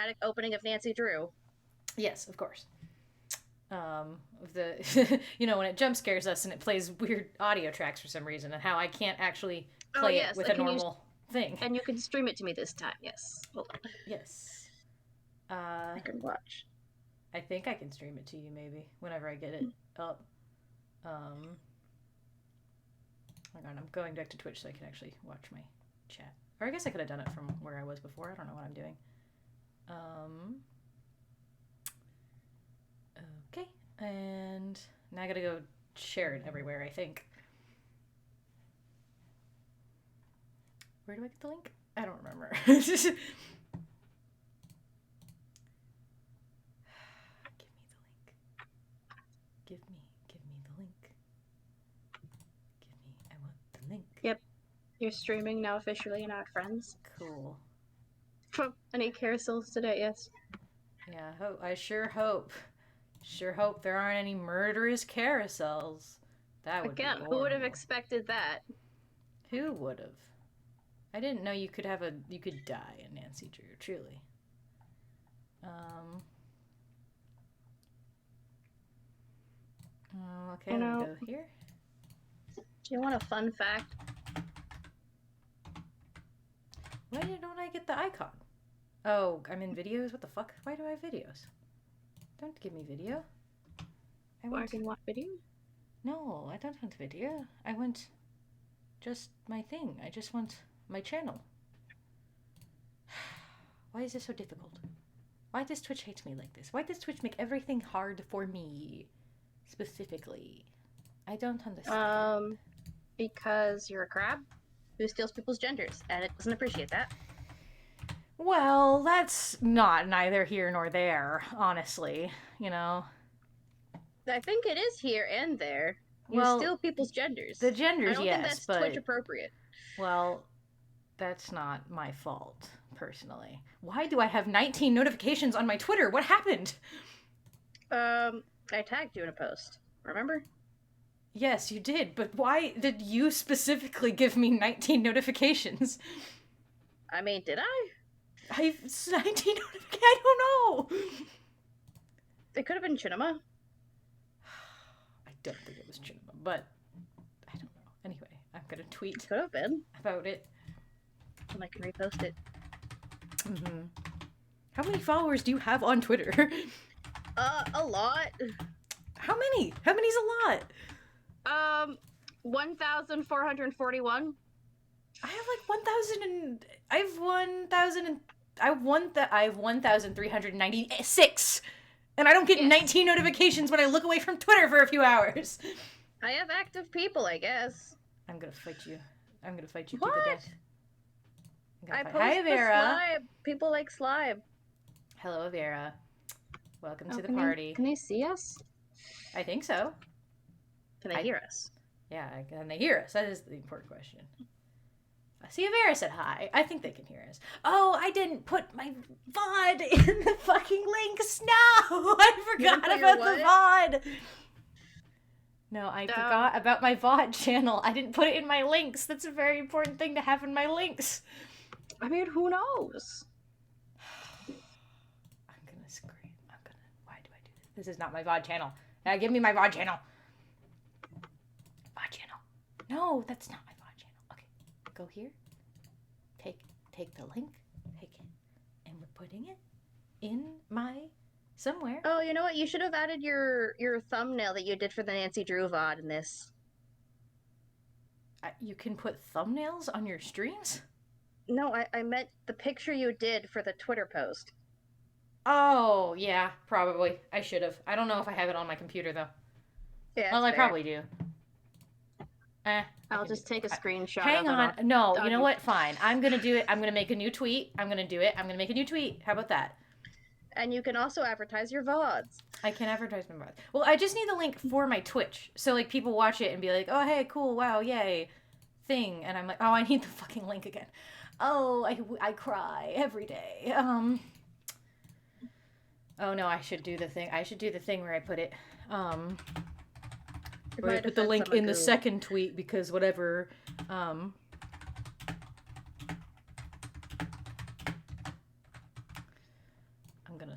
dramatic opening of Nancy Drew. Yes, of course. The when it jump scares us and it plays weird audio tracks for some reason, and how I can't actually Oh play it yes, with a normal thing. and you can stream it to me this time. Yes, hold on, Yes. I can watch. I think I can stream it to you maybe whenever I get it up. Um, Hang on, I'm going back to Twitch so I can actually watch my chat. Or I guess I could have done it from where I was before. I don't know what I'm doing. Okay, and now I gotta go share it everywhere, I think. Where do I get the link? I don't remember. Give me the link. I want the link. Yep, you're streaming now officially in our friends. Cool. Any carousels today? Yes. Yeah, I sure hope there aren't any murderous carousels. That would Again, be who would have horrible. expected that? Who would have? I didn't know you could die in Nancy Drew, truly. Okay, let me go here. Do you want a fun fact? Why don't I get the icon? Oh, I'm in videos? What the fuck? Why do I have videos? Don't give me video. I want video? No, I don't want video. I want just my thing. I just want my channel. Why is this so difficult? Why does Twitch hate me like this? Why does Twitch make everything hard for me? Specifically. I don't understand. Because you're a crab who steals people's genders, and it doesn't appreciate that. Well, that's not neither here nor there, honestly. I think it is here and there. You steal people's genders. The genders, I don't yes, think that's but Twitch appropriate. Well, that's not my fault, personally. Why do I have 19 notifications on my Twitter? What happened? I tagged you in a post. Remember? Yes, you did, but why did you specifically give me 19 notifications? I mean, did I? I've 19 notifications. I don't know. It could have been Chinema. I don't think it was Chinema, but I don't know. Anyway, I'm gonna tweet. Could have been about it, and I can repost it. Mm-hmm. How many followers do you have on Twitter? A lot. How many? How many's a lot? 1,441. I have like 1,000 and I have 1,000 and I have 1,396, and I don't get 19 notifications when I look away from Twitter for a few hours. I have active people, I guess. I'm gonna fight you. I'm gonna fight you what? to the death. I post Hi, Vera. slime. People like slime. Hello, Vera. Welcome to the party. Can they see us? I think so. Can they hear us? Yeah, can they hear us? That is the important question. See, Vera said hi. I think they can hear us. Oh, I didn't put my VOD in the fucking links. No, I forgot about the VOD. No, I forgot about my VOD channel. I didn't put it in my links. That's a very important thing to have in my links. I mean, who knows? I'm gonna scream. Why do I do this? This is not my VOD channel. Now give me my VOD channel. VOD channel. No, that's not my VOD channel. Okay, go here. Take the link. Take it. And we're putting it in my somewhere. Oh, you know what? You should have added your thumbnail that you did for the Nancy Drew VOD in this. You can put thumbnails on your streams? No, I meant the picture you did for the Twitter post. Oh, yeah, probably. I should have. I don't know if I have it on my computer, though. Yeah, well, I probably do. I'll just take a screenshot. Hang on. No, you know what? Fine. I'm going to do it. I'm going to make a new tweet. I'm going to do it. I'm going to make a new tweet. How about that? And you can also advertise your VODs. I can advertise my VODs. Well, I just need the link for my Twitch. So, like, people watch it and be like, oh, hey, cool, wow, yay, thing. And I'm like, oh, I need the fucking link again. Oh, I cry every day. Oh, no, I should do the thing. I should do the thing where I put it, where I put the link in the second tweet, because whatever,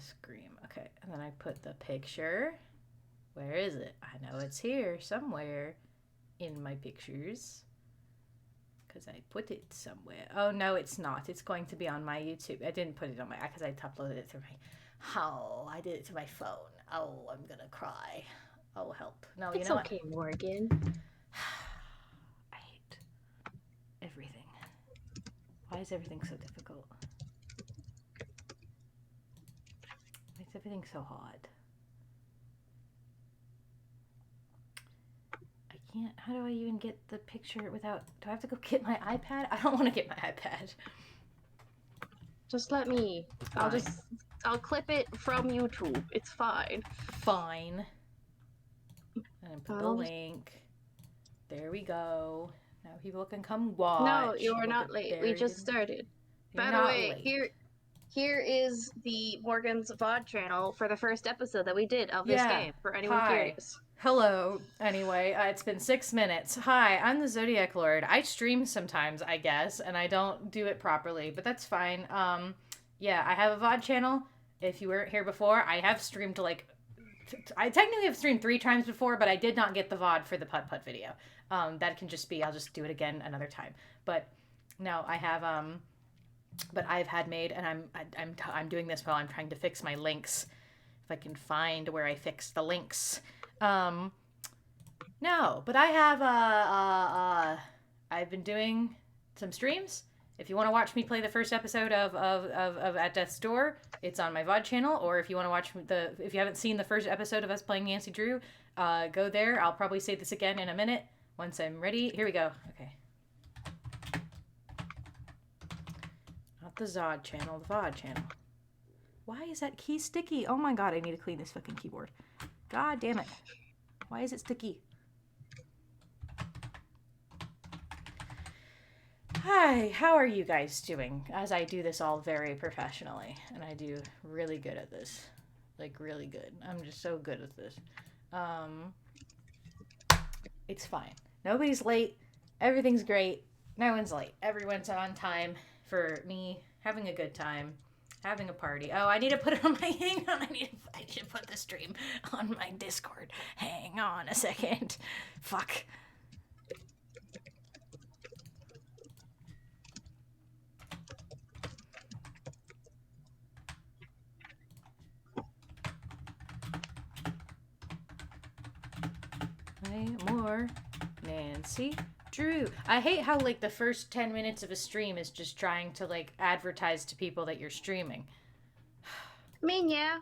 gonna scream. Okay, and then I put the picture. Where is it? I know it's here somewhere in my pictures. Because I put it somewhere. Oh, no, it's not. It's going to be on my YouTube. I didn't put it on my... Because I uploaded it to my... Oh, I did it to my phone. Oh, I'm gonna cry. Oh, help. No, you It's know okay, Morgan. I hate everything. Why is everything so difficult? Why is everything so hard? I can't... How do I even get the picture without... Do I have to go get my iPad? I don't want to get my iPad. Just let me. Fine. I'll clip it from YouTube. It's fine. Fine. And put the link. There we go. Now people can come watch. No, you are not late. We just started. By the way, here is the Morgan's VOD channel for the first episode that we did of this game, for anyone curious. Hello. Anyway, it's been 6 minutes. Hi, I'm the Zodiac Lord. I stream sometimes, I guess, and I don't do it properly, but that's fine. Yeah, I have a VOD channel. If you weren't here before, I have streamed like... I technically have streamed 3 times before, but I did not get the VOD for the putt-putt video. That can just be, I'll just do it again another time. But no, I have, but I've had made, and I'm doing this while I'm trying to fix my links. If I can find where I fixed the links. No, but I have, I've been doing some streams. If you want to watch me play the first episode of At Death's Door, it's on my VOD channel. Or if you want to watch if you haven't seen the first episode of us playing Nancy Drew, go there. I'll probably say this again in a minute once I'm ready. Here we go. Okay. Not the Zod channel, the VOD channel. Why is that key sticky? Oh my god, I need to clean this fucking keyboard. God damn it. Why is it sticky? Hi, how are you guys doing? As I do this all very professionally, and I do really good at this. Like, really good. I'm just so good at this. It's fine. Nobody's late. Everything's great. No one's late. Everyone's on time for me having a good time, having a party. Oh, I need to put it on my... Hang on. I should put the stream on my Discord. Hang on a second. Fuck. More Nancy Drew. I hate how like the first 10 minutes of a stream is just trying to like advertise to people that you're streaming. I mean, yeah.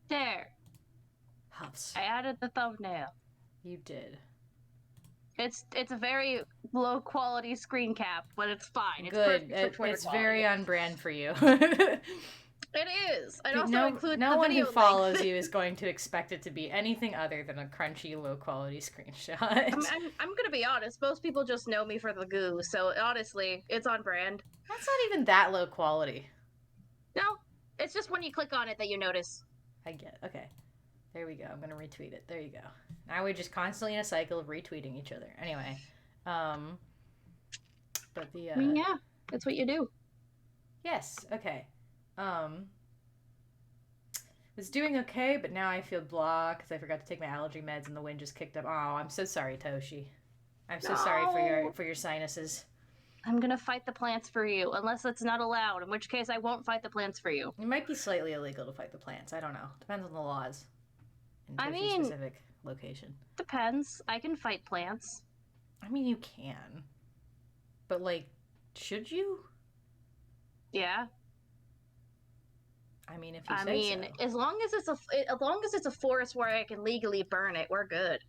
There. Huffs. I added the thumbnail. You did. It's a very low quality screen cap, but it's fine. It's good. It's very on brand for you. It is. It also includes no the one video who follows you is going to expect it to be anything other than a crunchy, low-quality screenshot. I'm gonna be honest. Most people just know me for the goo, so honestly, it's on brand. That's not even that low quality. No, it's just when you click on it that you notice. I get. Okay, there we go. I'm gonna retweet it. There you go. Now we're just constantly in a cycle of retweeting each other. Anyway, but the. I mean, yeah, that's what you do. Yes. Okay. Was doing okay, but now I feel blah because I forgot to take my allergy meds and the wind just kicked up. Oh, I'm so sorry, Toshi. I'm so sorry for your sinuses. I'm gonna fight the plants for you, unless it's not allowed, in which case I won't fight the plants for you. It might be slightly illegal to fight the plants. I don't know. Depends on the laws. In Toshi's specific location. Depends. I can fight plants. I mean, you can. But, like, should you? Yeah. I mean, if you say so. as long as it's a forest where I can legally burn it, we're good.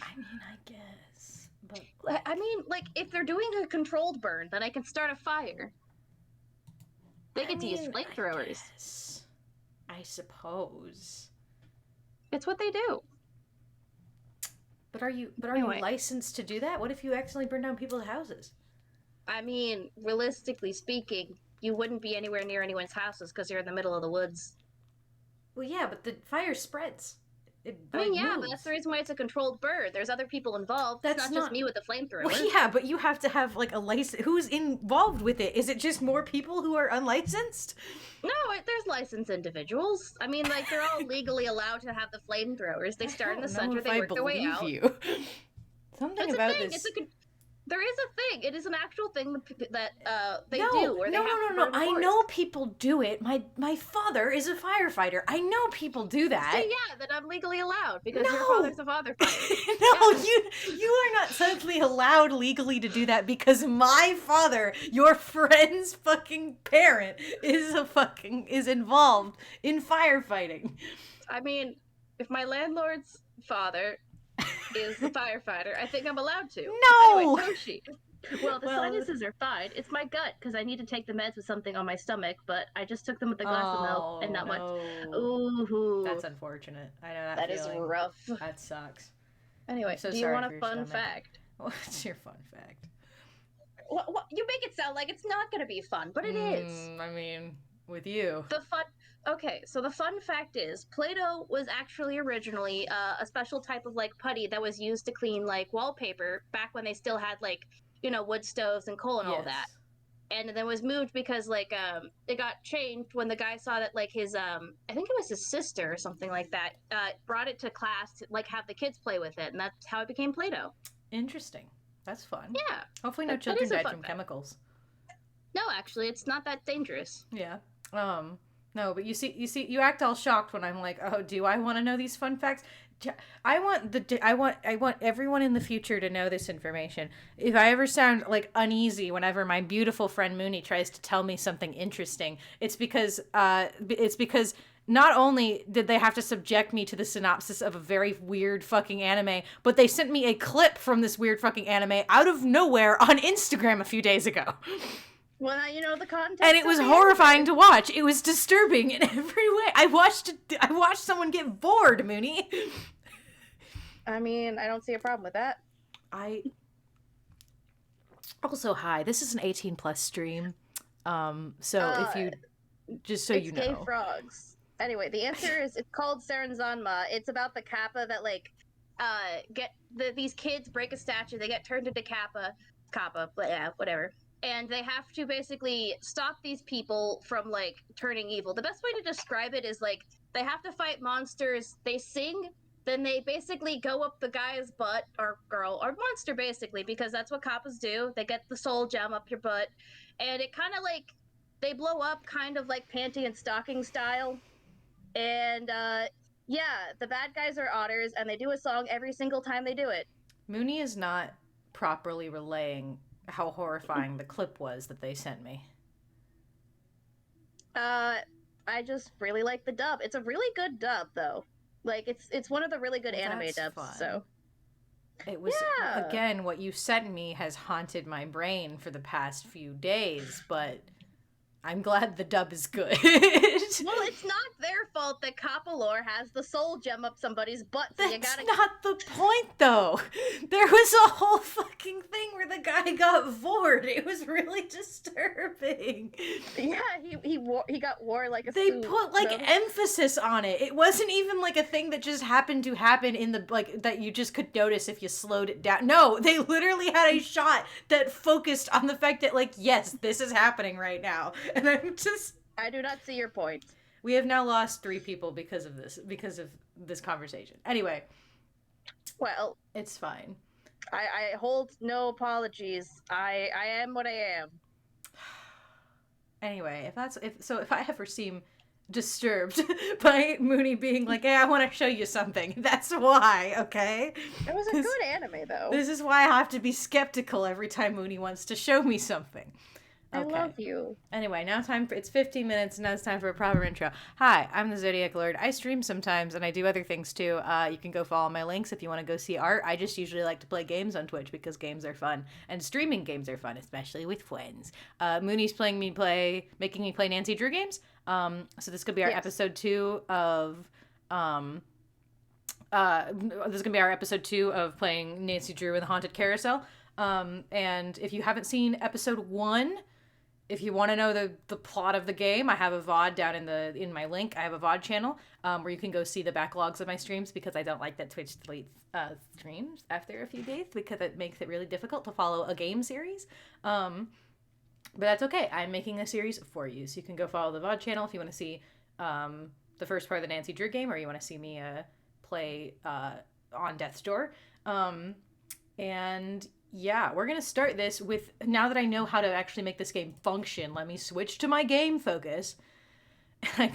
I mean, I guess. But I mean, like, if they're doing a controlled burn, then I can start a fire. They get to use flamethrowers. I suppose. It's what they do. But are you licensed to do that? What if you accidentally burn down people's houses? I mean, realistically speaking, you wouldn't be anywhere near anyone's houses because you're in the middle of the woods. Well, yeah, but the fire spreads. I mean, yeah, but that's the reason why it's a controlled bird. There's other people involved. It's not just me with the flamethrower. Well, yeah, but you have to have like a license. Who's involved with it? Is it just more people who are unlicensed? No, there's licensed individuals. I mean, like, they're all legally allowed to have the flamethrowers. They start in the center, they work their way out. You. Something about this. There is a thing. It is an actual thing that they do. Where No. I know people do it. My father is a firefighter. I know people do that. So yeah, that I'm legally allowed because your father's a firefighter. No, you are not suddenly allowed legally to do that because my father, your friend's fucking parent, is involved in firefighting. I mean, if my landlord's father is the firefighter, I think I'm allowed to. No! Anyway, Toshi. Well, the sinuses are fine. It's my gut, because I need to take the meds with something on my stomach, but I just took them with a glass of milk and not much. Ooh. That's unfortunate. I know that feeling. Is rough. That sucks. Anyway, do you want a fun fact? What's your fun fact? What? You make it sound like it's not going to be fun, but it is. I mean, with you. Okay, so the fun fact is, Play-Doh was actually originally a special type of, like, putty that was used to clean, like, wallpaper back when they still had, like, you know, wood stoves and coal and all that. And then was moved because, like, it got changed when the guy saw that, like, his, I think it was his sister or something like that, brought it to class to, like, have the kids play with it, and that's how it became Play-Doh. Interesting. That's fun. Yeah. Hopefully no children died from chemicals. No, actually, it's not that dangerous. Yeah. No, but you see, you act all shocked when I'm like, oh, do I want to know these fun facts? I want everyone in the future to know this information. If I ever sound like uneasy whenever my beautiful friend Mooney tries to tell me something interesting, it's because not only did they have to subject me to the synopsis of a very weird fucking anime, but they sent me a clip from this weird fucking anime out of nowhere on Instagram a few days ago. Well, now you know the context. And it was horrifying to watch. It was disturbing in every way. I watched someone get bored, Mooney. I mean, I don't see a problem with that. Also, hi. This is an 18+ stream. So if you just so you know. It's gay frogs. Anyway, the answer is it's called Serenzanma. It's about the kappa that like these kids break a statue, they get turned into kappa, yeah, whatever. And they have to basically stop these people from, like, turning evil. The best way to describe it is, like, they have to fight monsters, they sing, then they basically go up the guy's butt, or girl, or monster, basically, because that's what kappas do. They get the soul gem up your butt, and it kind of, like, they blow up kind of like panty and stocking style. And, yeah, the bad guys are otters, and they do a song every single time they do it. Mooney is not properly relaying how horrifying the clip was that they sent me. I just really like the dub. It's a really good dub, though. Like, it's one of the really good anime dubs, fun. So. It was, again, what you sent me has haunted my brain for the past few days, but I'm glad the dub is good. Well, it's not their fault that Kapalor has the soul gem up somebody's butt. So That's not the point, though. There was a whole fucking thing where the guy got bored. It was really disturbing. Yeah, he got wore like a They suit, put like emphasis on it. It wasn't even like a thing that just happened to happen in the like that you just could notice if you slowed it down. No, they literally had a shot that focused on the fact that like, yes, this is happening right now. And I do not see your point. We have now lost 3 people because of this conversation. Anyway. Well, it's fine. I hold no apologies. I am what I am. Anyway, if I ever seem disturbed by Mooney being like, hey, I want to show you something, that's why, okay? It was a good anime, though. This is why I have to be skeptical every time Mooney wants to show me something. Okay. I love you. Anyway, it's 15 minutes, and now it's time for a proper intro. Hi, I'm the Zodiac Lord. I stream sometimes, and I do other things too. You can go follow my links if you want to go see art. I just usually like to play games on Twitch because games are fun, and streaming games are fun, especially with friends. Mooney's making me play Nancy Drew games. So this could be our episode 2 of playing Nancy Drew in the Haunted Carousel. And if you haven't seen episode 1, if you want to know the plot of the game, I have a VOD down in my link. I have a VOD channel where you can go see the backlogs of my streams, because I don't like that Twitch deletes streams after a few days, because it makes it really difficult to follow a game series. But that's okay. I'm making a series for you, so you can go follow the VOD channel if you want to see the first part of the Nancy Drew game, or you want to see me play on Death's Door. And yeah, we're going to start this with, now that I know how to actually make this game function, let me switch to my game focus. I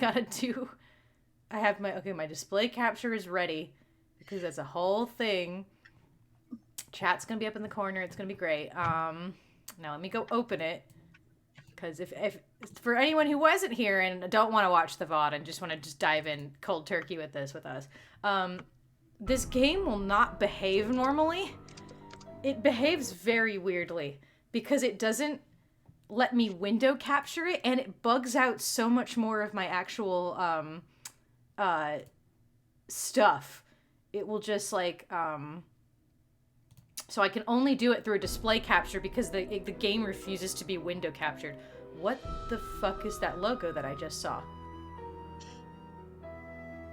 have my display capture is ready, because that's a whole thing. Chat's going to be up in the corner. It's going to be great. Now let me go open it, because if for anyone who wasn't here and don't want to watch the VOD and just want to just dive in cold turkey with this with us, this game will not behave normally. It behaves very weirdly, because it doesn't let me window capture it, and it bugs out so much more of my actual stuff. It will just like so I can only do it through a display capture, because the game refuses to be window captured. What the fuck is that logo that I just saw?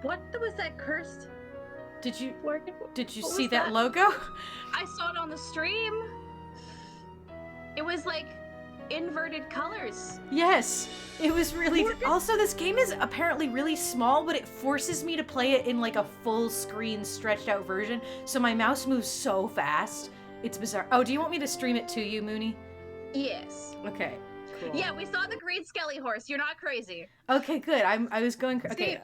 What was that cursed? Did you What see was that logo? I saw it on the stream. It was like inverted colors. Yes, it was really. Also, this game is apparently really small, but it forces me to play it in like a full screen stretched out version, so my mouse moves so fast. It's bizarre. Oh, do you want me to stream it to you, Mooney? Yes. Okay, cool. Yeah, we saw the green skelly horse. You're not crazy. Okay, good. I was going. Okay.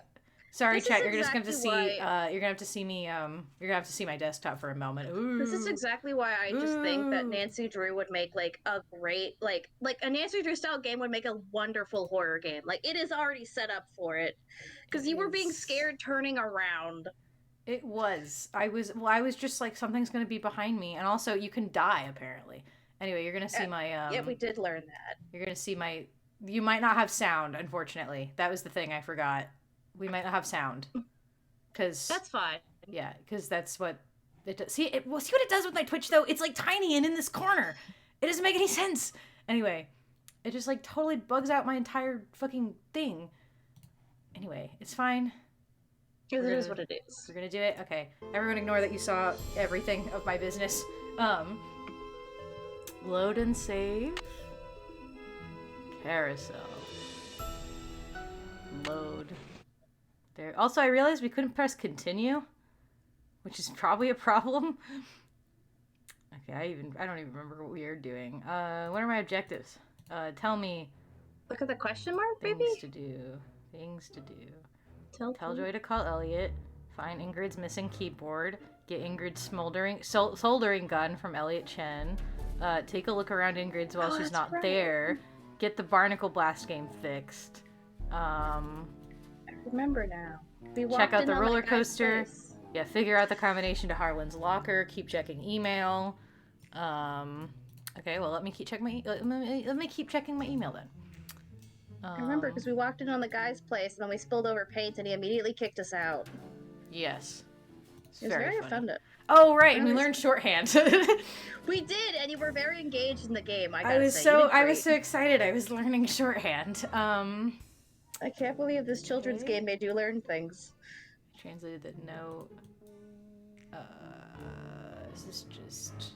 Sorry, chat. You're just gonna have to see. Why... you're gonna have to see me. You're gonna have to see my desktop for a moment. Ooh. This is exactly why I just think that Nancy Drew would make like a great like a Nancy Drew style game would make a wonderful horror game. Like it is already set up for it, because you were being scared turning around. It was. I was just like, something's gonna be behind me, and also you can die apparently. Anyway, you're gonna see my. Yeah, we did learn that. You're gonna see my. You might not have sound, unfortunately. That was the thing I forgot. We might not have sound, because that's fine. Yeah, because that's what it does. See what it does with my Twitch though. It's like tiny and in this corner. It doesn't make any sense. Anyway, it just like totally bugs out my entire fucking thing. Anyway, it's fine. It is what it is. We're gonna do it. Okay, everyone, ignore that you saw everything of my business. Load and save. Carousel. Load. There. Also, I realized we couldn't press continue, which is probably a problem. Okay, I don't even remember what we were doing. What are my objectives? Tell me. Look at the question mark, baby. Things to do. Tell Joy to call Elliot. Find Ingrid's missing keyboard. Get Ingrid's soldering gun from Elliot Chen. Take a look around Ingrid's while she's not there. Get the Barnacle Blast game fixed. I remember now. Check out the roller coaster. Yeah, figure out the combination to Harlan's locker. Keep checking email. Okay, well, let me keep checking my email then. I remember, because we walked in on the guy's place and then we spilled over paint and he immediately kicked us out. Yes. It was very offensive. Oh, right, and we learned shorthand. We did, and you were very engaged in the game. I was so excited. I was learning shorthand. I can't believe this children's game made you learn things. Translated the note. Is this just...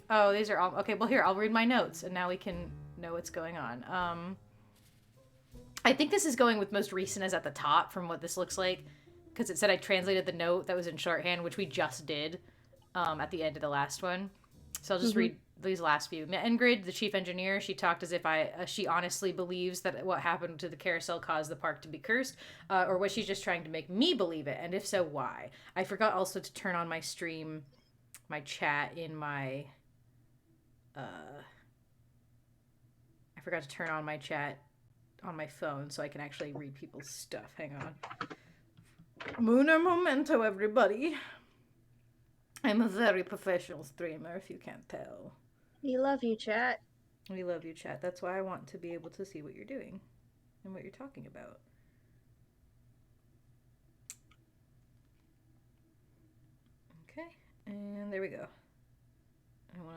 Oh, these are all... Okay, well, here, I'll read my notes, and now we can know what's going on. I think this is going with most recent as at the top from what this looks like, because it said I translated the note that was in shorthand, which we just did at the end of the last one. So I'll just read these last few. Ingrid, the chief engineer, she talked as if she honestly believes that what happened to the carousel caused the park to be cursed, or was she just trying to make me believe it? And if so, why? I forgot also to turn on my stream, my chat in my... I forgot to turn on my chat on my phone so I can actually read people's stuff. Hang on. Mooner momento, everybody. I'm a very professional streamer, if you can't tell. We love you, chat. We love you, chat. That's why I want to be able to see what you're doing and what you're talking about. Okay, and there we go. I want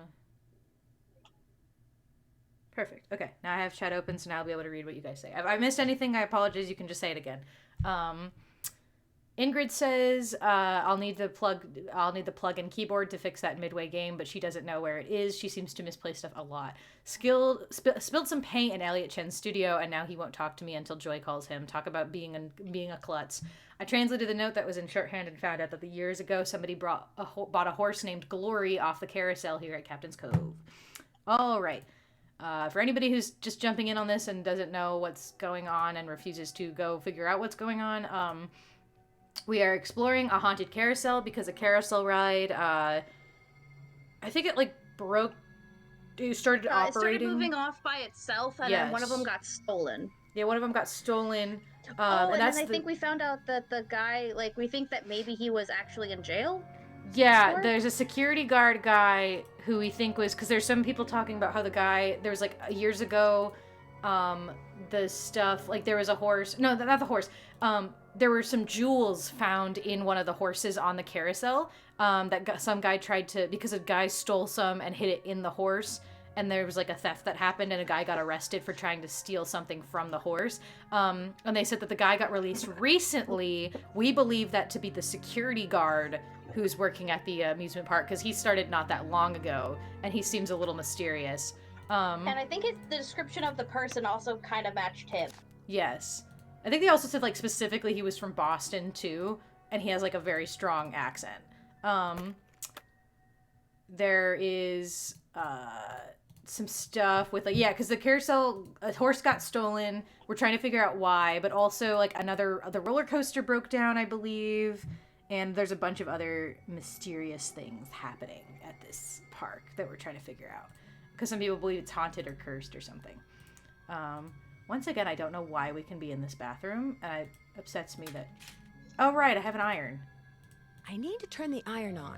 to Perfect. Okay, now I have chat open, so now I'll be able to read what you guys say. If I missed anything, I apologize. You can just say it again. Ingrid says, I'll need the plug-in keyboard to fix that midway game, but she doesn't know where it is. She seems to misplace stuff a lot. Spilled some paint in Elliot Chen's studio, and now he won't talk to me until Joy calls him. Talk about being a klutz. I translated the note that was in shorthand and found out that years ago somebody bought a horse named Glory off the carousel here at Captain's Cove. All right. For anybody who's just jumping in on this and doesn't know what's going on and refuses to go figure out what's going on, we are exploring a haunted carousel because a carousel ride, I think it broke. It started operating. It started moving off by itself, and then one of them got stolen. Yeah, one of them got stolen. And then I think we found out that the guy, we think that maybe he was actually in jail. Yeah, there's a security guard guy who we think was, because there's some people talking about how the guy, there was years ago, the stuff, there was a horse, no, not the horse, there were some jewels found in one of the horses on the carousel, some guy tried to, because a guy stole some and hid it in the horse, and there was a theft that happened, and a guy got arrested for trying to steal something from the horse, and they said that the guy got released recently. We believe that to be the security guard who's working at the amusement park, because he started not that long ago, and he seems a little mysterious. And I think the description of the person also kind of matched him. Yes. I think they also said, specifically he was from Boston, too, and he has, a very strong accent. There is, some stuff with, because the carousel, a horse got stolen. We're trying to figure out why, but also, the roller coaster broke down, I believe. And there's a bunch of other mysterious things happening at this park that we're trying to figure out. Because some people believe it's haunted or cursed or something. Once again, I don't know why we can be in this bathroom. And it upsets me that... Oh, right, I have an iron. I need to turn the iron on.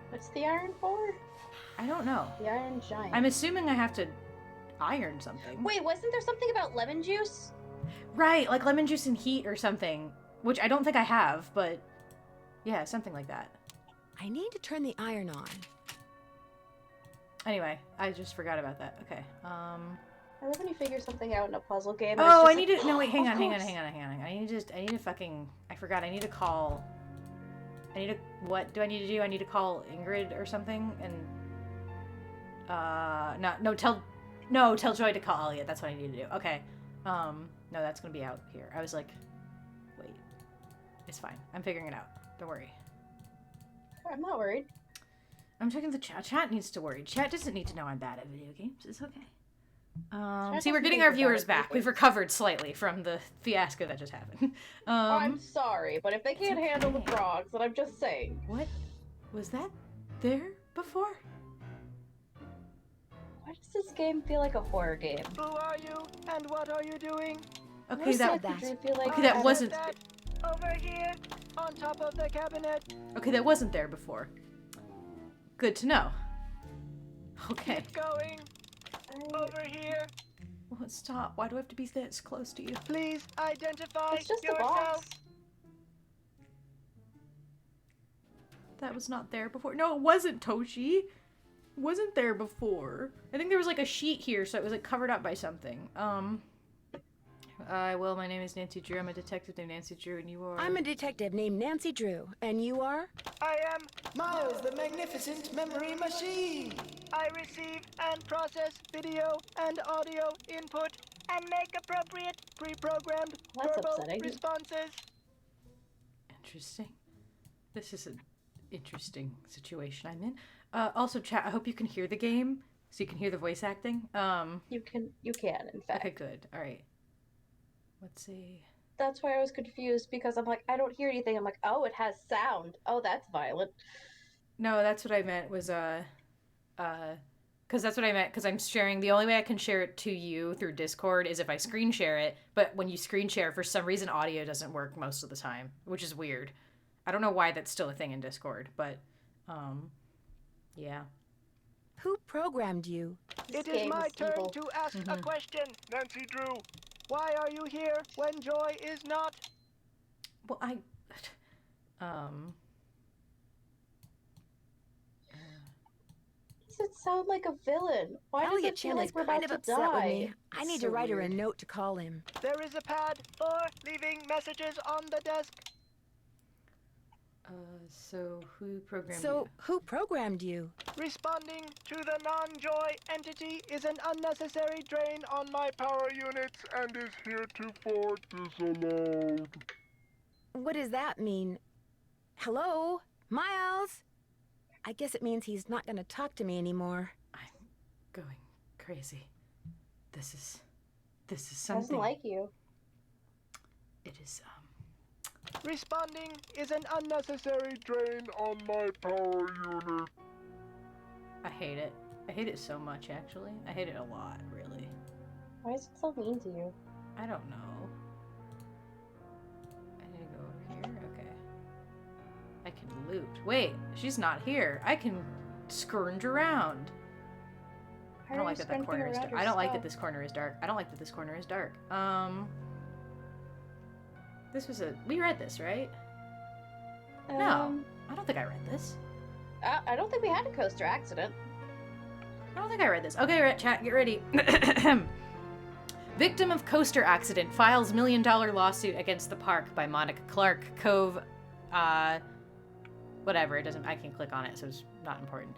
What's the iron for? I don't know. The iron giant. I'm assuming I have to iron something. Wait, wasn't there something about lemon juice? Right, lemon juice and heat or something. Which I don't think I have, but yeah, something like that. I need to turn the iron on. Anyway, I just forgot about that. Okay. I love when you figure something out in a puzzle game. Oh, I need to. No, wait. Hang on. I need to fucking. I forgot. I need to call. What do I need to do? I need to call Ingrid or something, and tell Joy to call Elliot. That's what I need to do. Okay. No, that's gonna be out here. I was like. It's fine. I'm figuring it out. Don't worry. I'm not worried. I'm checking the chat. Chat needs to worry. Chat doesn't need to know I'm bad at video games. It's okay. See, we're getting our viewers back. We've recovered slightly from the fiasco that just happened. I'm sorry, but if they can't handle the frogs, then I'm just saying. What? Was that there before? Why does this game feel like a horror game? Who are you, and what are you doing? Okay, that that wasn't... Over here, on top of the cabinet. Okay, that wasn't there before. Good to know. Okay. Keep going. Over here. Well, stop. Why do I have to be this close to you? Please identify It's just yourself. a box. That was not there before. No, it wasn't, Toshi. It wasn't there before. I think there was a sheet here, so it was covered up by something. Well, my name is Nancy Drew. I'm a detective named Nancy Drew, and you are... I'm a detective named Nancy Drew, and you are? I am Miles, the magnificent memory machine. I receive and process video and audio input and make appropriate pre-programmed That's verbal upsetting. responses. Interesting. This is an interesting situation I'm in. Also, chat, I hope you can hear the game, so you can hear the voice acting. You can, in fact. Okay, good. All right. Let's see. That's why I was confused, because I'm like, I don't hear anything. I'm like, oh, it has sound. Oh, that's violent. No, that's what I meant was, because that's what I meant, because I'm sharing, the only way I can share it to you through Discord is if I screen share it, but when you screen share, for some reason, audio doesn't work most of the time, which is weird. I don't know why that's still a thing in Discord, but, yeah. Who programmed you? It is my turn to ask a question, Nancy Drew. Why are you here when Joy is not? Well, does it sound like a villain? Why does Elliot it feel Chin like is we're kind about of to upset with die? me. I need So to write her a weird. note to call him. There is a pad for leaving messages on the desk. So who programmed So, you? who programmed you? Responding to the non-joy entity is an unnecessary drain on my power units and is heretofore disallowed. What does that mean? Hello? Miles? I guess it means he's not going to talk to me anymore. I'm going crazy. This is Doesn't something. like you. It is Responding is an unnecessary drain on my power unit. I hate it. I hate it so much, actually. I hate it a lot, really. Why is it so mean to you? I don't know. I need to go over here? Okay. I can loot. Wait, she's not here. I can scrounge around. I don't like that that corner is dark. I don't like that this corner is dark. I don't like that this corner is dark. This was we read this, right? No. I don't think I read this. I don't think we had a coaster accident. I don't think I read this. Okay, chat, get ready. Victim of coaster accident files $1 million lawsuit against the park by Monica Clark. Cove, whatever, it doesn't, I can click on it, so it's not important.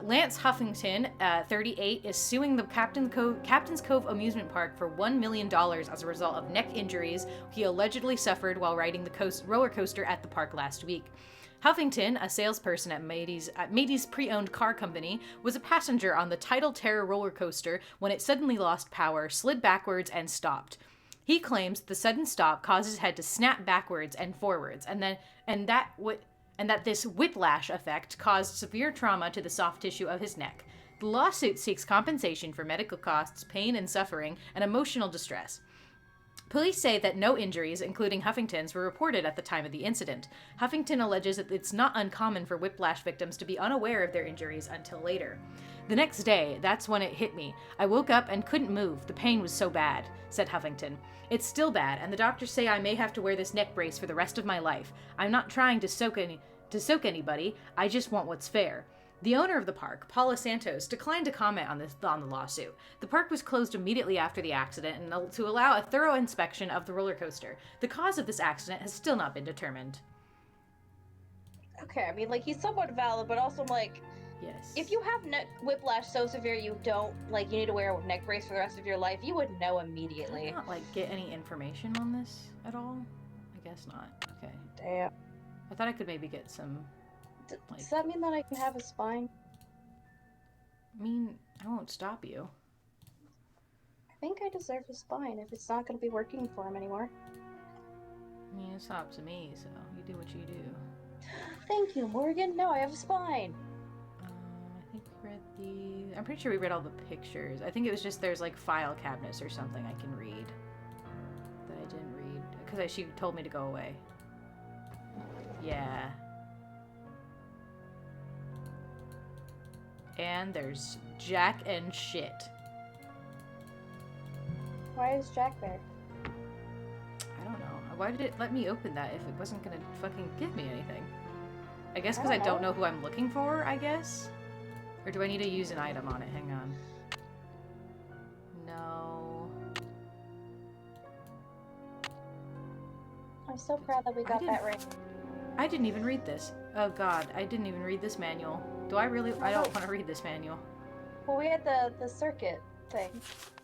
Lance Huffington, 38, is suing the Captain's Cove amusement park for $1 million as a result of neck injuries he allegedly suffered while riding the roller coaster at the park last week. Huffington, a salesperson at Matey's pre-owned car company, was a passenger on the Tidal Terror roller coaster when it suddenly lost power, slid backwards, and stopped. He claims the sudden stop caused his head to snap backwards and forwards, and that this whiplash effect caused severe trauma to the soft tissue of his neck. The lawsuit seeks compensation for medical costs, pain and suffering, and emotional distress. Police say that no injuries, including Huffington's, were reported at the time of the incident. Huffington alleges that it's not uncommon for whiplash victims to be unaware of their injuries until later. The next day, that's when it hit me. I woke up and couldn't move. The pain was so bad, said Huffington. It's still bad, and the doctors say I may have to wear this neck brace for the rest of my life. I'm not trying to soak anybody. I just want what's fair. The owner of the park, Paula Santos, declined to comment on the lawsuit. The park was closed immediately after the accident and to allow a thorough inspection of the roller coaster. The cause of this accident has still not been determined. Okay, I mean, like, he's somewhat valid, but also, like, Yes. if you have neck whiplash so severe you need to wear a neck brace for the rest of your life, you would know immediately. Did I not, get any information on this at all? I guess not. Okay. Damn. I thought I could maybe get some... Does that mean that I can have a spine? I mean, I won't stop you. I think I deserve a spine if it's not going to be working for him anymore. I mean, it's up to me, so you do what you do. Thank you, Morgan. No, I have a spine. I think we read I'm pretty sure we read all the pictures. I think it was just there's, file cabinets or something I can read. That I didn't read. Because she told me to go away. Yeah. And there's Jack and shit. Why is Jack there? I don't know. Why did it let me open that if it wasn't gonna fucking give me anything? I guess because I don't know who I'm looking for, I guess? Or do I need to use an item on it? Hang on. No. I'm so proud that we got that right. I didn't even read this. Oh god, I didn't even read this manual. Do I really? I don't want to read this manual. Well, we had the circuit thing.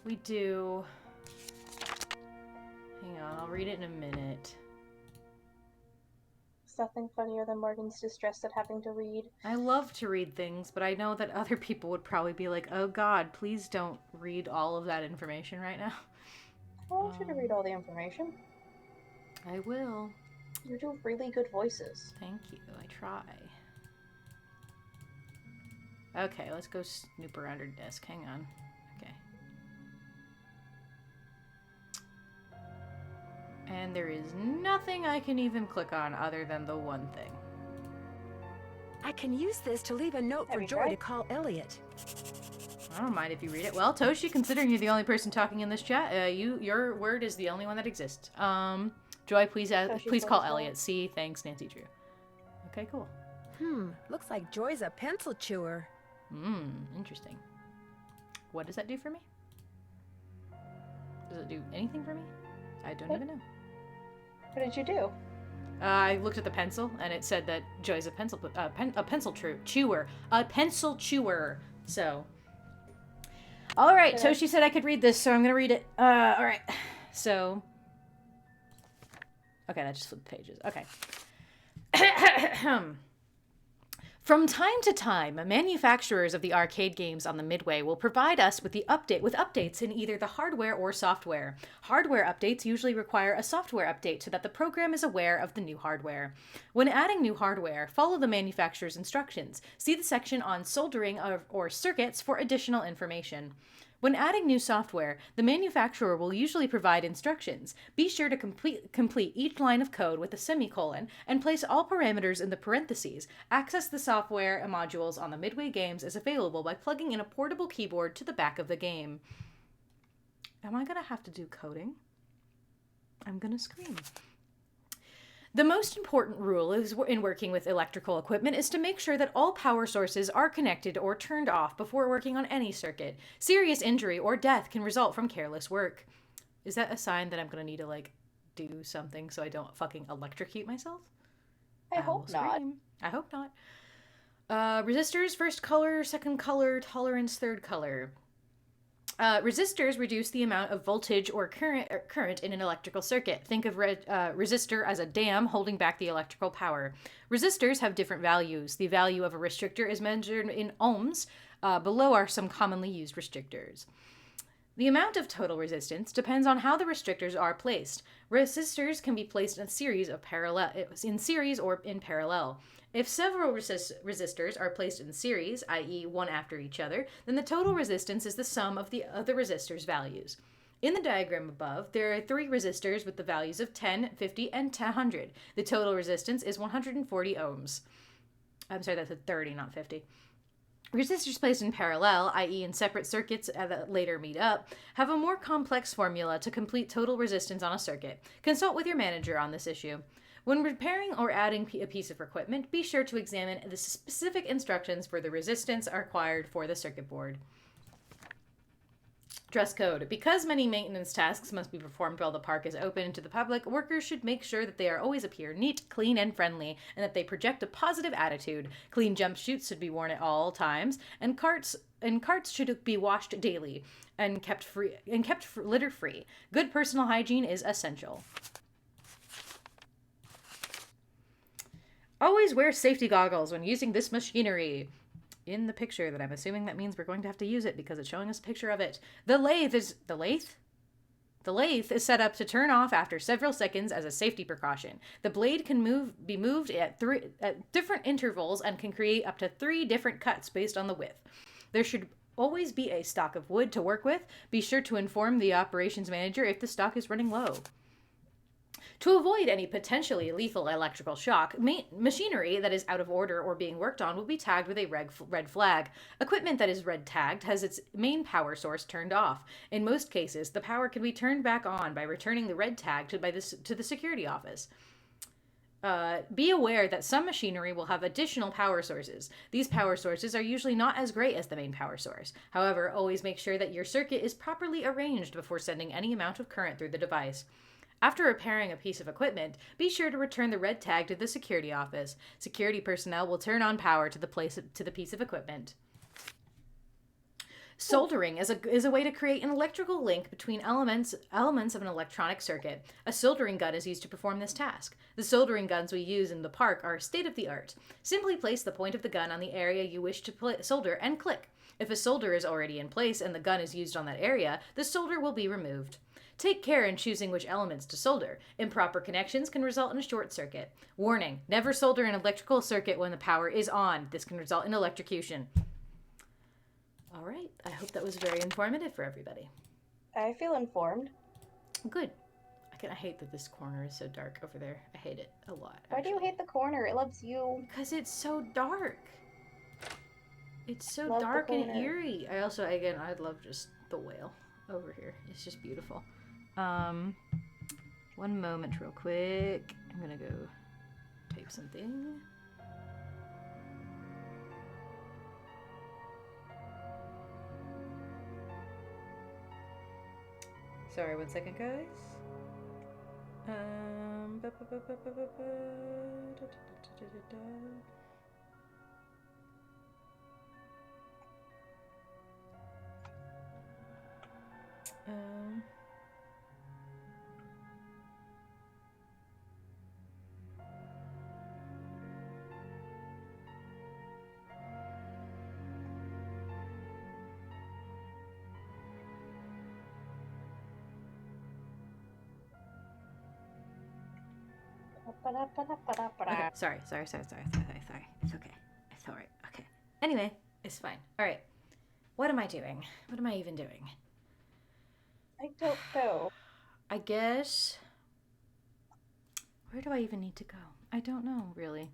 We do. Hang on, I'll read it in a minute. There's nothing funnier than Morgan's distress at having to read. I love to read things, but I know that other people would probably be like, oh god, please don't read all of that information right now. I want you to read all the information. I will. You do really good voices. Thank you, I try. Okay, let's go snoop around her desk. Hang on. Okay. And there is nothing I can even click on other than the one thing. I can use this to leave a note for Joy to call Elliot. I don't mind if you read it. Well, Toshi, considering you're the only person talking in this chat, your word is the only one that exists. Joy, please call Elliot. See, thanks, Nancy Drew. Okay, cool. Looks like Joy's a pencil chewer. Interesting. What does that do for me? Does it do anything for me? I don't even know. What did you do? I looked at the pencil, and it said that Joy's a pencil chewer. A pencil chewer. So, all right. So she said I could read this, so I'm gonna read it. All right. So, okay, that just flipped pages. Okay. From time to time, manufacturers of the arcade games on the Midway will provide us with updates in either the hardware or software. Hardware updates usually require a software update so that the program is aware of the new hardware. When adding new hardware, follow the manufacturer's instructions. See the section on soldering or circuits for additional information. When adding new software, the manufacturer will usually provide instructions. Be sure to complete each line of code with a semicolon and place all parameters in the parentheses. Access the software and modules on the Midway games is available by plugging in a portable keyboard to the back of the game. Am I going to have to do coding? I'm going to scream. The most important rule in working with electrical equipment is to make sure that all power sources are connected or turned off before working on any circuit. Serious injury or death can result from careless work. Is that a sign that I'm going to need to, like, do something so I don't fucking electrocute myself? I hope not. I hope not. Resistors, first color, second color, tolerance, third color. Resistors reduce the amount of voltage or current in an electrical circuit. Think of resistor as a dam holding back the electrical power. Resistors have different values. The value of a restrictor is measured in ohms. Below are some commonly used restrictors. The amount of total resistance depends on how the restrictors are placed. Resistors can be placed in series or in parallel. If several resistors are placed in series, i.e. one after each other, then the total resistance is the sum of the other resistors' values. In the diagram above, there are 3 resistors with the values of 10, 50, and 100. The total resistance is 140 ohms. I'm sorry, that's a 30, not 50. Resistors placed in parallel, i.e. in separate circuits that later meet up, have a more complex formula to complete total resistance on a circuit. Consult with your manager on this issue. When repairing or adding a piece of equipment, be sure to examine the specific instructions for the resistance required for the circuit board. Dress code. Because many maintenance tasks must be performed while the park is open to the public, workers should make sure that they always appear neat, clean, and friendly, and that they project a positive attitude. Clean jumpsuits should be worn at all times, and carts should be washed daily and kept litter-free. Good personal hygiene is essential. Always wear safety goggles when using this machinery. In the picture that I'm assuming that means we're going to have to use it because it's showing us a picture of it. The lathe is set up to turn off after several seconds as a safety precaution. The blade can be moved at different intervals and can create up to 3 different cuts based on the width. There should always be a stock of wood to work with. Be sure to inform the operations manager if the stock is running low. To avoid any potentially lethal electrical shock, machinery that is out of order or being worked on will be tagged with a red flag. Equipment that is red tagged has its main power source turned off. In most cases, the power can be turned back on by returning the red tag to the security office. Be aware that some machinery will have additional power sources. These power sources are usually not as great as the main power source. However, always make sure that your circuit is properly arranged before sending any amount of current through the device. After repairing a piece of equipment, be sure to return the red tag to the security office. Security personnel will turn on power to the piece of equipment. Soldering is a way to create an electrical link between elements of an electronic circuit. A soldering gun is used to perform this task. The soldering guns we use in the park are state-of-the-art. Simply place the point of the gun on the area you wish to solder and click. If a solder is already in place and the gun is used on that area, the solder will be removed. Take care in choosing which elements to solder. Improper connections can result in a short circuit. Warning, never solder an electrical circuit when the power is on. This can result in electrocution. All right, I hope that was very informative for everybody. I feel informed. Good. I hate that this corner is so dark over there. I hate it a lot. Why do you hate the corner? It loves you. Because it's so dark. It's so Love dark the and corner. eerie. I'd love just the whale over here. It's just beautiful. One moment real quick. I'm gonna go type something. Sorry, 1 second, guys. Okay, sorry. It's okay. It's alright. Okay. Anyway, it's fine. Alright. What am I doing? What am I even doing? I don't know. I guess... Where do I even need to go? I don't know, really.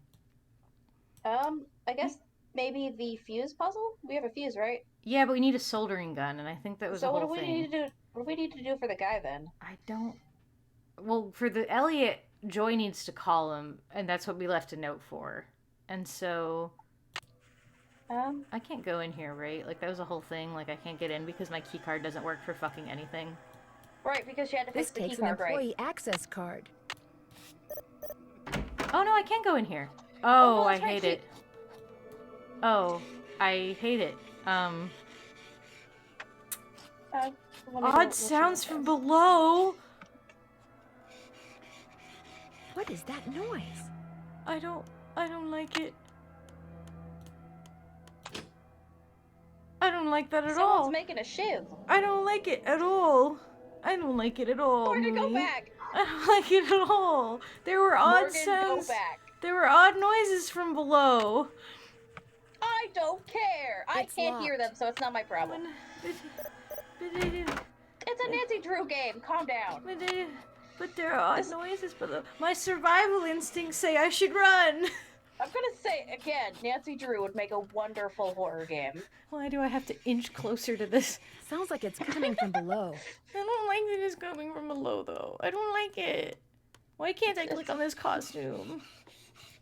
I guess maybe the fuse puzzle? We have a fuse, right? Yeah, but we need a soldering gun, and I think that was the So whole what do we thing. need to do? What do we need to do for the guy then? I don't... Well, for the Elliot, Joy needs to call him, and that's what we left a note for. And so... I can't go in here, right? Like, that was a whole thing. Like, I can't get in because my key card doesn't work for fucking anything. Right, because you had to fix This the key takes an card, right? employee access card. Oh, no, I can't go in here. Oh, no, I that's right, hate it. Oh, I hate it. Odd sounds from below. What is that noise? I don't like it. I don't like that at all. Someone's making a shiv. I don't like it at all. I don't like it at all. Morgan, go Mooney. back. I don't like it at all. There were odd Morgan, sounds. go back. There were odd noises from below. I don't care. I It's can't hear locked. them, so it's not my problem. It's a Nancy Drew game. Calm down. But there are odd noises below. My survival instincts say I should run. I'm gonna say again, Nancy Drew would make a wonderful horror game. Why do I have to inch closer to this? Sounds like it's coming from below. I don't like that it's coming from below, though. I don't like it. Why can't I click on this costume?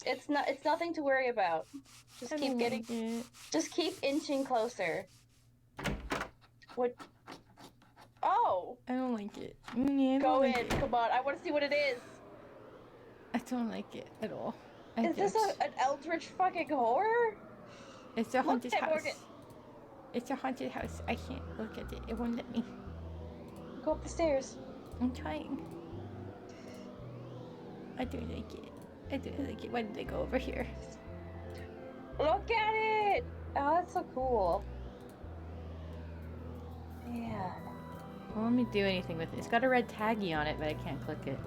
It's nothing to worry about. Just I keep don't getting. like it. Just keep inching closer. What? Oh! I don't like it. Yeah, I don't Go like in. it. Come on. I want to see what it is. I don't like it at all. Is this an eldritch fucking horror? It's a Look haunted at house. Morgan. It's a haunted house. I can't look at it. It won't let me. Go up the stairs. I'm trying. I don't like it. I don't like it. Why did I go over here? Look at it! Oh, that's so cool. Yeah. Won't let me do anything with it. It's got a red taggy on it, but I can't click it.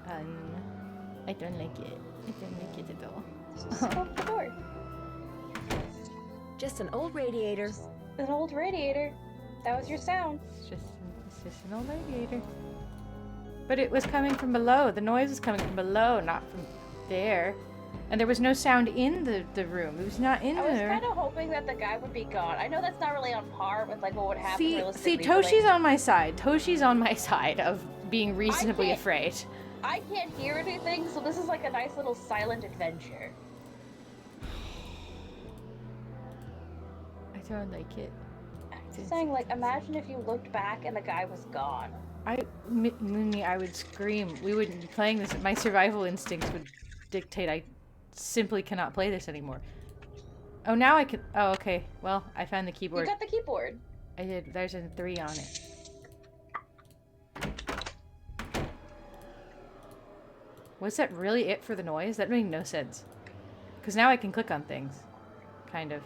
I don't like it. I don't like it at all. Just go up the door. Just an old radiator. An old radiator. That was your sound. It's just an old radiator. But it was coming from below. The noise was coming from below, not from there. And there was no sound in the room. It was not in I was there. kind of hoping that the guy would be gone. I know that's not really on par with like what would happen See, realistically. but, Toshi's like, on my side. Toshi's on my side of being reasonably can't- afraid. I can't hear anything, so this is like a nice little silent adventure. I don't like it. I'm just saying, like, imagine if you looked back and the guy was gone. Mooney, I would scream. We wouldn't be playing this. My survival instincts would dictate I simply cannot play this anymore. Oh, now I can. Oh, okay. Well, I found the You keyboard. got the keyboard. I did. There's a 3 on it. Was that really it for the noise? That made no sense. Because now I can click on things. Kind of.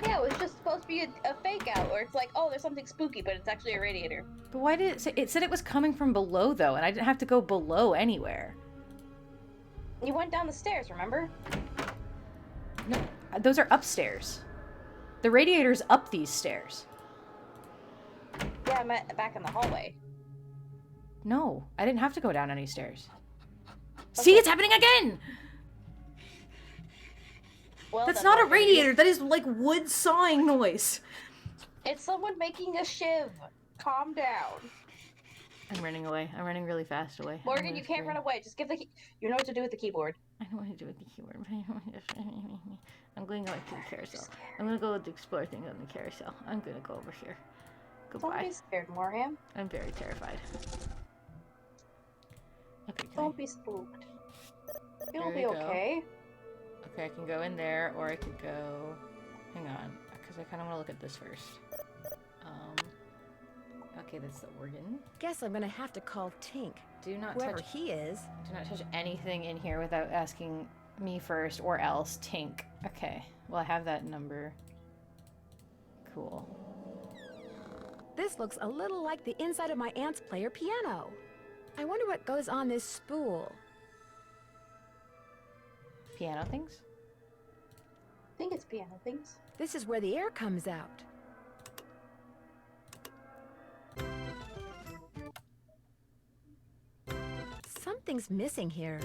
Yeah, it was just supposed to be a fake out, where it's like, oh, there's something spooky, but it's actually a radiator. But why did it say... It said it was coming from below, though, and I didn't have to go below anywhere. You went down the stairs, remember? No, those are upstairs. The radiator's up these stairs. Yeah, I meant back in the hallway. No, I didn't have to go down any stairs. See, it's happening again! Well, That's then not a what, maybe radiator. That is like wood sawing noise. It's someone making a shiv. Calm down. I'm running away. I'm running really fast away. Morgan, you can't run away. Just give the key. You know what to do with the keyboard. I don't want to do it with the keyboard. I'm going to go to the carousel. I'm going to go explore things on the carousel. I'm going to go over here. Don't Goodbye. be scared, Morham. I'm very terrified. Okay, Don't be spooked. You'll There be we go. okay. Okay, I can go in there, or I could go... Hang on, because I kind of want to look at this first. Okay, that's the organ. Guess I'm gonna have to call Tink. Do not Whoever touch... he is. Do not touch anything in here without asking me first, or else. Tink. Okay, well, I have that number. Cool. This looks a little like the inside of my aunt's player piano. I wonder what goes on this spool. Piano things? I think it's piano things. This is where the air comes out. Something's missing here.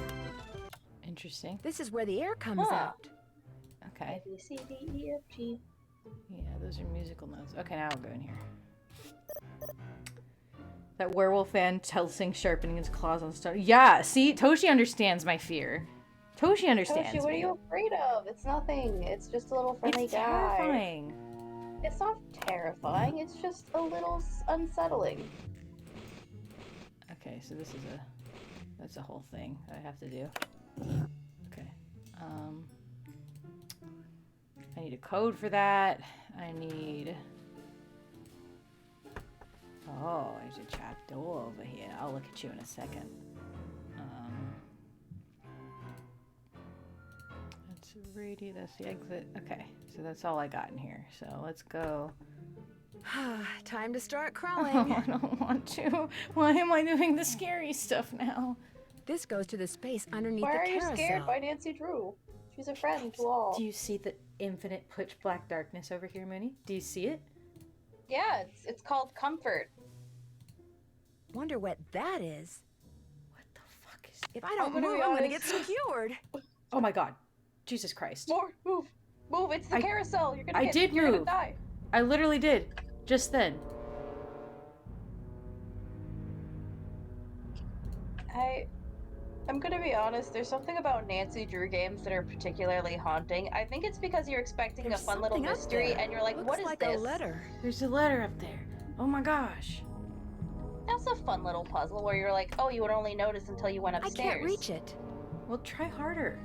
Interesting. This is where the air comes Huh. out. Okay. A, B, C, D, E, F, G. Yeah, those are musical notes. Okay, now I'll go in here. That werewolf fan Telsing sharpening his claws on stone. Yeah, see? Toshi understands my fear. Toshi understands Toshi, what are me. you afraid of? It's nothing. It's just a little friendly It's guy. terrifying. It's not terrifying. It's just a little unsettling. Okay, so this is a... That's a whole thing that I have to do. Okay. I need a code for that. I need... Oh, there's a trap door over here. I'll look at you in a second. That's a radio, that's the exit. Okay, so that's all I got in here. So let's go. Time to start Oh, crawling. I don't want to. Why am I doing the scary stuff now? This goes to the space underneath Why the are you carousel. scared by Nancy Drew? She's a friend to all. Do you see the infinite pitch black darkness over here, Mooney? Do you see it? Yeah, it's called comfort. Wonder what that is. What the fuck is... If I don't gonna move, be I'm gonna get honest. skewered. Oh my god. Jesus Christ. More, move, it's the I- carousel. You're gonna I get, did you're gonna move. die. I literally did. Just then. I'm gonna be honest, there's something about Nancy Drew games that are particularly haunting. I think it's because you're expecting There's a fun little something up mystery there. and you're like, Looks what is like this? a letter. There's a letter up there. Oh my gosh. That's a fun little puzzle where you're like, oh, you would only notice until you went I upstairs. can't reach it. Well, try harder.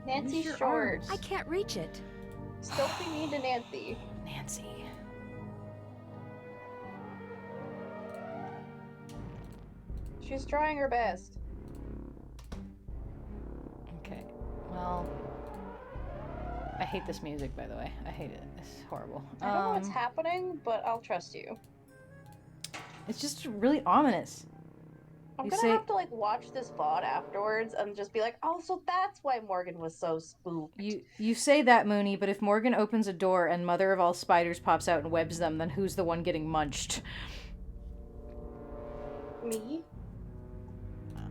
Nancy's Use your short. arms. I can't reach it. Still be mean to Nancy. Nancy. She's trying her best. Okay. Well, I hate this music, by the way. I hate it. It's horrible. I don't know what's happening, but I'll trust you. It's just really ominous. I'm You gonna say- have to like watch this VOD afterwards and just be like, oh, so that's why Morgan was so spooked. You say that, Mooney, but if Morgan opens a door and Mother of all spiders pops out and webs them, then who's the one getting munched? Me?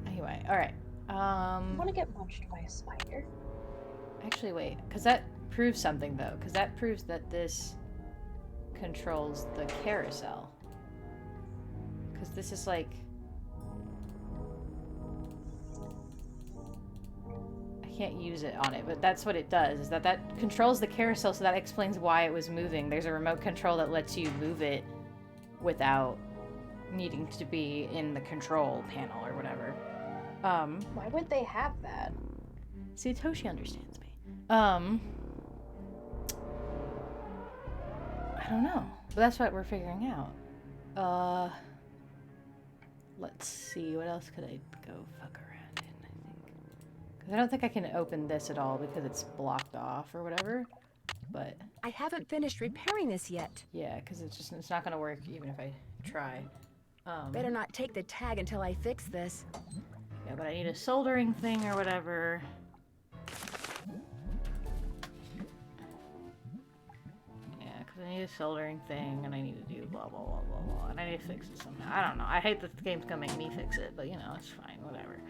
Anyway, alright. I want to get munched by a spider. Actually, wait, because that proves something, though. Because that proves that this controls the carousel. Because this is like... I can't use it on it, but that's what it does, is that controls the carousel, so that explains why it was moving. There's a remote control that lets you move it without needing to be in the control panel or whatever. Why would they have that? See, Toshi understands me. I don't know. But that's what we're figuring out. Let's see. What else could I go fuck around in, I think? Because I don't think I can open this at all because it's blocked off or whatever. But, I haven't finished repairing this yet. yeah, because it's not going to work even if I try. Better not take the tag until I fix this. Yeah, but I need a soldering thing or whatever. Yeah, because I need a soldering thing, and I need to do blah, blah, blah, blah, blah, and I need to fix it somehow. I don't know. I hate that the game's gonna make me fix it, but, you know, it's fine. Whatever.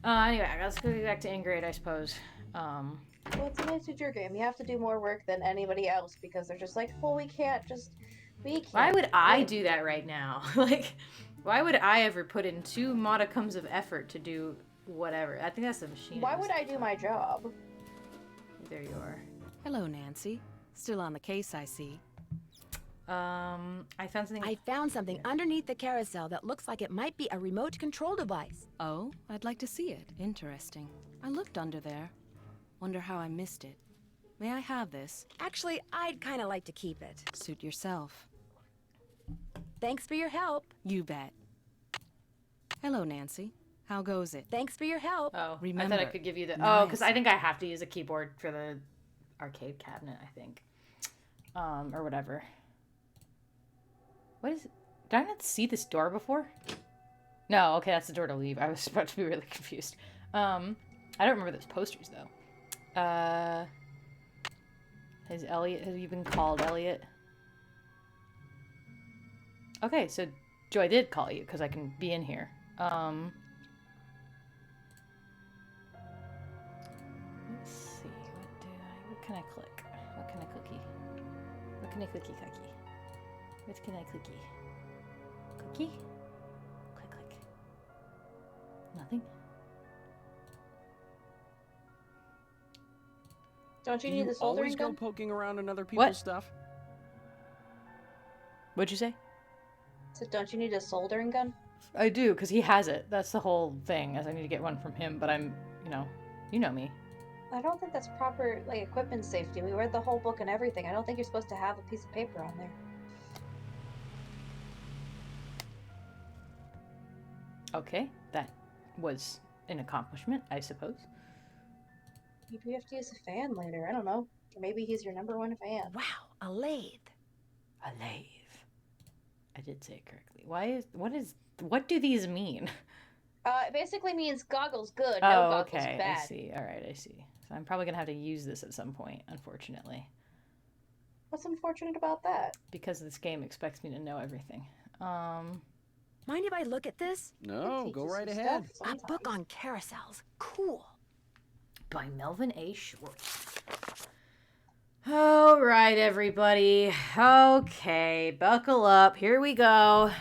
Anyway, let's go back to Ingrate, I suppose. Well, it's a Nancy Drew game. You have to do more work than anybody else because they're just like, well, we can't. Why would I do that right now? Like, why would I ever put in 2 modicums of effort to do whatever. I think that's the machine. Why would I do my job? There you are. Hello, Nancy. Still on the case, I see. I found something. I found something underneath the carousel that looks like it might be a remote control device. Oh, I'd like to see it. Interesting. I looked under there. Wonder how I missed it. May I have this? Actually, I'd kind of like to keep it. Suit yourself. Thanks for your help. You bet. Hello, Nancy. How goes it? Thanks for your help. Oh, Remember, I thought I could give you the. nice. Oh, because I think I have to use a keyboard for the arcade cabinet. I think, or whatever. What is it? Did I not see this door before? No. Okay, that's the door to leave. I was about to be really confused. I don't remember those posters though. Has you been called, Elliot? Okay, so Joy did call you because I can be in here. Let's see. What can I click? What can I clicky? What can I clicky clicky? What can I clicky? Clicky? Click click. Nothing? Don't you Do need you the soldering always go gun? poking around in other people's What? stuff? What'd you say? So don't you need a soldering gun? I do, because he has it. That's the whole thing, as I need to get one from him, but I'm, you know me. I don't think that's proper, like, equipment safety. We read the whole book and everything. I don't think you're supposed to have a piece of paper on there. Okay, that was an accomplishment, I suppose. Maybe you have to use a fan later. I don't know. Or maybe he's your number one fan. Wow, a lathe. A lathe. I did say it correctly. What do these mean? It basically means goggles good, no goggles okay, bad. I see. All right, I see. So I'm probably gonna have to use this at some point, unfortunately, What's unfortunate about that? because this game expects me to know everything. Mind if I look at this? No, It go teaches right you ahead. stuff A book sometimes. on carousels. Cool. By Melvin A. Schwartz. All right, everybody. Okay, buckle up. Here we go.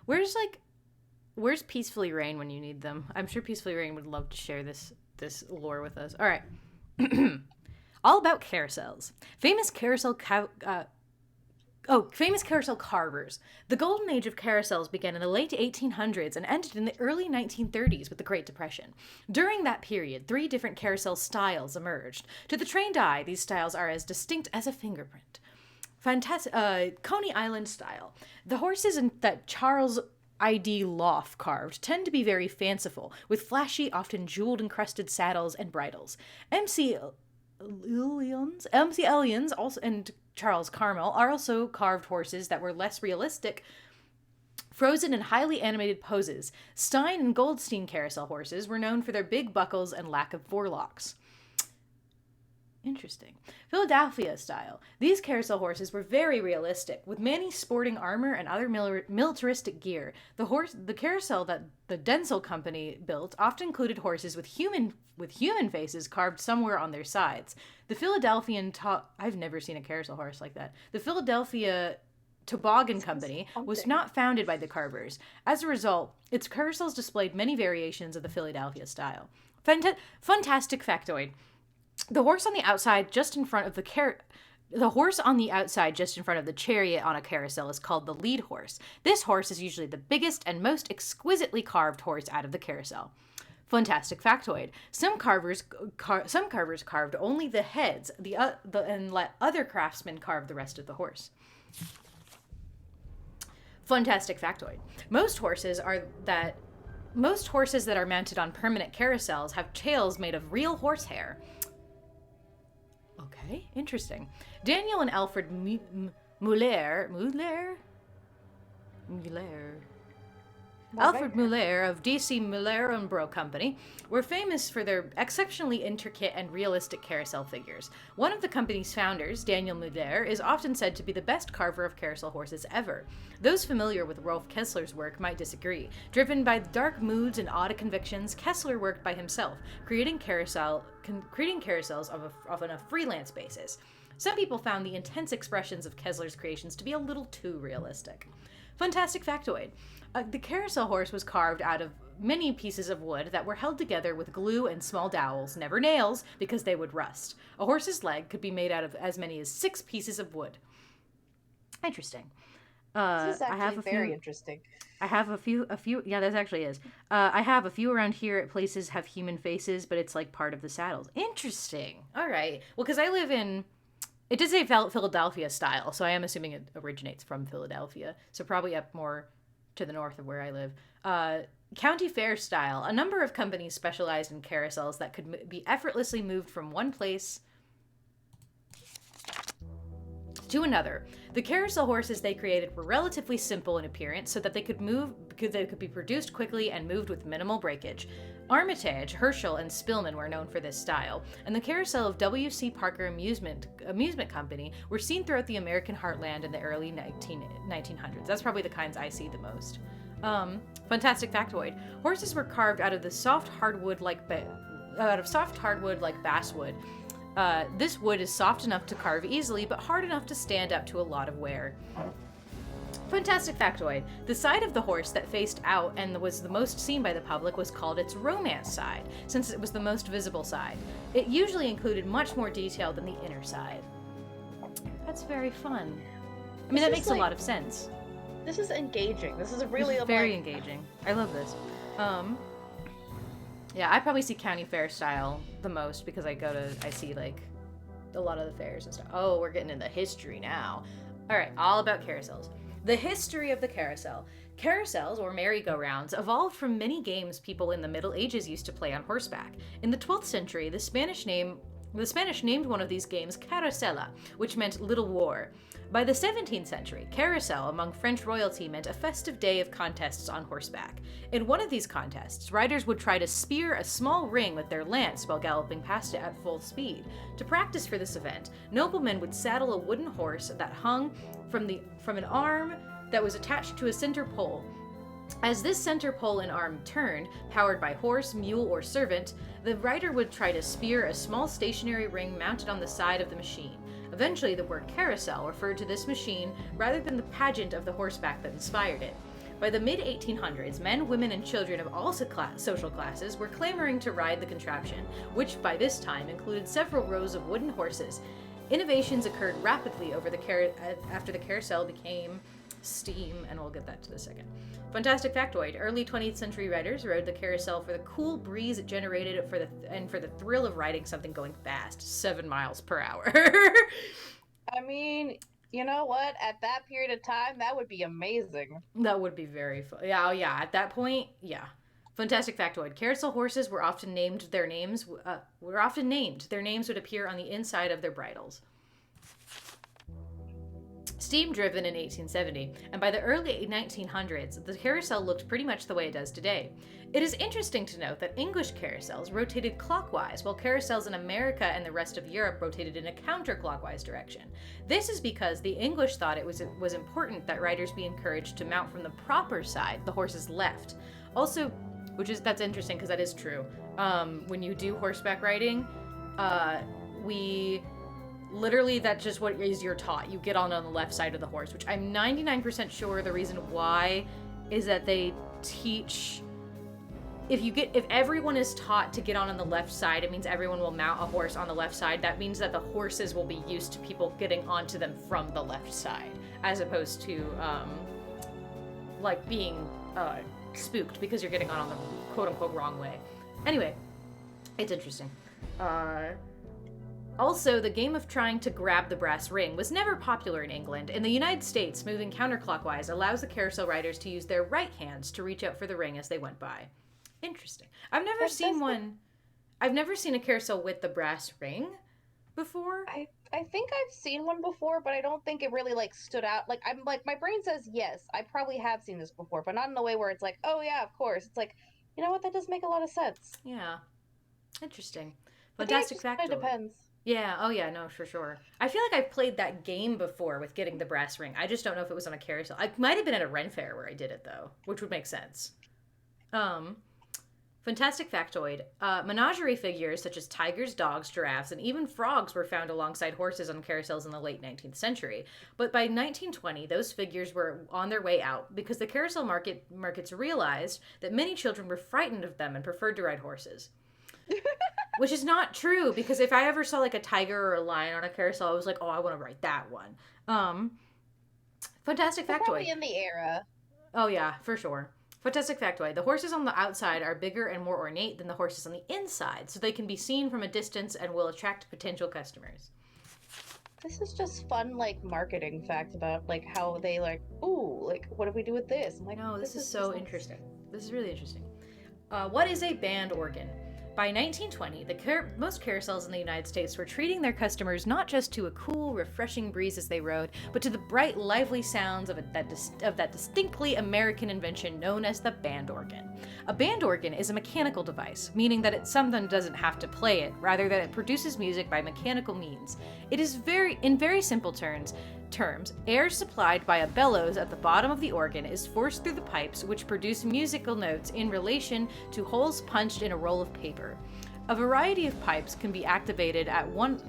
Where's Peacefully Rain when you need them? I'm sure Peacefully Rain would love to share this lore with us. All right. All about carousels. Famous carousel carvers. The golden age of carousels began in the late 1800s and ended in the early 1930s with the Great Depression. During that period, 3 different carousel styles emerged. To the trained eye, these styles are as distinct as a fingerprint. Coney Island style. The horses that Charles I.D. Loff carved tend to be very fanciful, with flashy, often jeweled-encrusted saddles and bridles. MC Ellions also, and Charles Carmel are also carved horses that were less realistic, frozen in highly animated poses. Stein and Goldstein carousel horses were known for their big buckles and lack of forelocks. Interesting. Philadelphia style. These carousel horses were very realistic, with many sporting armor and other militaristic gear. The carousel that the Denzel Company built often included horses with human faces carved somewhere on their sides. The Philadelphian I've never seen a carousel horse like that. The Philadelphia Toboggan Company was not founded by the carvers. As a result, its carousels displayed many variations of the Philadelphia style. Fantastic factoid. The horse on the outside just in front of the chariot on a carousel is called the lead horse. This horse is usually the biggest and most exquisitely carved horse out of the carousel. Fantastic factoid. Some carvers carved only the heads, and let other craftsmen carve the rest of the horse. Fantastic factoid. Most horses that are mounted on permanent carousels have tails made of real horsehair. Okay, interesting. Daniel and Alfred Alfred Muller of D.C. Muller and Bro Company were famous for their exceptionally intricate and realistic carousel figures. One of the company's founders, Daniel Muller, is often said to be the best carver of carousel horses ever. Those familiar with Rolf Kessler's work might disagree. Driven by dark moods and odd convictions, Kessler worked by himself, creating carousels on a freelance basis. Some people found the intense expressions of Kessler's creations to be a little too realistic. Fantastic factoid. The carousel horse was carved out of many pieces of wood that were held together with glue and small dowels, never nails, because they would rust. A horse's leg could be made out of as many as 6 pieces of wood. Interesting. This is I have actually a very few. interesting. I have a few. Yeah, this actually is. I have a few around here at places have human faces, but it's like part of the saddles. Interesting. All right. Well, because I live in. It did say Philadelphia style, so I am assuming it originates from Philadelphia. So probably up more to the north of where I live. County fair style. A number of companies specialized in carousels that could be effortlessly moved from one place to another. The carousel horses they created were relatively simple in appearance so that they could be produced quickly and moved with minimal breakage. Armitage, Herschel, and Spillman were known for this style, and the carousel of W.C. Parker Amusement Company were seen throughout the American heartland in the early 1900s. That's probably the kinds I see the most. Fantastic factoid. Horses were carved out of soft hardwood like basswood. This wood is soft enough to carve easily, but hard enough to stand up to a lot of wear. Fantastic factoid. The side of the horse that faced out and was the most seen by the public was called its romance side, since it was the most visible side. It usually included much more detail than the inner side. That's very fun. I mean, that makes a lot of sense. This is engaging. This is really very engaging. I love this. Yeah, I probably see county fair style the most because I see like a lot of the fairs and stuff. Oh, we're getting into history now. All right, all about carousels. The history of the carousel. Carousels, or merry-go-rounds, evolved from many games people in the Middle Ages used to play on horseback. In the 12th century, the Spanish named one of these games carosella, which meant little war. By the 17th century, carousel among French royalty meant a festive day of contests on horseback. In one of these contests, riders would try to spear a small ring with their lance while galloping past it at full speed. To practice for this event, noblemen would saddle a wooden horse that hung from an arm that was attached to a center pole. As this center pole and arm turned, powered by horse, mule, or servant, the rider would try to spear a small stationary ring mounted on the side of the machine. Eventually, the word carousel referred to this machine rather than the pageant of the horseback that inspired it. By the mid-1800s, men, women, and children of all social classes were clamoring to ride the contraption, which by this time included several rows of wooden horses. Innovations occurred rapidly after the carousel became steam, and we'll get that to the second. Fantastic factoid. Early 20th century riders rode the carousel for the cool breeze it generated for the thrill of riding something going fast, 7 miles per hour. I mean, you know what? At that period of time, that would be amazing. That would be very fun. Yeah, oh yeah, at that point, yeah. Fantastic factoid. Carousel horses were often named. Their names would appear on the inside of their bridles. Steam driven in 1870, and by the early 1900s, the carousel looked pretty much the way it does today. It is interesting to note that English carousels rotated clockwise, while carousels in America and the rest of Europe rotated in a counterclockwise direction. This is because the English thought it was important that riders be encouraged to mount from the proper side, the horse's left. Also, that's interesting because that is true. When you do horseback riding, literally, that's just what is you're taught. You get on the left side of the horse, which I'm 99% sure the reason why is that they teach. If everyone is taught to get on the left side, it means everyone will mount a horse on the left side. That means that the horses will be used to people getting onto them from the left side, as opposed to like being spooked because you're getting on the quote unquote wrong way. Anyway, it's interesting. Also, the game of trying to grab the brass ring was never popular in England. In the United States, moving counterclockwise allows the carousel riders to use their right hands to reach out for the ring as they went by. Interesting. I've never seen a carousel with the brass ring before. I think I've seen one before, but I don't think it really like stood out. Like my brain says yes, I probably have seen this before, but not in a way where it's like, oh yeah, of course. It's like, you know what, that does make a lot of sense. Yeah. Interesting. Fantastic factoid. It depends. Yeah, oh yeah, no, for sure. I feel like I've played that game before with getting the brass ring. I just don't know if it was on a carousel. I might have been at a Ren Fair where I did it, though, which would make sense. Fantastic factoid. Menagerie figures such as tigers, dogs, giraffes, and even frogs were found alongside horses on carousels in the late 19th century. But by 1920, those figures were on their way out because the carousel markets realized that many children were frightened of them and preferred to ride horses. Which is not true, because if I ever saw like a tiger or a lion on a carousel, I was like, oh, I want to ride that one. Fantastic They're factoid. probably in the era. Oh yeah, for sure. Fantastic factoid. The horses on the outside are bigger and more ornate than the horses on the inside, so they can be seen from a distance and will attract potential customers. This is just fun, like, marketing fact about, like, how they, like, ooh, like, what do we do with this? I'm like, No, this is so interesting. This is really interesting. What is a band organ? By 1920, most carousels in the United States were treating their customers not just to a cool, refreshing breeze as they rode, but to the bright, lively sounds of that distinctly American invention known as the band organ. A band organ is a mechanical device, meaning that it sometimes doesn't have to play it, rather that it produces music by mechanical means. It is in very simple terms, air supplied by a bellows at the bottom of the organ is forced through the pipes, which produce musical notes in relation to holes punched in a roll of paper. A variety of pipes can be activated at one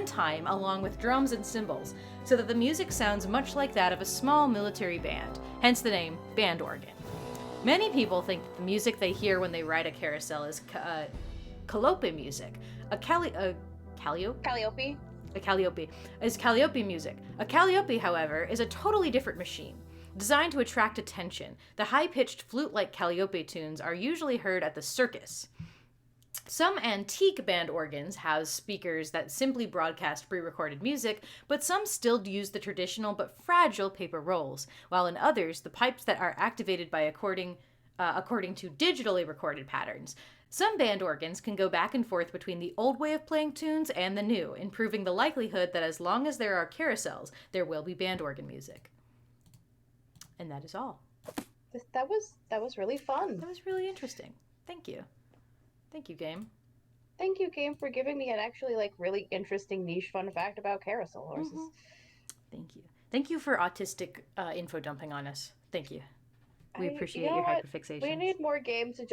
time, along with drums and cymbals, so that the music sounds much like that of a small military band, hence the name band organ. Many people think that the music they hear when they ride a carousel is calliope music. Calliope is calliope music. A calliope, however, is a totally different machine. Designed to attract attention, the high-pitched flute-like calliope tunes are usually heard at the circus. Some antique band organs house speakers that simply broadcast pre-recorded music, but some still use the traditional but fragile paper rolls, while in others, the pipes that are activated by according to digitally recorded patterns. Some band organs can go back and forth between the old way of playing tunes and the new, improving the likelihood that as long as there are carousels, there will be band organ music. And that is all. That was really fun. That was really interesting. Thank you. Thank you, game. Thank you, game, for giving me an actually, like, really interesting niche fun fact about carousel horses. Mm-hmm. Thank you. Thank you for autistic info dumping on us. Thank you. We appreciate your hyperfixation. We need more games to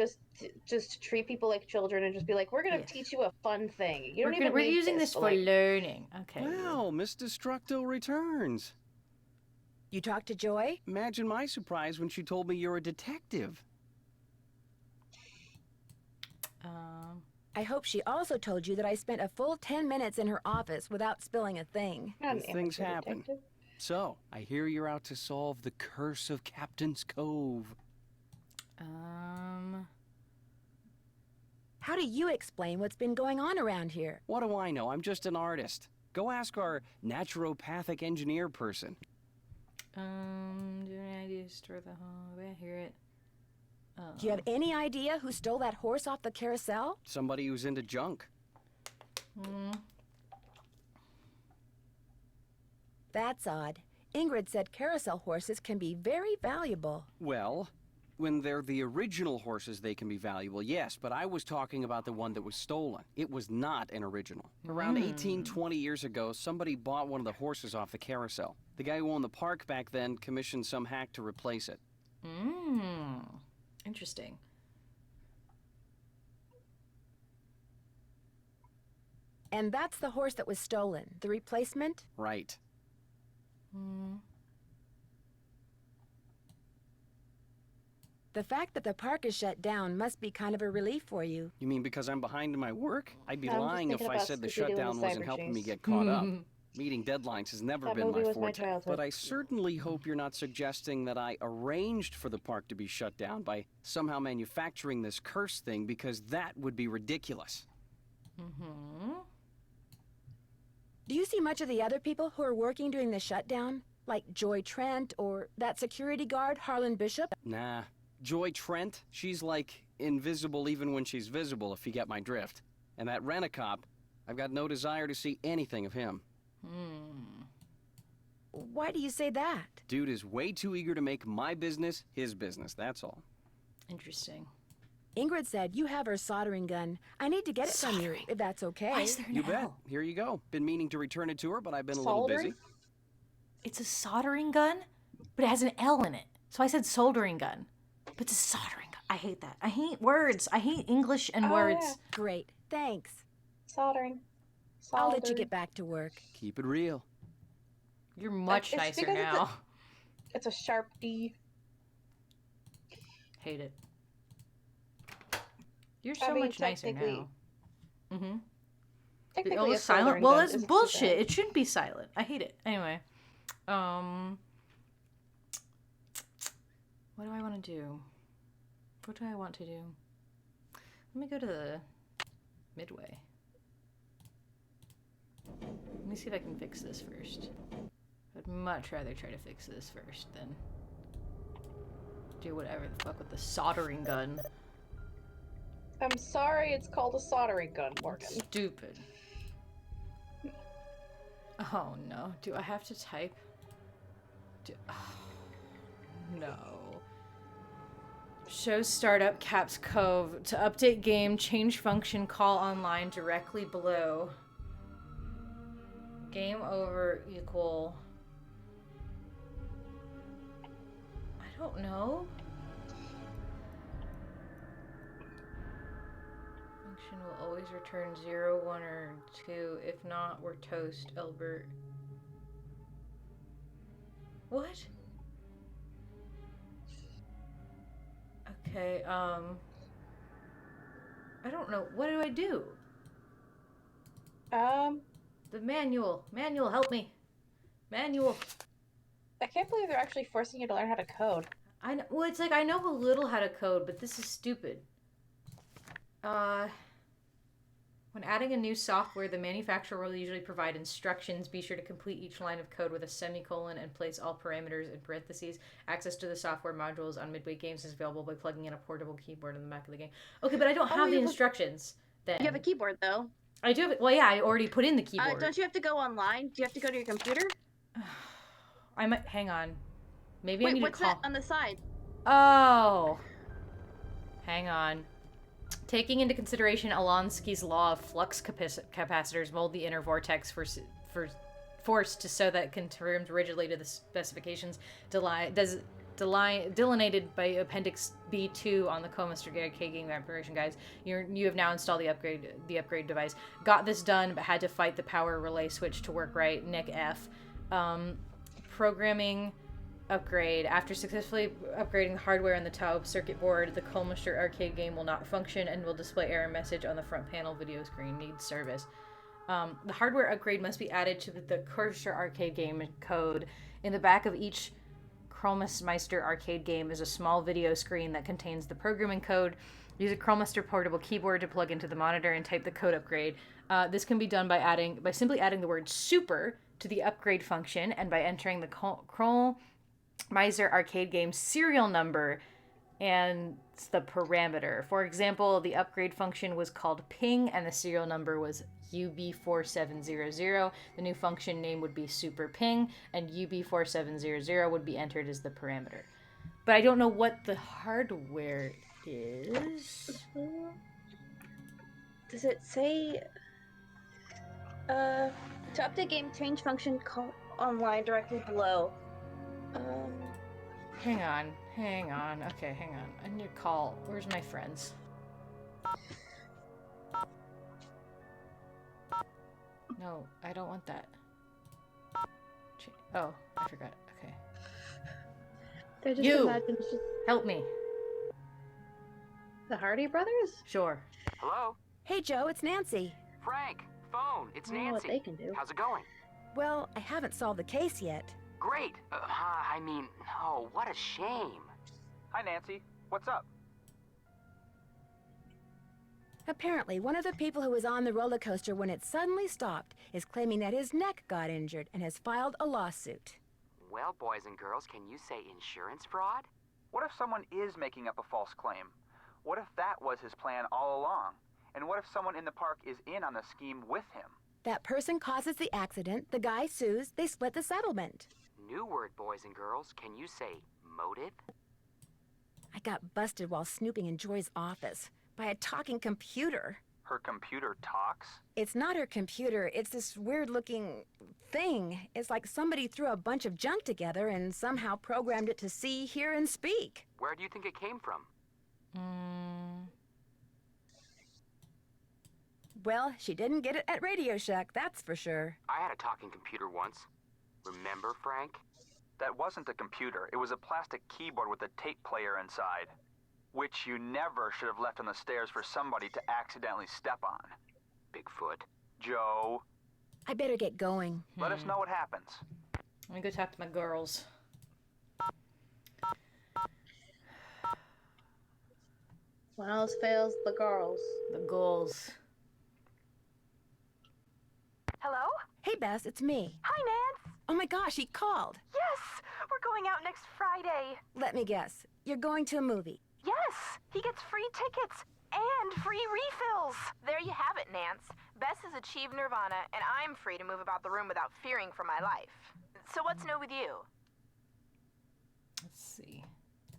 just treat people like children and just be like, we're going to teach you a fun thing. We're using this for learning. Okay. Wow, Miss Destructo returns. You talked to Joy? Imagine my surprise when she told me you're a detective. I hope she also told you that I spent a full 10 minutes in her office without spilling a thing. Things happen. So, I hear you're out to solve the curse of Captain's Cove. How do you explain what's been going on around here? What do I know? I'm just an artist. Go ask our naturopathic engineer person. Do an idea to store the hall? I hear it. Do you have any idea who stole that horse off the carousel? Somebody who's into junk. That's odd. Ingrid said carousel horses can be very valuable. Well, when they're the original horses, they can be valuable, yes, but I was talking about the one that was stolen. It was not an original. Around 20 years ago, somebody bought one of the horses off the carousel. The guy who owned the park back then commissioned some hack to replace it. Interesting. And that's the horse that was stolen, the replacement? Right. The fact that the park is shut down must be kind of a relief for you. You mean because I'm behind in my work? I'd be I'm just lying if thinking I about said the Scooby-Doo and shutdown the wasn't Cyber helping me Chase. get caught up. Meeting deadlines has never That been movie my was my forte. childhood. But I certainly hope you're not suggesting that I arranged for the park to be shut down by somehow manufacturing this curse thing, because that would be ridiculous. Do you see much of the other people who are working during the shutdown? Like Joy Trent or that security guard, Harlan Bishop? Nah. Joy Trent, she's like invisible even when she's visible, if you get my drift. And that rent-a-cop, I've got no desire to see anything of him. Why do you say that? Dude is way too eager to make my business his business, that's all. Interesting. Ingrid said you have her soldering gun. I need to get it from you, if that's okay. Why is there an You bet. L? Here you go. Been meaning to return it to her, but I've been a little Soldering? busy. It's a soldering gun, but it has an L in it. So I said soldering gun, but it's a soldering gun. I hate that. I hate words. I hate English and words. Yeah. Great, thanks. Soldering. I'll let you get back to work. Keep it real. You're much It's nicer because now. It's a sharp D. Hate it. You're so much nicer now. Mm-hmm. Technically, a silent. soldering Well, gun it's isn't too bullshit. bad. It shouldn't be silent. I hate it. Anyway, what do I want to do? What do I want to do? Let me go to the midway. Let me see if I can fix this first. I'd much rather try to fix this first than do whatever the fuck with the soldering gun. I'm sorry, it's called a soldering gun, Morgan. Stupid. Oh no. Do I have to type? No. Show startup caps cove. To update game, change function, call online directly below. Game over equal. I don't know. Function will always return 0, 1, or 2. If not, we're toast, Albert. What? Okay, I don't know. What do I do? The manual. Manual, help me. Manual. I can't believe they're actually forcing you to learn how to code. I know, well, it's like I know a little how to code, but this is stupid. When adding a new software, the manufacturer will usually provide instructions. Be sure to complete each line of code with a semicolon and place all parameters in parentheses. Access to the software modules on Midway Games is available by plugging in a portable keyboard in the back of the game. Okay, but I don't have the instructions. Then You have a keyboard, though. I do have it. Well, yeah, I already put in the keyboard. Don't you have to go online? Do you have to go to your computer? I might hang on. Maybe I Wait, need what's to call. that on the side? Oh, hang on. Taking into consideration Alonsky's law of flux capacitors, mold the inner vortex for force to so that it conforms rigidly to the specifications delineated by Appendix B2 on the Commaster Arcade Game Operation Guides. You have now installed the upgrade device. Got this done, but had to fight the power relay switch to work right. Nick F. Programming upgrade. After successfully upgrading the hardware on the top circuit board, the Colmaster arcade game will not function and will display error message on the front panel video screen. Needs service. The hardware upgrade must be added to the Cursor arcade game code. In the back of each Chromemeister arcade game is a small video screen that contains the programming code. Use a Chromemeister portable keyboard to plug into the monitor and type the code upgrade. This can be done by simply adding the word super to the upgrade function and by entering the Chromemeister arcade game serial number and the parameter. For example, the upgrade function was called ping and the serial number was UB4700. The new function name would be super ping and UB4700 would be entered as the parameter. But I don't know what the hardware is. Does it say... to update game, change function, call online directly below. Hang on. Okay, hang on. I need to call. Where's my friends? No, I don't want that. Oh, I forgot. Okay. They're just You! imagine it's just Help me. the Hardy brothers? Sure. Hello? Hey, Joe, it's Nancy. Frank, phone, it's I don't know what Nancy. they can do. How's it going? Well, I haven't solved the case yet. Great. Oh, what a shame. Hi, Nancy. What's up? Apparently, one of the people who was on the roller coaster when it suddenly stopped is claiming that his neck got injured and has filed a lawsuit. Well, boys and girls, can you say insurance fraud? What if someone is making up a false claim? What if that was his plan all along? And what if someone in the park is in on the scheme with him? That person causes the accident, the guy sues, they split the settlement. New word, boys and girls. Can you say motive? I got busted while snooping in Joy's office by a talking computer. Her computer talks? It's not her computer, it's this weird-looking thing. It's like somebody threw a bunch of junk together and somehow programmed it to see, hear, and speak. Where do you think it came from? Well, she didn't get it at Radio Shack, that's for sure. I had a talking computer once. Remember, Frank? That wasn't a computer. It was a plastic keyboard with a tape player inside, which you never should have left on the stairs for somebody to accidentally step on. Bigfoot. Joe, I better get going. let us know what happens. Let me go talk to my girls. When else fails, the girls. The goals. Hello? Hey, Bess, it's me. Hi, Nance. Oh my gosh, he called. Yes, we're going out next Friday. Let me guess. You're going to a movie. Yes, he gets free tickets and free refills. There you have it, Nance. Bess has achieved nirvana, and I'm free to move about the room without fearing for my life. So what's new with you? Let's see.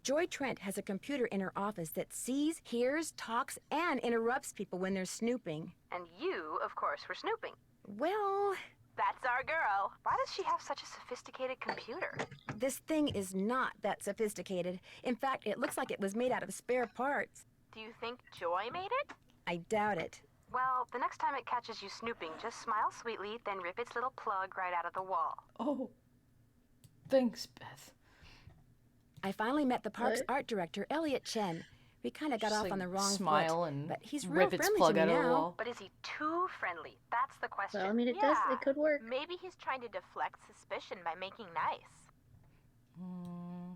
Joy Trent has a computer in her office that sees, hears, talks, and interrupts people when they're snooping. And you, of course, were snooping. Well, That's our girl. Why does she have such a sophisticated computer? this thing is not that sophisticated. In fact, it looks like it was made out of spare parts. Do you think Joy made it? I doubt it. Well, the next time it catches you snooping, just smile sweetly, then rip its little plug right out of the wall. Oh. Thanks, Beth. I finally met the park's What? art director, Elliot Chen. We kind of got Just, off like, on the wrong smile foot, and but he's real rip its friendly plug to out me of the now. wall. But is he too friendly? That's the question. Well, I mean, it Yeah. could work. Maybe he's trying to deflect suspicion by making nice. Hmm.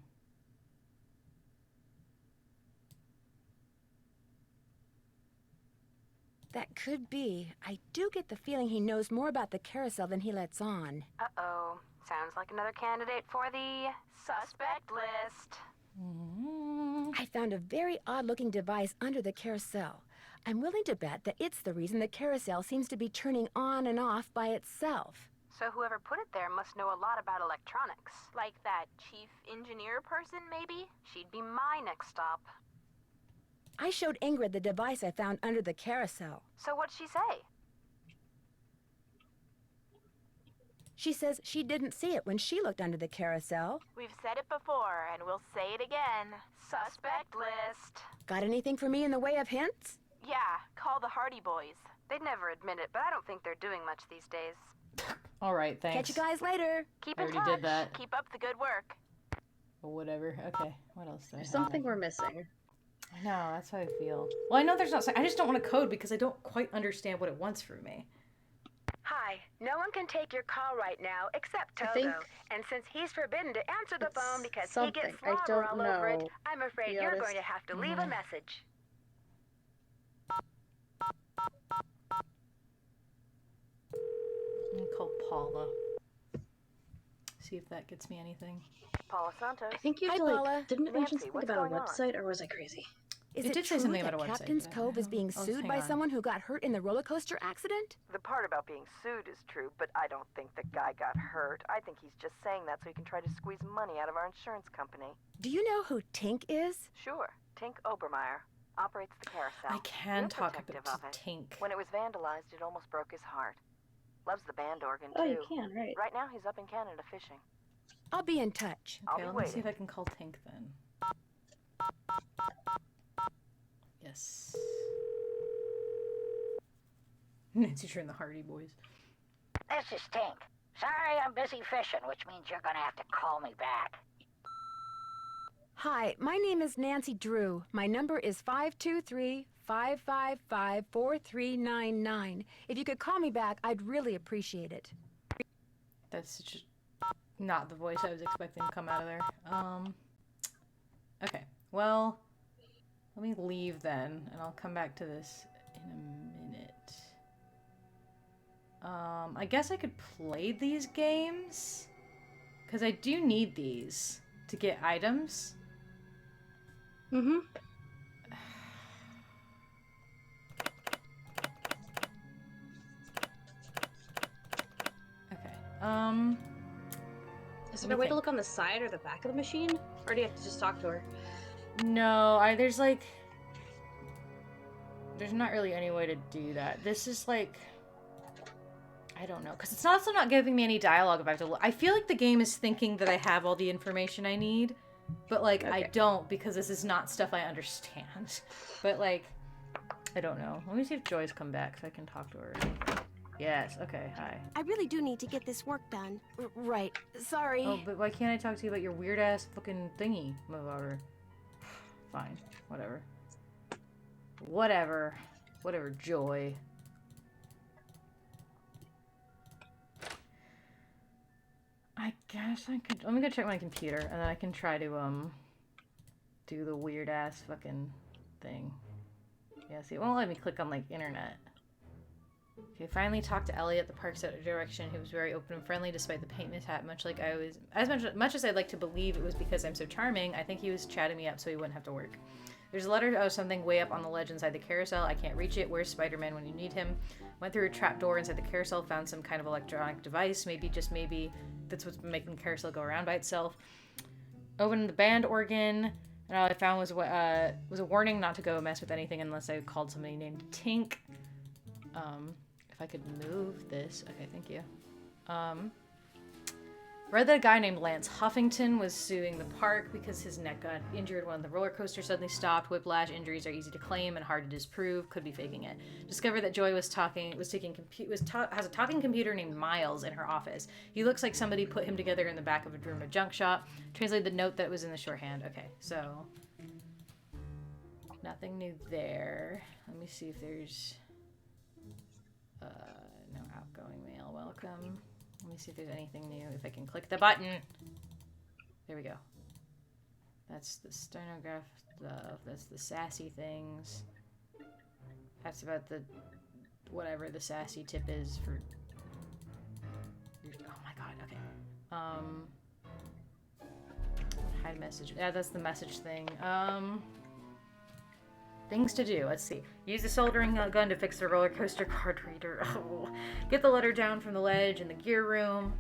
That could be. I do get the feeling he knows more about the carousel than he lets on. Uh-oh. Sounds like another candidate for the suspect list. I found a very odd-looking device under the carousel. I'm willing to bet that it's the reason the carousel seems to be turning on and off by itself. So whoever put it there must know a lot about electronics. Like that chief engineer person, maybe? She'd be my next stop. I showed Ingrid the device I found under the carousel. So what'd she say? She says she didn't see it when she looked under the carousel. We've said it before, and we'll say it again. Suspect list. Got anything for me in the way of hints? Yeah, call the Hardy Boys. They'd never admit it, but I don't think they're doing much these days. All right, thanks. Catch you guys later. Keep I in already touch. did that. Keep up the good work. Or whatever. Okay, what else do I There's have? something we're missing. I know, that's how I feel. Well, I know there's not. I just don't want to code because I don't quite understand what it wants from me. Hi, no one can take your call right now except I Togo. think And since he's forbidden to answer the it's phone because he something. gets I slobber don't all over it, know, I'm to afraid be you're honest. going to have to leave a message. I'm gonna call Paula. See if that gets me anything. Paula Santos. I think you have Hi, to, like, Paula. didn't it mention Nancy, something what's about a going on? website, or was I crazy? Is It it did say true something that about a website, Captain's but Cove is being I'll just sued hang by on. someone who got hurt in the roller coaster accident? The part about being sued is true, but I don't think the guy got hurt. I think he's just saying that so he can try to squeeze money out of our insurance company. Do you know who Tink is? Sure, Tink Obermeyer operates the carousel. I can Real talk protective about of it. Tink. When it was vandalized, it almost broke his heart. Loves the band organ, too. Oh, you can, right? Right now, he's up in Canada fishing. I'll be in touch. I'll Okay, be let me see waiting. if I can call Tink then. Yes. Nancy Drew and the Hardy Boys. This is Tink. Sorry, I'm busy fishing, which means you're gonna have to call me back. Hi, my name is Nancy Drew. My number is 523-555-4399. If you could call me back, I'd really appreciate it. That's just not the voice I was expecting to come out of there. Okay. Well, let me leave then, and I'll come back to this in a minute. I guess I could play these games, because I do need these to get items. Mm-hmm. Okay. Is there a way to look on the side or the back of the machine? Or do you have to just talk to her? No, there's not really any way to do that. This is like, I don't know, because it's also not giving me any dialogue if I have to look. I feel like the game is thinking that I have all the information I need, But, like, I Okay. don't because this is not stuff I understand. But, like, I don't know. Let me see if Joy's come back so I can talk to her. Yes, okay, hi. I really do need to get this work done. Right. Sorry. Oh, but why can't I talk to you about your weird-ass fucking thingy? Move over. Fine. Whatever. Whatever. Whatever, Joy. I guess I could... Let me go check my computer, and then I can try to, do the weird-ass fucking thing. Yeah, see, it won't let me click on, like, internet. Okay, finally talked to Elliot, the park's direction. He was very open and friendly despite the paint mishap, much like I was... As much as I'd like to believe it was because I'm so charming, I think he was chatting me up so he wouldn't have to work. There's a letter of something way up on the ledge inside the carousel. I can't reach it. Where's Spider-Man when you need him? Went through a trap door inside the carousel, found some kind of electronic device. Maybe, just maybe, that's what's making the carousel go around by itself. Opened the band organ, and all I found was a warning not to go mess with anything unless I called somebody named Tink. If I could move this. Okay, thank you. Read that a guy named Lance Huffington was suing the park because his neck got injured when the roller coaster suddenly stopped. Whiplash injuries are easy to claim and hard to disprove. Could be faking it. Discovered that Joy has a talking computer named Miles in her office. He looks like somebody put him together in the back of a room at a junk shop. Translated the note that was in the shorthand. Okay, so nothing new there. Let me see if there's no outgoing mail. Welcome. Let me see if there's anything new. If I can click the button. There we go. That's the stenograph stuff. That's the sassy things. That's about the whatever the sassy tip is for. Oh my god. Okay. Hide message. Yeah, that's the message thing. Things to do. Let's see. Use the soldering gun to fix the roller coaster card reader. Oh. Get the letter down from the ledge in the gear room.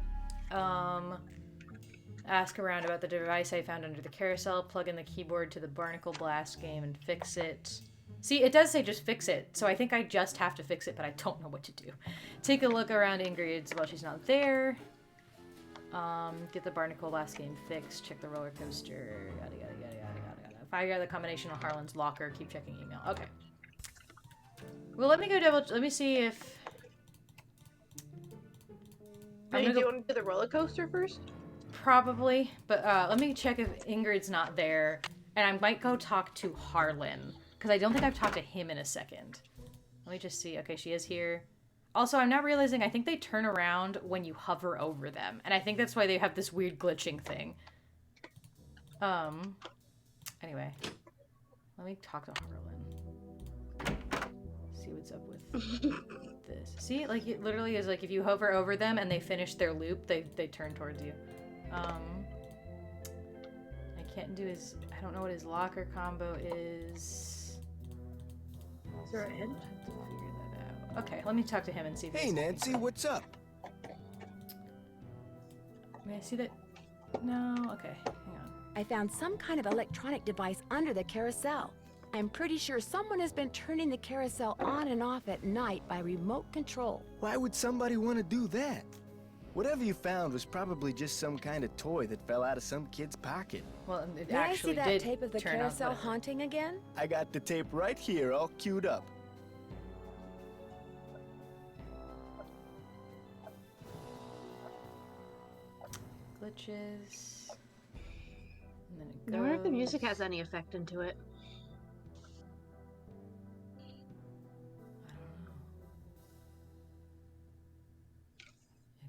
Ask around about the device I found under the carousel. Plug in the keyboard to the Barnacle Blast game and fix it. See, it does say just fix it, so I think I just have to fix it, but I don't know what to do. Take a look around Ingrid's while she's not there. Get the Barnacle Blast game fixed. Check the roller coaster. Yada yada yada yada yada. Figure out the combination of Harlan's locker. Keep checking email. Okay. Well, let me go let me see if... Do you want to do the roller coaster first? Probably, but let me check if Ingrid's not there, and I might go talk to Harlan, because I don't think I've talked to him in a second. Let me just see. Okay, she is here. Also, I'm not realizing, I think they turn around when you hover over them, and I think that's why they have this weird glitching thing. Anyway, let me talk to Harlan. See what's up with this. See, like, it literally is like if you hover over them and they finish their loop, they turn towards you. I can't do his... I don't know what his locker combo is. Is there a hint? I have to figure that out. Okay, let me talk to him and see if Hey, Nancy, what's up? May I see that? No? Okay, hang on. I found some kind of electronic device under the carousel. I'm pretty sure someone has been turning the carousel on and off at night by remote control. Why would somebody want to do that? Whatever you found was probably just some kind of toy that fell out of some kid's pocket. Well, it May I actually see that did tape of the turn carousel off, but... haunting again? I got the tape right here, all queued up. Glitches. And then it I wonder if the goes. music has any effect into it. I don't know.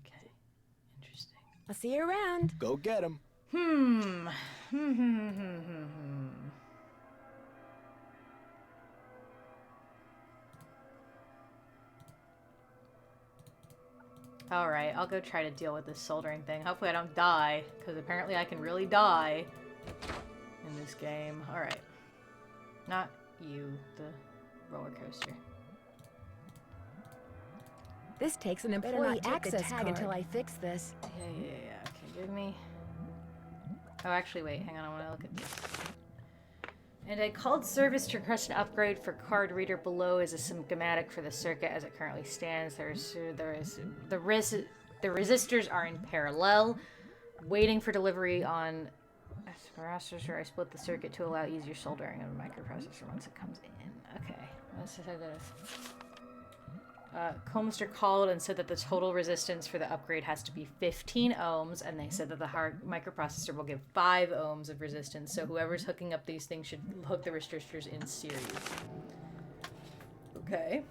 Okay. Interesting. I'll see you around. Go get him. Alright, I'll go try to deal with this soldering thing. Hopefully I don't die, because apparently I can really die in this game. Alright. Not you, the roller coaster. This takes an Better employee not take the access tag card until card. I fix this. Yeah. Okay, give me... Oh, actually, wait. Hang on. I want to look at this. And I called service to request an upgrade for card reader below as a schematic for the circuit as it currently stands. The resistors are in parallel, waiting for delivery on As a processor, I split the circuit to allow easier soldering of a microprocessor once it comes in. Okay. Let's say that. Colmister called and said that the total resistance for the upgrade has to be 15 ohms, and they said that the hard microprocessor will give 5 ohms of resistance, so whoever's hooking up these things should hook the resistors in series. Okay.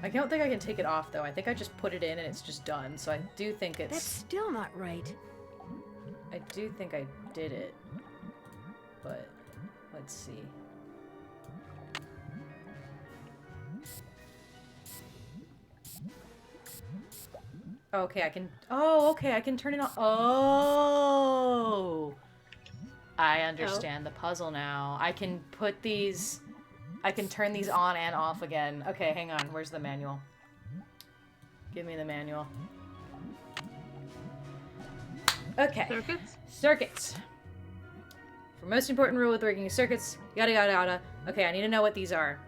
I don't think I can take it off, though. I think I just put it in and it's just done, so I do think it's... That's still not right. I do think I did it, but let's see. Okay, I can... Oh, okay, I can turn it on. Oh! I understand the puzzle now. I can put these... I can turn these on and off again. Okay, hang on. Where's the manual? Give me the manual. Okay. Circuits? Circuits. For most important rule with working circuits, yada yada yada. Okay, I need to know what these are.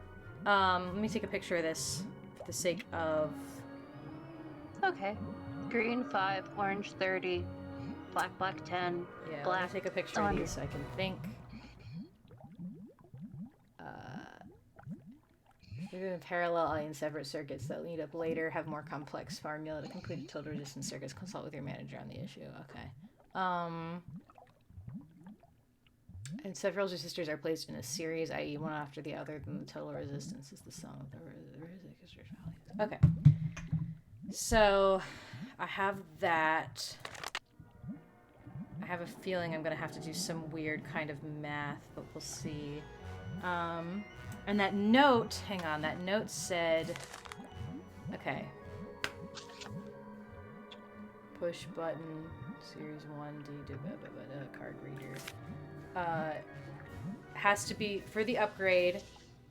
Let me take a picture of this for the sake of... Okay. Green 5, orange 30, black 10, Yeah, black. let me take a picture of these so I can think. Even parallel and separate circuits that lead up later have more complex formula to complete total resistance circuits. Consult with your manager on the issue. Okay. And several resistors are placed in a series, i.e. one after the other, then the total resistance is the sum of the resistors values. Okay. So, I have that. I have a feeling I'm going to have to do some weird kind of math, but we'll see. And that note, hang on, that note said, okay. Push button, series 1, D, card reader. Has to be, for the upgrade,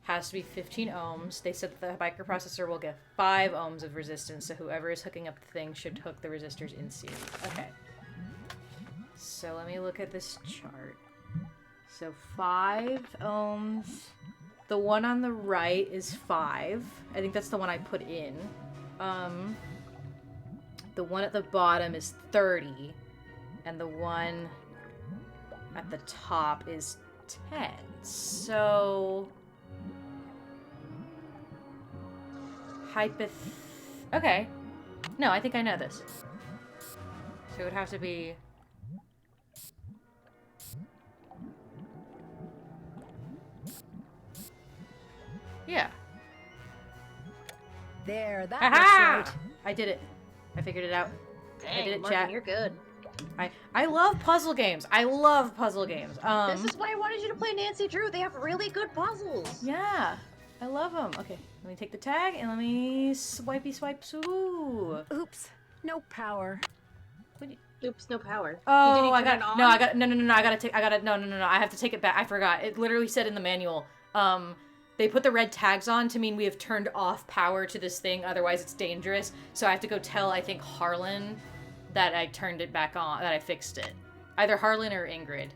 has to be 15 ohms. They said that the microprocessor will get 5 ohms of resistance, so whoever is hooking up the thing should hook the resistors in series. Okay. So let me look at this chart. So 5 ohms. The one on the right is 5. I think that's the one I put in. The one at the bottom is 30. And the one at the top is 10. So... Okay. No, I think I know this. So it would have to be... Yeah. There, that Aha! looks right. I did it. I figured it out. Dang, I did it, Morgan, chat. you're good. I love puzzle games. I love puzzle games. This is why I wanted you to play Nancy Drew. They have really good puzzles. Yeah. I love them. Okay, let me take the tag and let me swipey swipe. Ooh. Oops. No power. Oops, no power. Oh, I got no. I got no. I gotta no. I have to take it back. I forgot. It literally said in the manual. They put the red tags on to mean we have turned off power to this thing. Otherwise, it's dangerous. So I have to go tell, I think, Harlan that I turned it back on. That I fixed it. Either Harlan or Ingrid.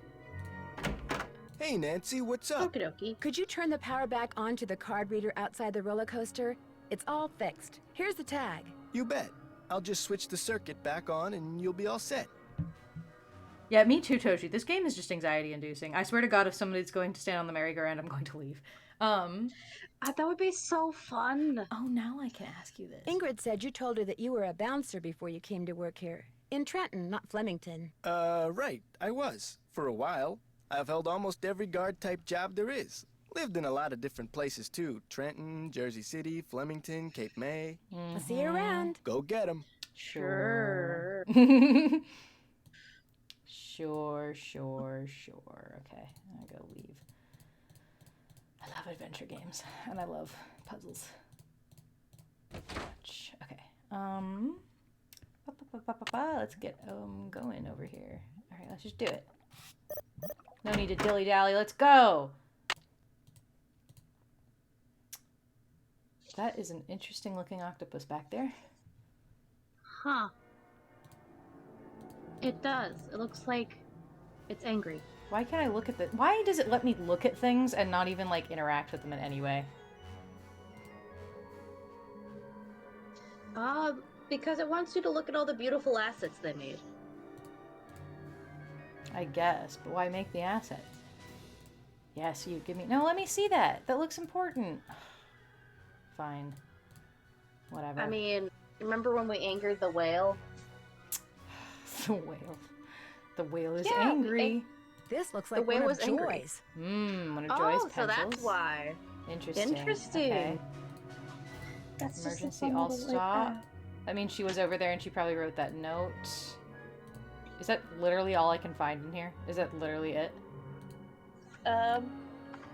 Hey, Nancy, what's up? Okie dokie. Could you turn the power back on to the card reader outside the roller coaster? It's all fixed. Here's the tag. You bet. I'll just switch the circuit back on and you'll be all set. Yeah, me too, Toshi. This game is just anxiety-inducing. I swear to God, if somebody's going to stand on the merry-go-round, I'm going to leave. That would be so fun. Oh, now I can ask you this. Ingrid said you told her that you were a bouncer before you came to work here. In Trenton, not Flemington. Right. I was. For a while. I've held almost every guard-type job there is. Lived in a lot of different places, too. Trenton, Jersey City, Flemington, Cape May. I'll see you around. Go get 'em. Sure. Sure. Okay, I'm gonna leave. I love adventure games, and I love puzzles. Okay. Let's get going over here. All right, let's just do it. No need to dilly-dally. Let's go. That is an interesting-looking octopus back there. Huh. It does. It looks like it's angry. Why can't I look at the... Why does it let me look at things and not even, like, interact with them in any way? Because it wants you to look at all the beautiful assets they made. I guess, but why make the asset? Yes, you give me... No, let me see that. That looks important. Fine. Whatever. I mean, remember when we angered the whale? The whale. The whale is Yeah, angry. This looks like The whale one was of angry. Joy's. One of Joy's Oh, pencils. so that's why. Interesting. Interesting. Okay. That's Emergency just a fun all little, stop. I mean, she was over there and she probably wrote that note. Is that literally all I can find in here? Is that literally it?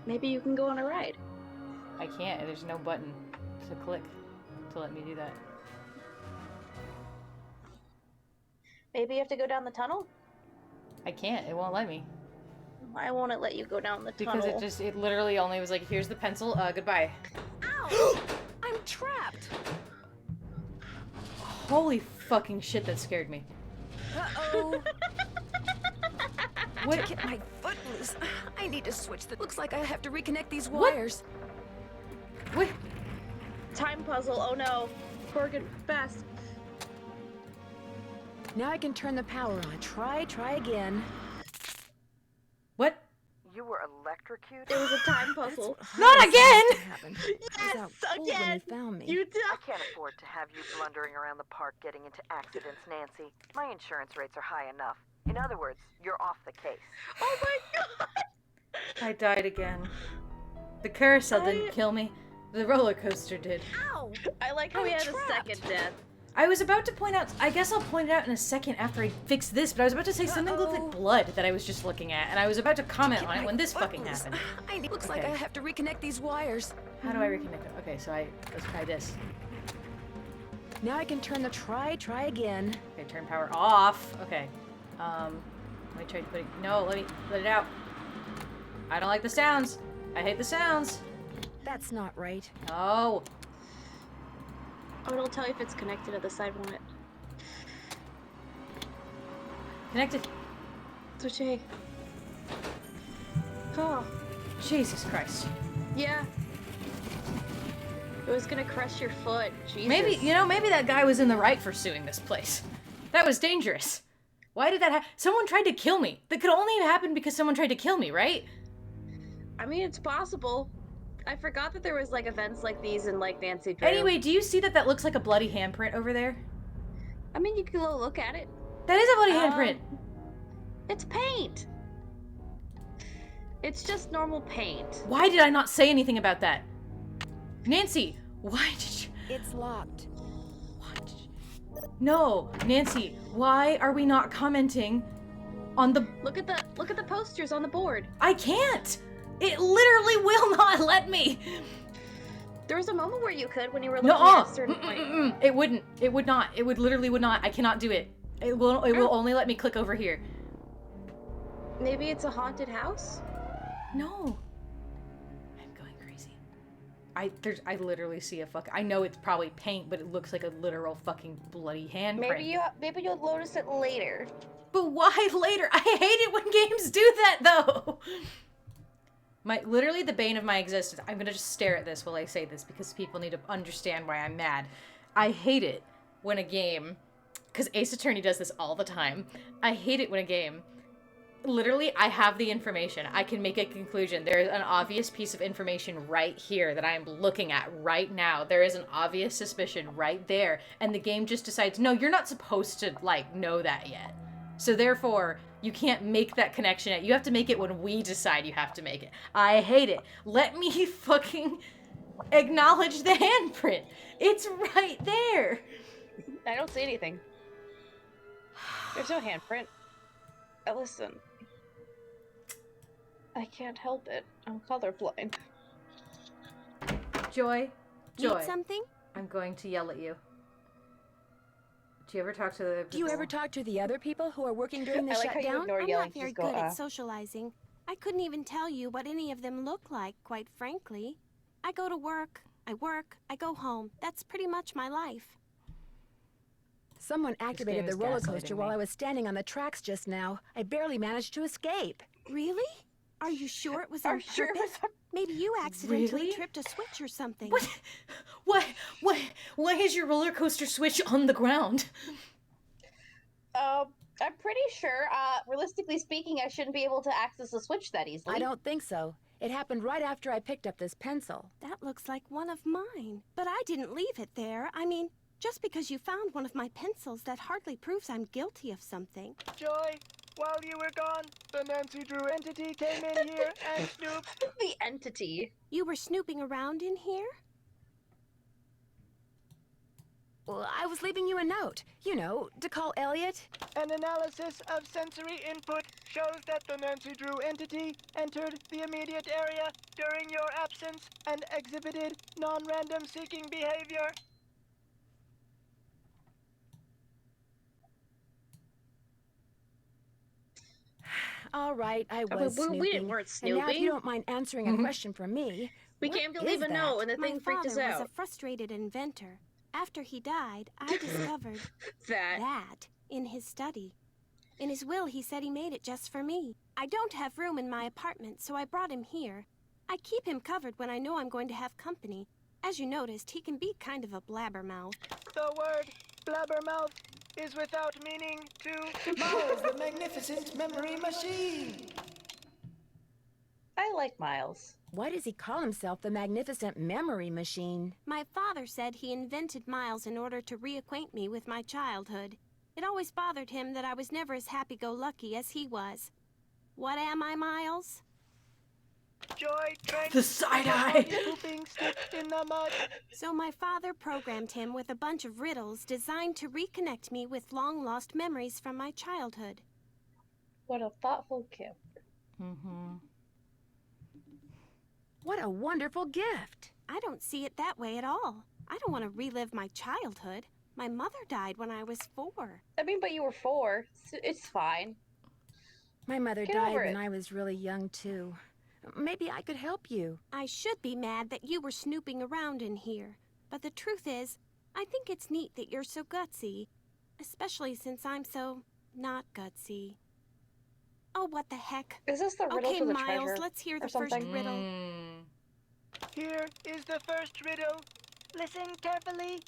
Maybe you can go on a ride. I can't. There's no button to click to let me do that. Maybe you have to go down the tunnel? I can't. It won't let me. Why won't it let you go down the tunnel? Because it literally only was like, here's the pencil, goodbye. Ow! I'm trapped! Holy fucking shit, that scared me. Uh-oh. What? To get my foot loose, I need to switch. Looks like I have to reconnect these wires. What? Time puzzle. Oh no. Corgan, fast. Now I can turn the power on. Try again. What? You were electrocuted? It was a time puzzle. Not again! Yes, again! When you found me. You did. I can't afford to have you blundering around the park getting into accidents, Nancy. My insurance rates are high enough. In other words, you're off the case. Oh my god! I died again. The carousel didn't kill me. The roller coaster did. Ow! I like how I'm we had trapped. a second death. I was about to point out, I guess I'll point it out in a second after I fix this, but I was about to say something looked like blood that I was just looking at, and I was about to comment on it when this fucking happened. Looks like I have to reconnect these wires. How do I reconnect it? Okay, so let's try this. Now I can turn the try again. Okay, turn power off. Okay. Let me try to put it, no, let it out. I don't like the sounds. I hate the sounds. That's not right. No. Oh, it'll tell you if it's connected to the side one. Connected. Switch A. Oh. Jesus Christ. Yeah. It was gonna crush your foot. Jesus. Maybe that guy was in the right for suing this place. That was dangerous. Why did that happen? Someone tried to kill me. That could only have happened because someone tried to kill me, right? I mean, it's possible. I forgot that there was like events like these in like Nancy Drew. Anyway, do you see that looks like a bloody handprint over there? I mean, you can go look at it. That is a bloody handprint. It's paint. It's just normal paint. Why did I not say anything about that? Nancy, why did you... It's locked. No, Nancy, why are we not commenting on the... Look at the posters on the board. I can't! It literally will not let me! There was a moment where you could when you were looking at a certain point. It wouldn't. It would not. It would literally would not. I cannot do it. It will only let me click over here. Maybe it's a haunted house? No. I'm going crazy. I literally see a I know it's probably paint, but it looks like a literal fucking bloody handprint. Maybe you'll notice it later. But why later? I hate it when games do that though. Literally the bane of my existence. I'm gonna just stare at this while I say this because people need to understand why I'm mad. I hate it when a game, because Ace Attorney does this all the time. I hate it when a game, literally I have the information. I can make a conclusion. There is an obvious piece of information right here that I'm looking at right now. There is an obvious suspicion right there. And the game just decides, no, you're not supposed to know that yet. So therefore, you can't make that connection yet. You have to make it when we decide you have to make it. I hate it. Let me fucking acknowledge the handprint. It's right there. I don't see anything. There's no handprint. Listen. I can't help it. I'm colorblind. Joy. Need something? I'm going to yell at you. Do you ever talk to the people? Do you ever talk to the other people who are working during the shutdown? I'm not very good at socializing. I couldn't even tell you what any of them look like, quite frankly. I go to work, I go home. That's pretty much my life. Someone activated the roller coaster while I was standing on the tracks just now. I barely managed to escape. Really? Are you sure it was on purpose? Maybe you accidentally tripped a switch or something. What? Why is your roller coaster switch on the ground? I'm pretty sure, realistically speaking, I shouldn't be able to access the switch that easily. I don't think so. It happened right after I picked up this pencil. That looks like one of mine. But I didn't leave it there. I mean, just because you found one of my pencils, that hardly proves I'm guilty of something. Joy, while you were gone, the Nancy Drew entity came in here and snooped. The entity. You were snooping around in here? Well, I was leaving you a note. You know, to call Elliot. An analysis of sensory input shows that the Nancy Drew entity entered the immediate area during your absence and exhibited non-random seeking behavior. All right, I was snooping. We weren't snooping. And now if you don't mind answering a question from me, We what came to is leave a that? note, and the thing freaked us My father was out. a frustrated inventor. After he died, I discovered that in his study. In his will, he said he made it just for me. I don't have room in my apartment, so I brought him here. I keep him covered when I know I'm going to have company. As you noticed, he can be kind of a blabbermouth. The word blabbermouth is without meaning to Miles, the magnificent memory machine. I like Miles. Why does he call himself the magnificent memory machine? My father said he invented Miles in order to reacquaint me with my childhood. It always bothered him that I was never as happy-go-lucky as he was. What am I, Miles? Joy drank The side-eye. pooping stick in the mud. So my father programmed him with a bunch of riddles designed to reconnect me with long-lost memories from my childhood. What a thoughtful gift. Mm-hmm. What a wonderful gift. I don't see it that way at all. I don't want to relive my childhood. My mother died when I was 4. I mean, but you were 4. It's fine. My mother Get died over when it. I was really young, too. Maybe I could help you. I should be mad that you were snooping around in here. But the truth is, I think it's neat that you're so gutsy. Especially since I'm so not gutsy. Oh, what the heck. Is this the riddle Okay, to the Miles, treasure let's hear or the first something? riddle. Here is the first riddle. Listen carefully.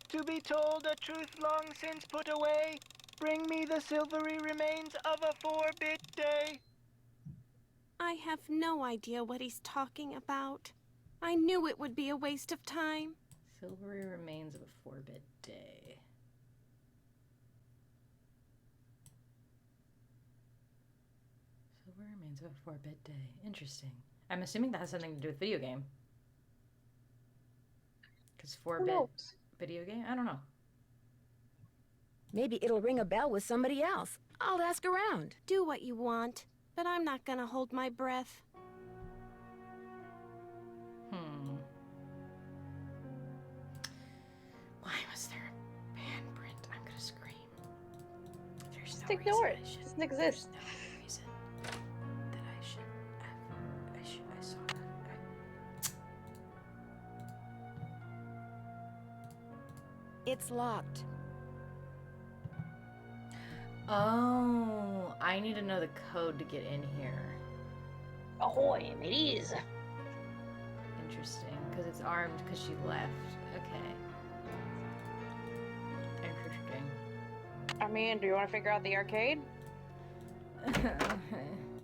To be told a truth long since put away, bring me the silvery remains of a 4-bit day. I have no idea what he's talking about. I knew it would be a waste of time. Silvery remains of a 4-bit day. Silvery remains of a 4-bit day. Interesting. I'm assuming that has something to do with video game. Because 4-bit video game? I don't know. Maybe it'll ring a bell with somebody else. I'll ask around. Do what you want, but I'm not gonna hold my breath. Why was there a handprint? I'm gonna scream. There's Just no ignore reason it. I should- It doesn't exist. There's no reason that I should ever. I saw that. It's locked. Oh, I need to know the code to get in here. Ahoy, mateys. Interesting, because it's armed because she left. Okay. Interesting. I mean, do you want to figure out the arcade?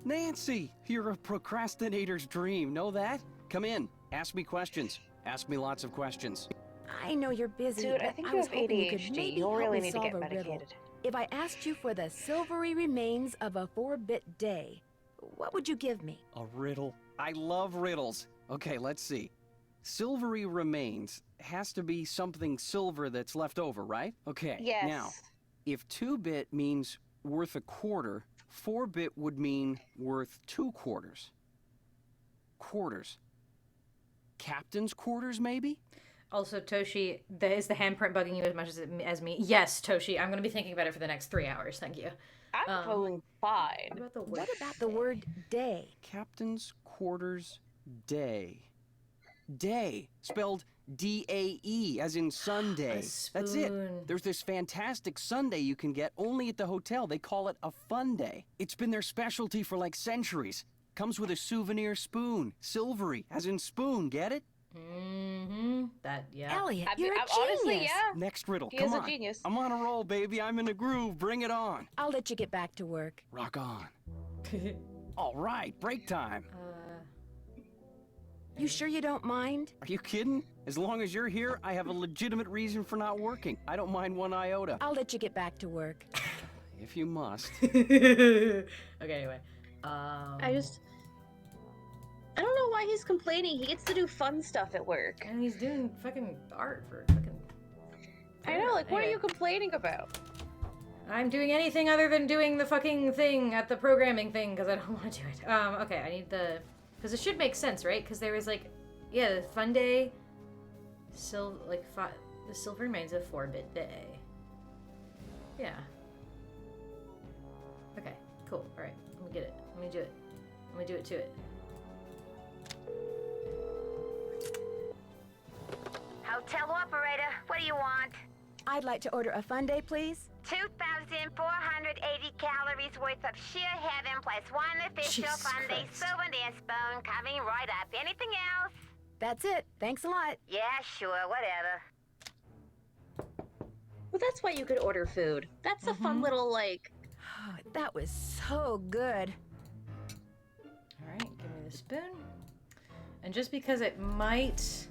Nancy, you're a procrastinator's dream. Know that? Come in. Ask me questions. Ask me lots of questions. I know you're busy, Dude, I but think I you was have hoping you could ADHD. maybe You'll help really me need to solve get a riddle. medicated. If I asked you for the silvery remains of a 4-bit day, what would you give me? A riddle? I love riddles. Okay, let's see. Silvery remains has to be something silver that's left over, right? Okay. Yes. Now, if 2-bit means worth a quarter, 4-bit would mean worth 2 quarters. Quarters. Captain's quarters, maybe? Also, Toshi, is the handprint bugging you as much as me? Yes, Toshi. I'm going to be thinking about it for the next 3 hours. Thank you. I'm feeling fine. What about the word day? Captain's quarters day. Day, spelled D-A-E, as in Sunday. That's it. There's this fantastic sundae you can get only at the hotel. They call it a fun day. It's been their specialty for like centuries. Comes with a souvenir spoon. Silvery, as in spoon, get it? Mm-hmm. That, yeah. Elliot, you're a genius. Honestly, yeah. Next riddle. He Come is on. a genius. I'm on a roll, baby. I'm in a groove. Bring it on. I'll let you get back to work. Rock on. All right, break time. You sure you don't mind? Are you kidding? As long as you're here, I have a legitimate reason for not working. I don't mind one iota. I'll let you get back to work. If you must. Okay, anyway. I don't know why he's complaining. He gets to do fun stuff at work. And he's doing fucking art for fucking... I know, like, what are Anyway. you complaining about? I'm doing anything other than doing the fucking thing at the programming thing because I don't want to do it. Okay, I need the... Because it should make sense, right? Because there was like... Yeah, the fun day... The silver remains a 4-bit day. Yeah. Okay, cool. Alright, let me get it. Let me do it. Let me do it to it. Hotel operator, what do you want? I'd like to order a fun day, please. 2,480 calories worth of sheer heaven plus one official Jesus fun day Christ. souvenir spoon coming right up. Anything else? That's it. Thanks a lot. Yeah, sure, whatever. Well, that's why you could order food. That's a fun little, like... Oh, that was so good. Alright, give me the spoon. And just because it might...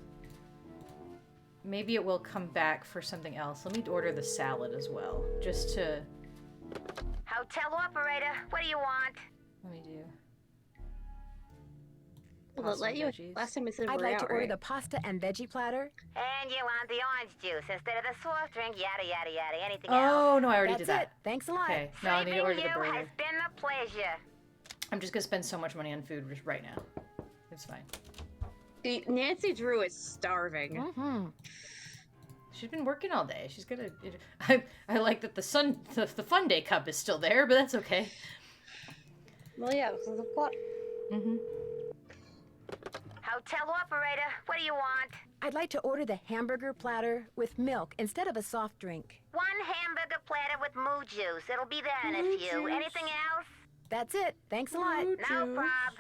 Maybe it will come back for something else. Let me order the salad as well. Just to... Hotel operator, what do you want? Let me do... Will it let you? Last time it said I'd we're like out, to order right? the pasta and veggie platter. And you want the orange juice instead of the soft drink, yada yada yada. Anything else? Oh, no, I already That's did that. it. Thanks a lot. Okay, now I need to order the Serving you burger. has been a pleasure. I'm just gonna spend so much money on food right now. It's fine. Nancy Drew is starving. Mm-hmm. She's been working all day. She's gonna... I like that the fun day cup is still there, but that's okay. Well, yeah, this is a plot. Mm-hmm. Hotel operator, what do you want? I'd like to order the hamburger platter with milk instead of a soft drink. One hamburger platter with moo juice. It'll be there in a few. Anything else? That's it. Thanks a lot. No prob.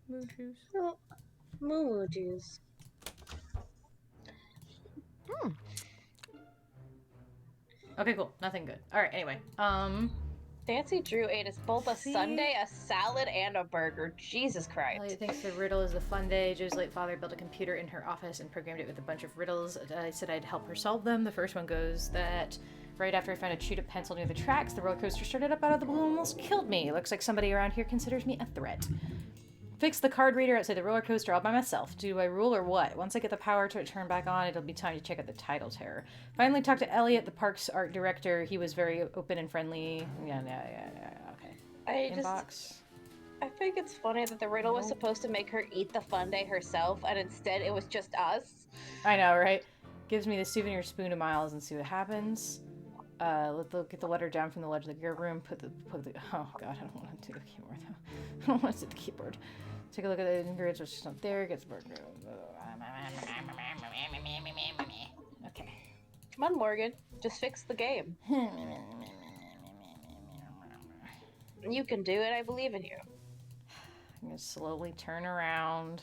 Moo juice. Oh, moo juice. Okay, cool. Nothing good. Alright, anyway. Nancy Drew ate us both a sundae, a salad, and a burger. Jesus Christ. Elliot thinks the riddle is the fun day. Joe's late father built a computer in her office and programmed it with a bunch of riddles. I said I'd help her solve them. The first one goes that right after I found a chewed up pencil near the tracks, the roller coaster started up out of the blue and almost killed me. Looks like somebody around here considers me a threat. Fix the card reader outside the roller coaster all by myself. Do I rule or what? Once I get the power to turn back on, it'll be time to check out the title terror. Finally talked to Elliot, the park's art director. He was very open and friendly. Yeah, okay. I think it's funny that the riddle was supposed to make her eat the fun day herself, and instead it was just us. I know, right? Gives me the souvenir spoon to Miles and see what happens. Get the letter down from the ledge of the gear room. Put the. Oh god, I don't want to do the keyboard though. I don't want to do the keyboard. Take a look at the ingredients, which is not there. Gets burger. Okay. Come on, Morgan. Just fix the game. You can do it. I believe in you. I'm gonna slowly turn around.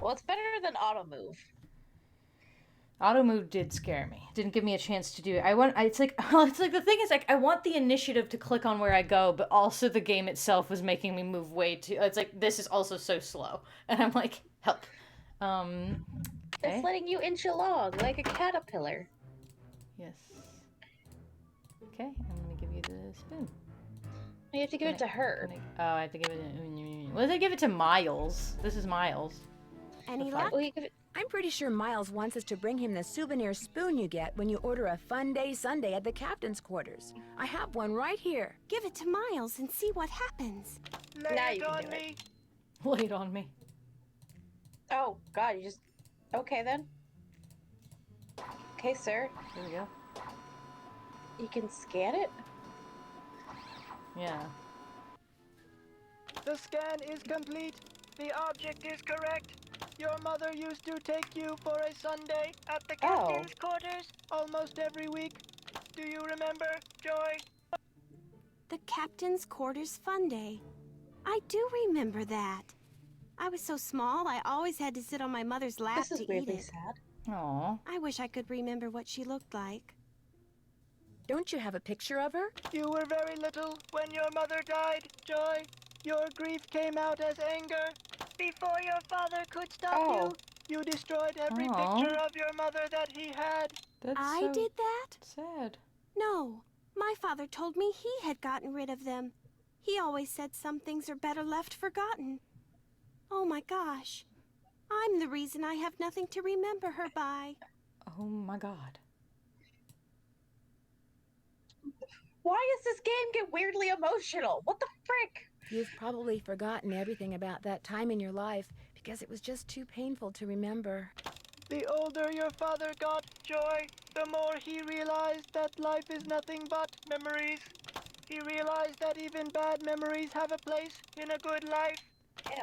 Well, it's better than auto move. Auto move did scare me. Didn't give me a chance to do it. It's like the thing is like I want the initiative to click on where I go, but also the game itself was making me move way too. It's like this is also so slow, and I'm like, help. Okay. It's letting you inch along like a caterpillar. Yes. Okay, I'm gonna give you the spoon. You have to give it to her. Oh, I have to give it to... Well, I give it to Miles. This is Miles. Any luck? I'm pretty sure Miles wants us to bring him the souvenir spoon you get when you order a fun day sundae at the captain's quarters. I have one right here. Give it to Miles and see what happens. Now you can do it. Lay it on me. Oh, God, you just... Okay, then. Okay, sir. Here we go. You can scan it? Yeah. The scan is complete. The object is correct. Your mother used to take you for a sundae at the captain's quarters almost every week. Do you remember, Joy? The captain's quarters fun day. I do remember that. I was so small, I always had to sit on my mother's lap This is to eat weirdly it. sad. Aww. I wish I could remember what she looked like. Don't you have a picture of her? You were very little when your mother died, Joy. Your grief came out as anger. Before your father could stop you destroyed every picture of your mother that he had. I did that? Sad. No. My father told me he had gotten rid of them. He always said some things are better left forgotten. Oh my gosh. I'm the reason I have nothing to remember her by. Oh my god. Why does this game get weirdly emotional? What the frick? You've probably forgotten everything about that time in your life because it was just too painful to remember. The older your father got, Joy, the more he realized that life is nothing but memories. He realized that even bad memories have a place in a good life.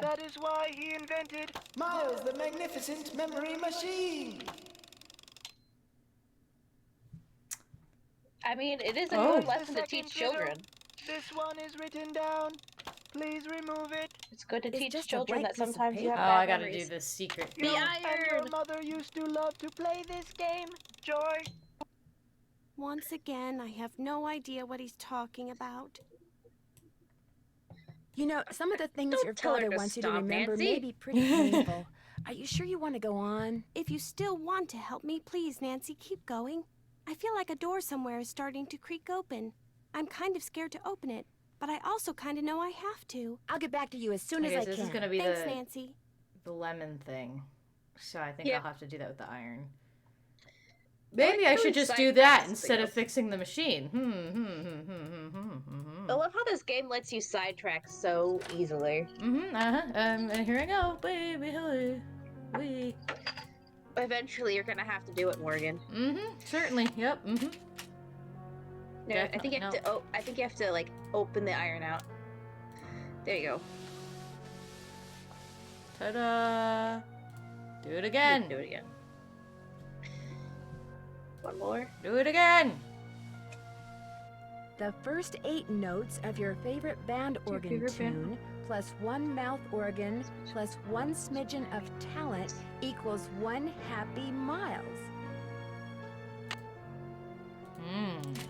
That is why he invented Miles the Magnificent Memory Machine. I mean, it is a good lesson to teach children. This one is written down. Please remove it. It's good to It's teach just a children blank that piece of sometimes you have Oh, bad I gotta memories. do this secret The thing. And your mother used to love to play this game, Joy. Once again, I have no idea what he's talking about. You know, some of the things Don't your tell her father to wants you to stop, remember Nancy. may be pretty painful. Are you sure you want to go on? If you still want to help me, please, Nancy, keep going. I feel like a door somewhere is starting to creak open. I'm kind of scared to open it, but I also kind of know I have to. I'll get back to you as soon as Okay, I so can. this is gonna be Thanks, Nancy. the lemon thing. So I think Yeah. I'll have to do that with the iron. Maybe I like should doing just side do that quests instead of else. fixing the machine. I love how this game lets you sidetrack so easily. And here I go, baby, hello. Wee. Eventually, you're gonna have to do it, Morgan. Certainly, yep, No, I think you have to. Oh, I think you have to like open the iron out. There you go. Ta-da! Do it again. Do it again. One more. Do it again. The first 8 notes of your favorite band organ tune, plus 1 mouth organ, plus 1 smidgen of talent equals 1 happy Miles.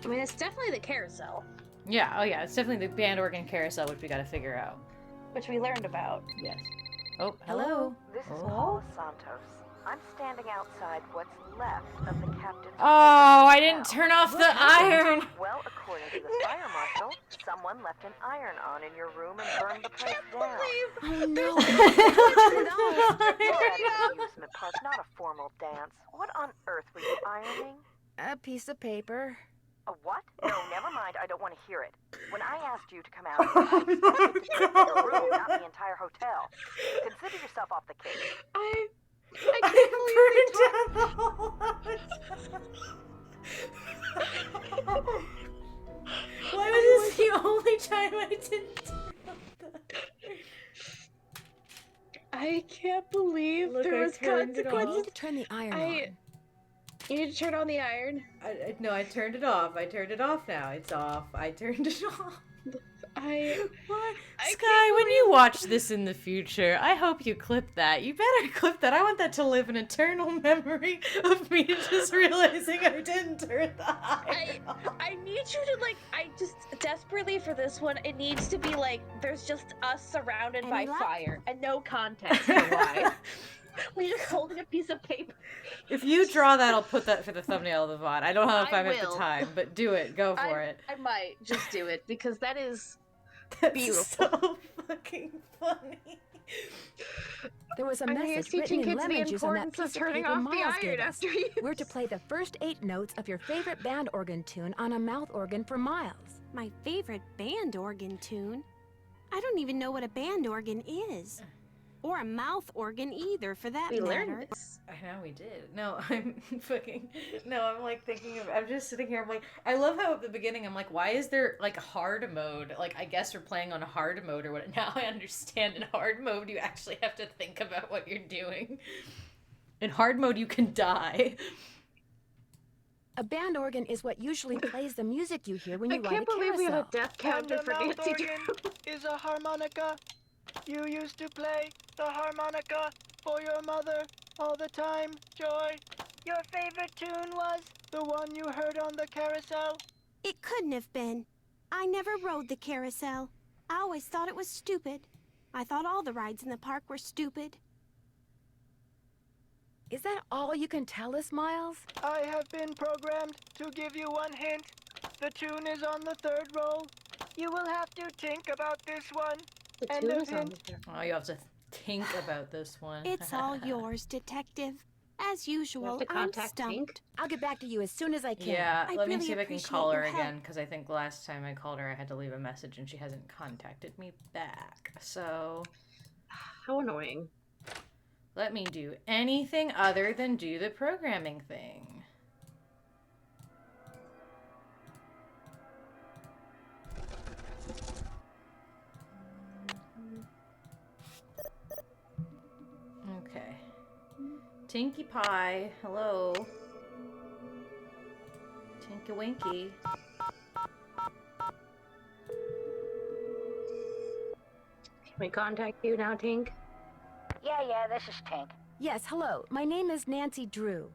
I mean, it's definitely the carousel, Yeah, oh yeah, it's definitely the band organ carousel, which we gotta figure out. which we learned about. Yes. Oh, hello. This is Oh. Paula Santos. I'm standing outside what's left of the captain's Oh, I didn't turn off the iron. Well, according to the fire marshal, someone left an iron on in your room and burned the place down. Oh no! Amusement park, not a formal dance. What on earth were you ironing? A piece of paper. A what? No, never mind. I don't want to hear it. When I asked you to come out here, I expected to clean your room, not the entire hotel. Consider yourself off the case. I can't believe Why was this the only time I didn't turn off the I can't believe Look, there I was turned it consequences. You need to turn the iron on. You need to turn on the iron. No, I turned it off. I turned it off now. It's off. I turned it off. What? Sky, when you watch this in the future, I hope you clip that. You better clip that. I want that to live an eternal memory of me just realizing I didn't turn the iron off. I need you to I just desperately for this one. It needs to be like there's just us surrounded by fire and no context for why. We just holding a piece of paper. If you draw that, I'll put that for the thumbnail of the VOD. I don't know if I I'm at the will. time, but do it. Go for it. I might just do it because that is That's beautiful. so fucking funny. There was a I think it's message written teaching in kids the lemon juice on that importance of piece of turning paper off the Miles iron gave us. after use. We're to play the first 8 notes of your favorite band organ tune on a mouth organ for Miles. My favorite band organ tune? I don't even know what a band organ is. Or a mouth organ either, for that We matter. learned this. I know we did. No, I'm fucking. No, I'm like thinking of. I'm just sitting here. I'm like, I love how at the beginning I'm like, why is there like hard mode? Like, I guess we're playing on hard mode or what? Now I understand. In hard mode, you actually have to think about what you're doing. In hard mode, you can die. A band organ is what usually plays the music you hear when you I ride can't a believe we have a carousel. death counter And for the mouth Nancy organ is a harmonica. You used to play the harmonica for your mother all the time, Joy. Your favorite tune was the one you heard on the carousel? It couldn't have been. I never rode the carousel. I always thought it was stupid. I thought all the rides in the park were stupid. Is that all you can tell us, Miles? I have been programmed to give you one hint. The tune is on the third roll. You will have to think about this one. The End tune of is on hint. the third. Oh, you have to think about this one. It's all yours, Detective. As usual, I'm contact Tink? stumped. I'll get back to you as soon as I can. Yeah, I let me really see if I can appreciate call her your help. again, because I think last time I called her I had to leave a message and she hasn't contacted me back. So, How annoying. let me do anything other than do the programming thing. Okay. Tinky Pie, hello. Tinky Winky. Can we contact you now, Tink? Yeah, this is Tink. Yes, hello. My name is Nancy Drew.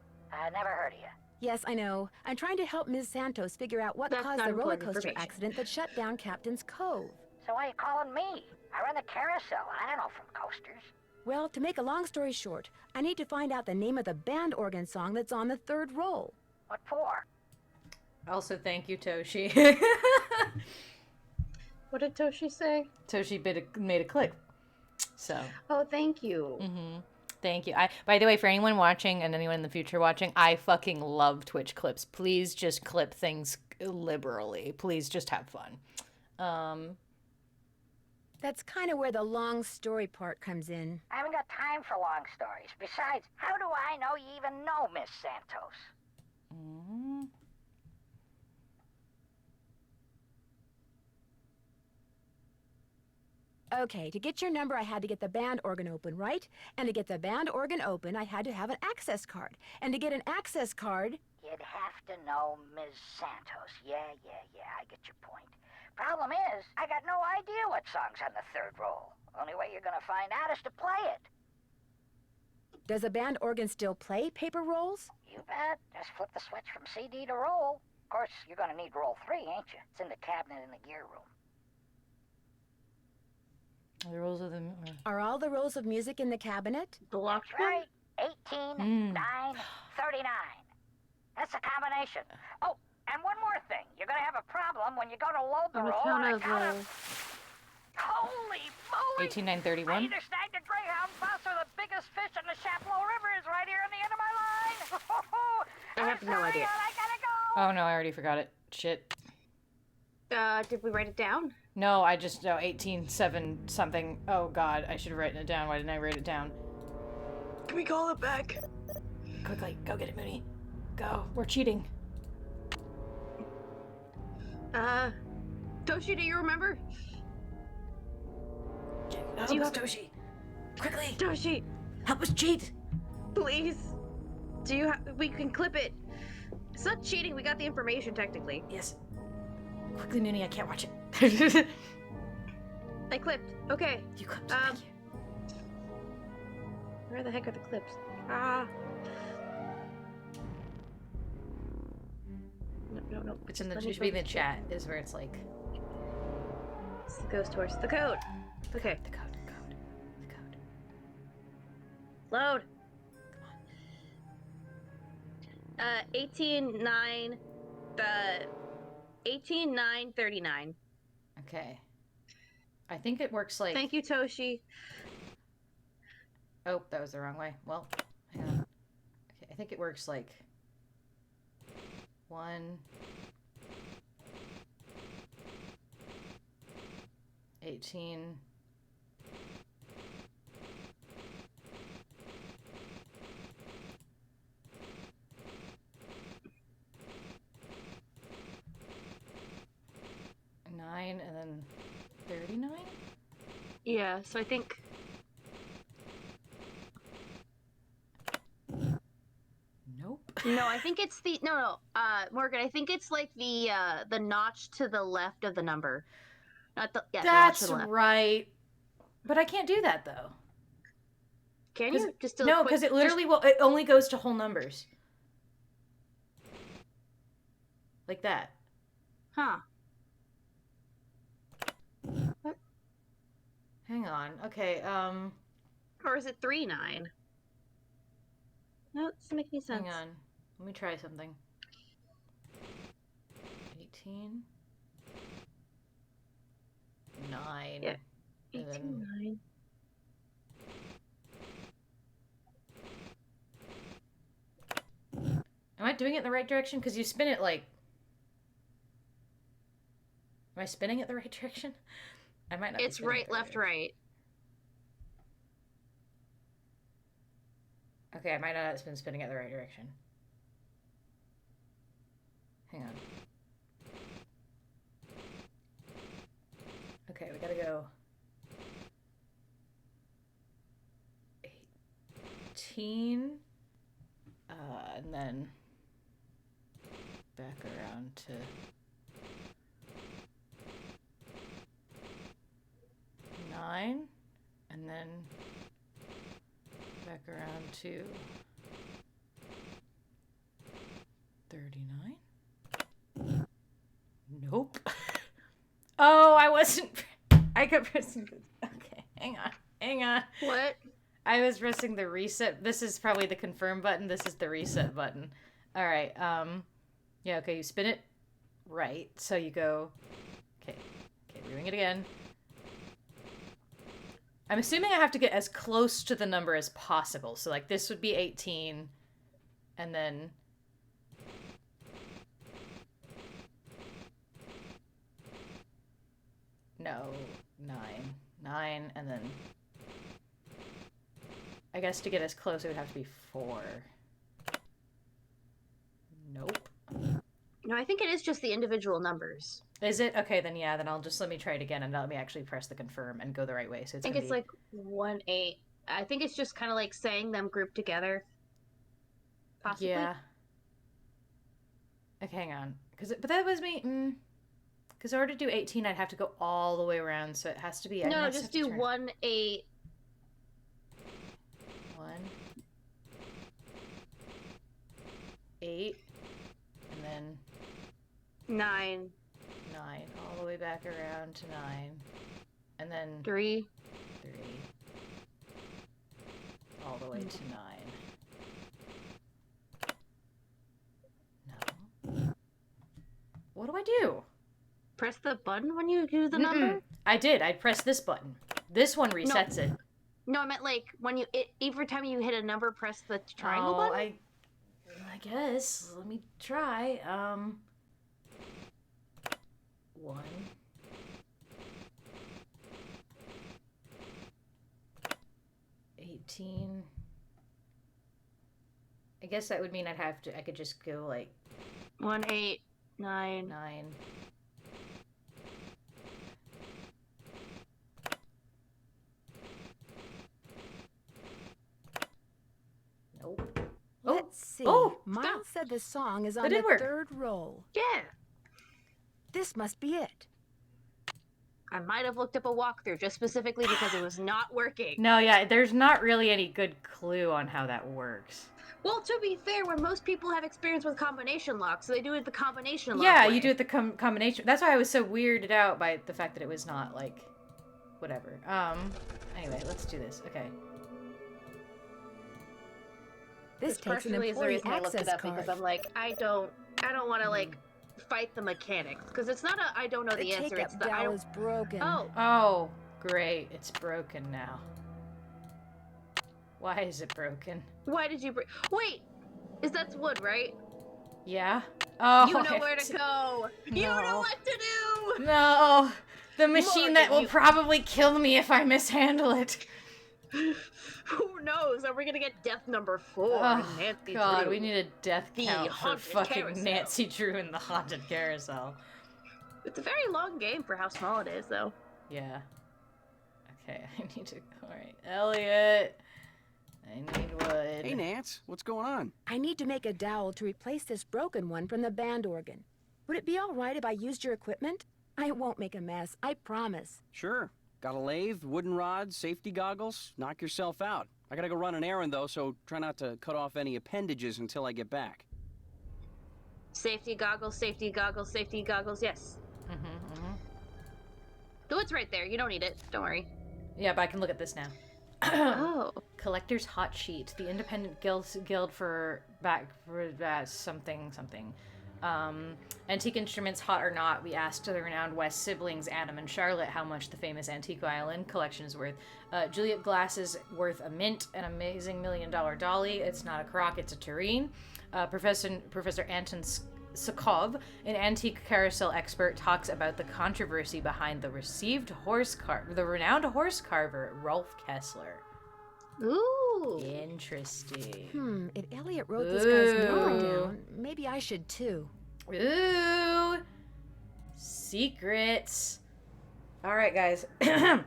Never heard of you. Yes, I know. I'm trying to help Ms. Santos figure out what That's caused not the roller important coaster information. accident that shut down Captain's Cove. So why are you calling me? I run the carousel. I don't know from coasters. Well, to make a long story short, I need to find out the name of the band organ song that's on the third roll. What for? Also, thank you, Toshi. What did Toshi say? Toshi made a clip. So. Oh, thank you. Mm-hmm. Thank you. By the way, for anyone watching and anyone in the future watching, I fucking love Twitch clips. Please just clip things liberally. Please just have fun. That's kind of where the long story part comes in. I haven't got time for long stories. Besides, how do I know you even know Miss Santos? Mm-hmm. Okay, to get your number, I had to get the band organ open, right? And to get the band organ open, I had to have an access card. And to get an access card... You'd have to know Ms. Santos. Yeah, I get your point. Problem is, I got no idea what song's on the third roll. Only way you're gonna find out is to play it. Does a band organ still play paper rolls? You bet. Just flip the switch from CD to roll. Of course, you're gonna need roll 3, ain't you? It's in the cabinet in the gear room. The rolls of the... Are all the rolls of music in the cabinet? Blocked Right. 18, 9, 39. That's a combination. Oh, and one more thing. You're gonna have a problem when you go to load the On roll account on of, account of... Holy moly! 18931? I either snagged a greyhound bus or the biggest fish in the Chapleau River is right here on the end of my line. I have no idea. I gotta go. Oh, no, I already forgot it. Shit. Did we write it down? No, I just know 18-7 something. Oh, God, I should have written it down. Why didn't I write it down? Can we call it back? Quickly, go get it, Mooney. Go. We're cheating. Toshi, do you remember? Help us, Toshi. Quickly. Toshi, Help us cheat. please. Do you have... We can clip it. It's not cheating. We got the information, technically. Yes. Quickly, Mooney. I can't watch it. I clipped. Okay. You clipped. Thank you. Where the heck are the clips? Ah. No. It's in the... Let me It should be in the focus. chat. Is where it's like... It's the ghost horse. The code. Okay. The code. Load. 18-9. 18-9-39. Okay. I think it works like... Thank you, Toshi. Oh, that was the wrong way. Well, hang on. Okay, I think it works like... 1... 18... 9 and then 39? Yeah, so I think... Nope. No, I think it's the... No. Morgan, I think it's like the notch to the left of the number. Not the... Yeah, the notch to That's the left. right. But I can't do that though. Can you? Just do no, because it literally it only goes to whole numbers. Like that. Huh. What? Hang on. Okay, Or is it 3-9? No, it doesn't make any sense. hang on. Let me try something. 18. 9. Yeah. And 18, then 9. Am I doing it in the right direction? Because you spin it like... Am I spinning it the right direction? I might not. It's right, left, right. Okay, I might not have been spinning it the right direction. Hang on. Okay, we gotta go. 18. And then back around to 9, and then back around to 39. Nope. Oh, I wasn't. I kept pressing. Okay, hang on. What? I was pressing the reset. This is probably the confirm button. This is the reset button. All right. Yeah. Okay. You spin it right, so you go. Okay. We're doing it again. I'm assuming I have to get as close to the number as possible. So like this would be 18, and then. No, 9, and then. I guess to get as close, it would have to be 4. Nope. No, I think it is just the individual numbers. Is it? Okay, then yeah, then I'll just let me try it again and let me actually press the confirm and go the right way. So it's I think it's like 1, 8. I think it's just kind of like saying them grouped together. Possibly. Yeah. Okay, hang on. But that was me. Because in order to do 18, I'd have to go all the way around, so it has to be... No, just do 1, 8. 1, 8, and then 9, all the way back around to 9, and then 3, all the way to 9. No. What do I do? Press the button when you do the number? I did. I pressed this button. This one resets it. No, I meant like when every time you hit a number, press the triangle button. I guess. Let me try. 1. 18. I guess that would mean I could just go like 1, 8, 9. 9. Nope. Let's see. Oh, Miles said the song is on That the did work. 3rd roll. Yeah. This must be it. I might have looked up a walkthrough just specifically because it was not working. No, yeah, there's not really any good clue on how that works. Well, to be fair, when most people have experience with combination locks, so they do it the combination lock Yeah, way. you do it the combination. That's why I was so weirded out by the fact that it was not like whatever. Anyway, let's do this. Okay. This takes an partially is the employee reason I looked it access up card. because I'm like, I don't want to like fight the mechanics because it's not a I don't know the answer. It's the I dial don't. is broken. Oh, great. It's broken now. Why is it broken? Why did you break? Wait, that's wood, right? Yeah. Oh, You know where to go. You know what to do. No, the machine Morgan, that will you- probably kill me if I mishandle it. Who knows? Are we gonna get death number 4? Oh, Nancy God, Drew? we need a death The count for haunted fucking carousel. Nancy Drew in the haunted carousel. It's a very long game for how small it is, though. Yeah. Okay, I need to. All right, Elliot. I need wood. Hey, Nance, what's going on? I need to make a dowel to replace this broken one from the band organ. Would it be all right if I used your equipment? I won't make a mess, I promise. Sure. Got a lathe, wooden rods, safety goggles? Knock yourself out. I gotta go run an errand, though, so try not to cut off any appendages until I get back. Safety goggles, safety goggles, safety goggles, yes. Oh, it's right there. You don't need it. Don't worry. Yeah, but I can look at this now. Oh. Collector's Hot Sheet. The Independent Guild for something. Antique instruments, hot or not, we asked the renowned West siblings Adam and Charlotte how much the famous antique violin collection is worth. Juliet Glass is worth a mint, an amazing $1 million dolly. It's not a crock, it's a tureen. Professor Anton Scawed, an antique carousel expert, talks about the controversy behind the renowned horse carver Rolf Kessler. Ooh. Interesting. If Elliot wrote this guy's number down, maybe I should too. Ooh. Secrets. All right, guys. I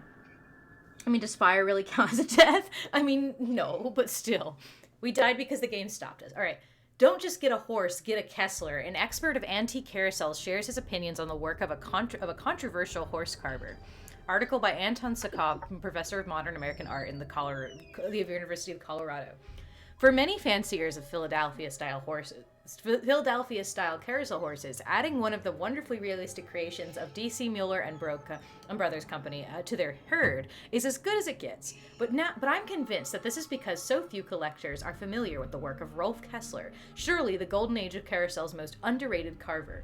mean, does fire really count as a death? I mean, no, but still. We died because the game stopped us. All right. Don't just get a horse, get a Kessler. An expert of antique carousels shares his opinions on the work of a controversial horse carver. Article by Anton Scawed, professor of modern American art in the University of Colorado. For many fanciers of Philadelphia-style carousel horses, adding one of the wonderfully realistic creations of D.C. Mueller and Brothers Company to their herd is as good as it gets. But I'm convinced that this is because so few collectors are familiar with the work of Rolf Kessler, surely the golden age of carousel's most underrated carver.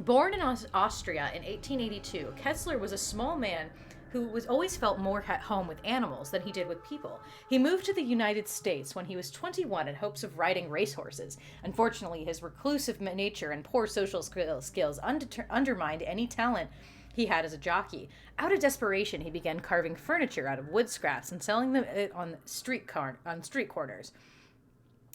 Born in Austria in 1882, Kessler was a small man who always felt more at home with animals than he did with people. He moved to the United States when he was 21 in hopes of riding racehorses. Unfortunately, his reclusive nature and poor social skills undermined any talent he had as a jockey. Out of desperation, he began carving furniture out of wood scraps and selling them on street corners.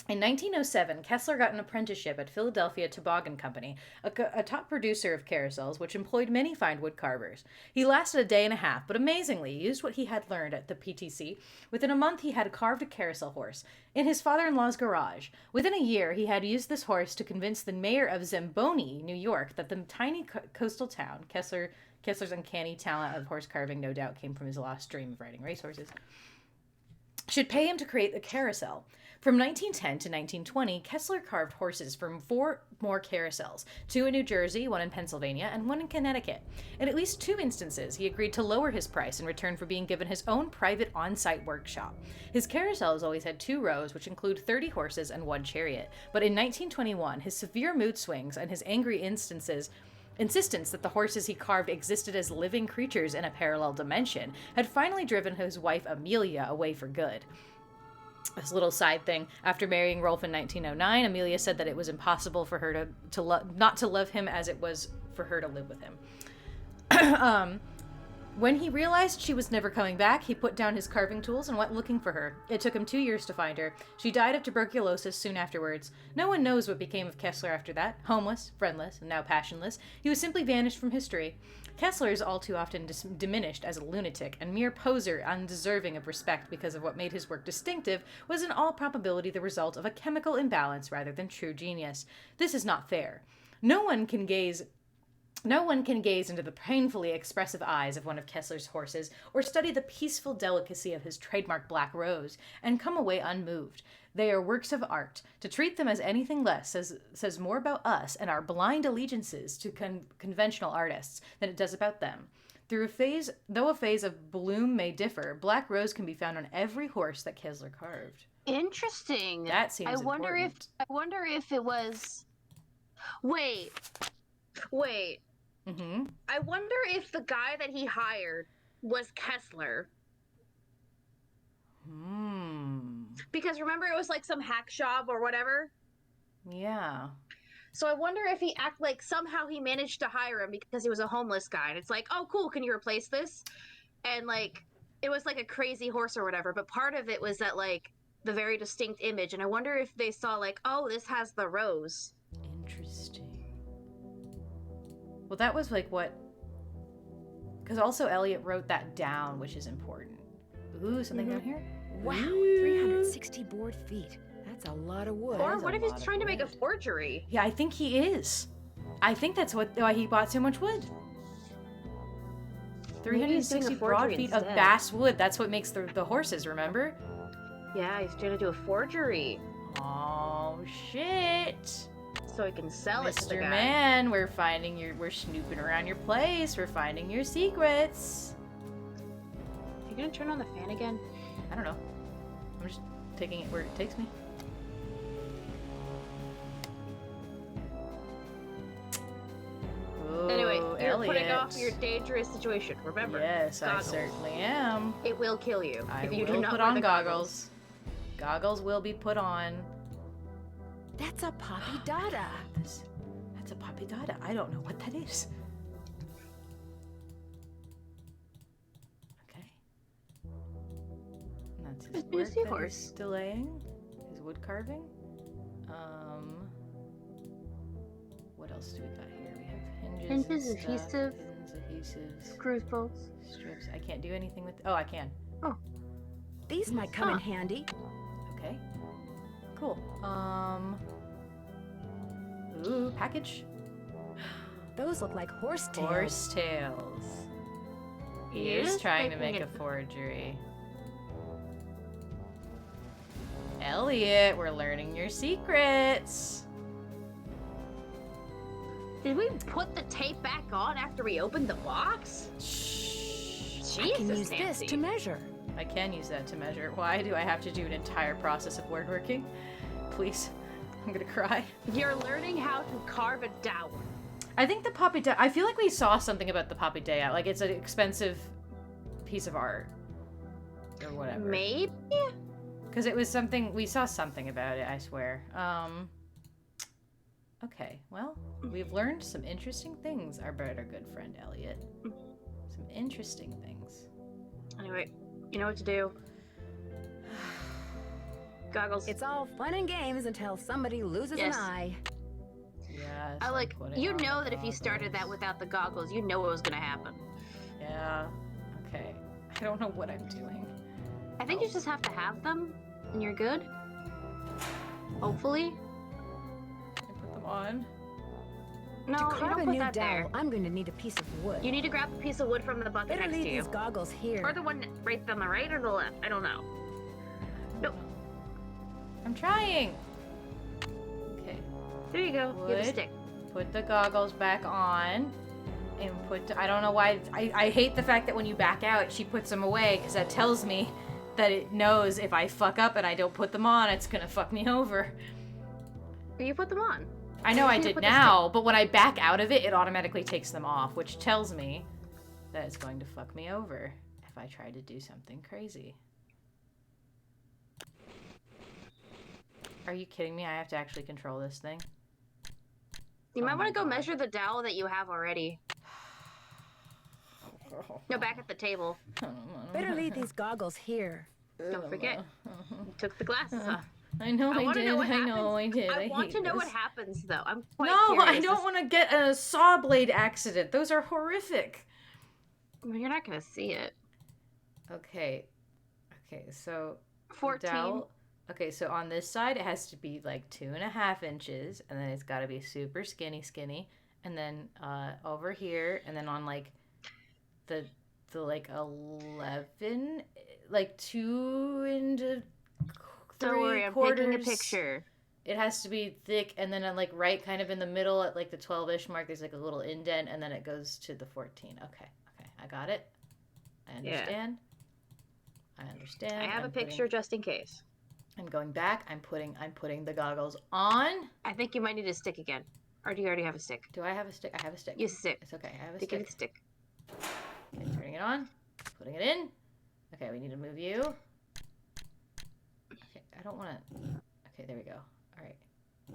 In 1907, Kessler got an apprenticeship at Philadelphia Toboggan Company, a top producer of carousels, which employed many fine wood carvers. He lasted a day and a half, but amazingly used what he had learned at the PTC. Within a month, he had carved a carousel horse in his father-in-law's garage. Within a year, he had used this horse to convince the mayor of Zamboni, New York, that the tiny coastal town, Kessler's uncanny talent of horse carving no doubt came from his lost dream of riding racehorses, should pay him to create a carousel. From 1910 to 1920, Kessler carved horses from 4 more carousels, 2 in New Jersey, 1 in Pennsylvania, and 1 in Connecticut. In at least 2 instances, he agreed to lower his price in return for being given his own private on-site workshop. His carousels always had 2 rows, which include 30 horses and 1 chariot. But in 1921, his severe mood swings and his angry insistence that the horses he carved existed as living creatures in a parallel dimension had finally driven his wife Amelia away for good. This little side thing, after marrying Rolf in 1909, Amelia said that it was impossible for her not to love him as it was for her to live with him. When he realized she was never coming back, he put down his carving tools and went looking for her. It took him 2 years to find her. She died of tuberculosis soon afterwards. No one knows what became of Kessler after that. Homeless, friendless, and now passionless, he was simply vanished from history. Kessler is all too often diminished as a lunatic and mere poser undeserving of respect because of what made his work distinctive was in all probability the result of a chemical imbalance rather than true genius. This is not fair. No one can gaze into the painfully expressive eyes of one of Kessler's horses or study the peaceful delicacy of his trademark black rose and come away unmoved. They are works of art. To treat them as anything less says more about us and our blind allegiances to conventional artists than it does about them. Though a phase of bloom may differ, black rose can be found on every horse that Kessler carved. Interesting. That seems important. I wonder if it was. Wait. Mm-hmm. I wonder if the guy that he hired was Kessler. Because remember, it was like some hack job or whatever? Yeah. So I wonder if somehow he managed to hire him because he was a homeless guy. And it's like, oh, cool, can you replace this? And it was like a crazy horse or whatever. But part of it was that the very distinct image. And I wonder if they saw oh, this has the rose. Interesting. Well, that was what... Because also Elliot wrote that down, which is important. Ooh, something down here? Wow, 360 board feet. That's a lot of wood. Or what if he's trying to make a forgery? Yeah, I think he is. I think that's why he bought so much wood. Maybe he's doing 360 a broad forgery feet of instead. basswood. That's what makes the horses, remember? Yeah, he's trying to do a forgery. Oh, shit. So he can sell it to the Mr. guy. Man, we're snooping around your place. We're finding your secrets. You gonna turn on the fan again? I don't know. I'm just taking it where it takes me. Ooh, Anyway, you're putting Elliot. off your dangerous situation. Remember? Yes, goggles. I certainly am. It will kill you I if you will do not put wear on the goggles. Goggles will be put on. That's a Poppy Dada. That's a Poppy Dada. I don't know what that is. Okay. And that's his Must be a work that seahorse. he's delaying. His wood carving. What else do we got here? We have hinges, Hinges, and stuff. adhesive. Pins, adhesives, Screws, bolts. strips. I can't do anything with. Oh, I can. These might come in handy. Okay. Cool. Ooh, package. Those look like horse tails. Horse tails. He is trying to make a forgery. Elliot, we're learning your secrets. Did we put the tape back on after we opened the box? I can Jesus, use Nancy. this to measure. I can use that to measure. Why do I have to do an entire process of woodworking? Please. I'm gonna cry. You're learning how to carve a dowel. I think the Poppy Daya, I feel like we saw something about the Poppy Daya. Like it's an expensive piece of art. Or whatever. Maybe? Because it was something, we saw something about it, I swear. Okay, well, we've learned some interesting things about our good friend Elliot. Some interesting things. Anyway, you know what to do. Goggles. It's all fun and games until somebody loses Yes. an eye. Yes. I like, I'm putting you on know the that if you started that goggles. without the goggles, you know what was gonna happen. Yeah. Okay. I don't know what I'm doing. I think you just have to have them, and you're good. Hopefully. I put them on. No, to you carve don't a put new that dowel, there. I'm going to need a piece of wood. You need to grab the piece of wood from the bucket Better next leave to you. these goggles here. Or the one right on the right or the left. I don't know. Nope. I'm trying. Okay. There you go. You have a Wood. stick. Put the goggles back on. And I don't know why, I hate the fact that when you back out, she puts them away, because that tells me that it knows if I fuck up and I don't put them on, it's gonna fuck me over. You put them on. I know I You did put the now, but when I back out of it, it automatically takes them off, which tells me that it's going to fuck me over if I try to do something crazy. Are you kidding me? I have to actually control this thing? You might Oh want my to go God. measure the dowel that you have already. No, back at the table. Better leave these goggles here. Don't forget. You took the glasses off. I know I wanna did. know what I know I happens. did. I want hate to know what this. happens, though. I'm quite No, curious. I don't want to get a saw blade accident. Those are horrific. Well, you're not going to see it. Okay. Okay, so... the 14. dowel- Okay, so on this side, it has to be like 2.5 inches, and then it's got to be super skinny. And then over here, and then on like the like 11, like 2 into 3 Don't worry, I'm quarters. taking a picture. It has to be thick, and then like right kind of in the middle at like the 12-ish mark, there's like a little indent, and then it goes to the 14. Okay, I got it. I understand. I understand. I have I'm a picture just in case. I'm going back. I'm putting the goggles on. I think you might need a stick again. Or do you already have a stick? Do I have a stick? I have a stick. You stick. It's okay. I have a Give me stick. the stick. Okay, turning it on. Putting it in. Okay, we need to move you. Okay, I don't want to... Okay, there we go. All right.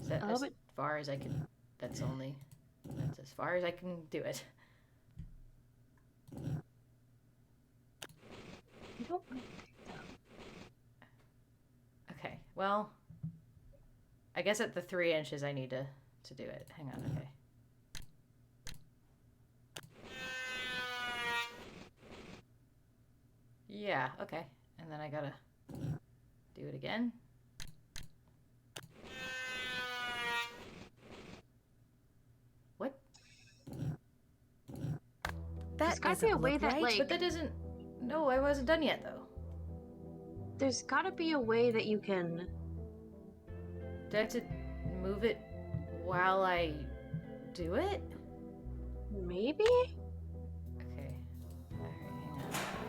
Is that as far as I can... That's as far as I can do it. You don't... Okay, well... I guess at the 3 inches I need to do it. Hang on, okay. Yeah, okay. And then I gotta do it again. What? There's gotta be a way that, like... But that doesn't... No, I wasn't done yet, though. There's gotta be a way that you can... Do I have to move it while I do it? Maybe? Okay. Alright, hang on.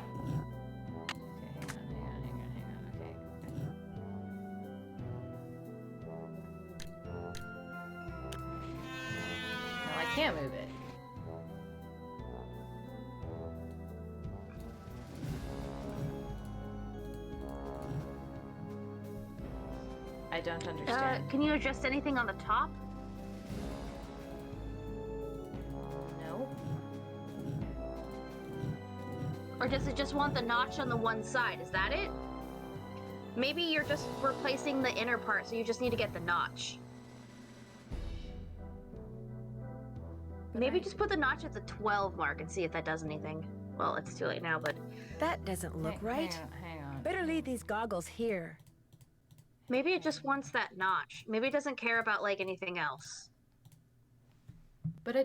Okay, hang on. Okay. No, I can't move it. I don't understand. Can you adjust anything on the top? No. Or does it just want the notch on the one side? Is that it? Maybe you're just replacing the inner part, so you just need to get the notch. Maybe just put the notch at the 12 mark and see if that does anything. Well, it's too late now, but... That doesn't look right. Hang on. Better leave these goggles here. Maybe it just wants that notch. Maybe it doesn't care about, like, anything else. But I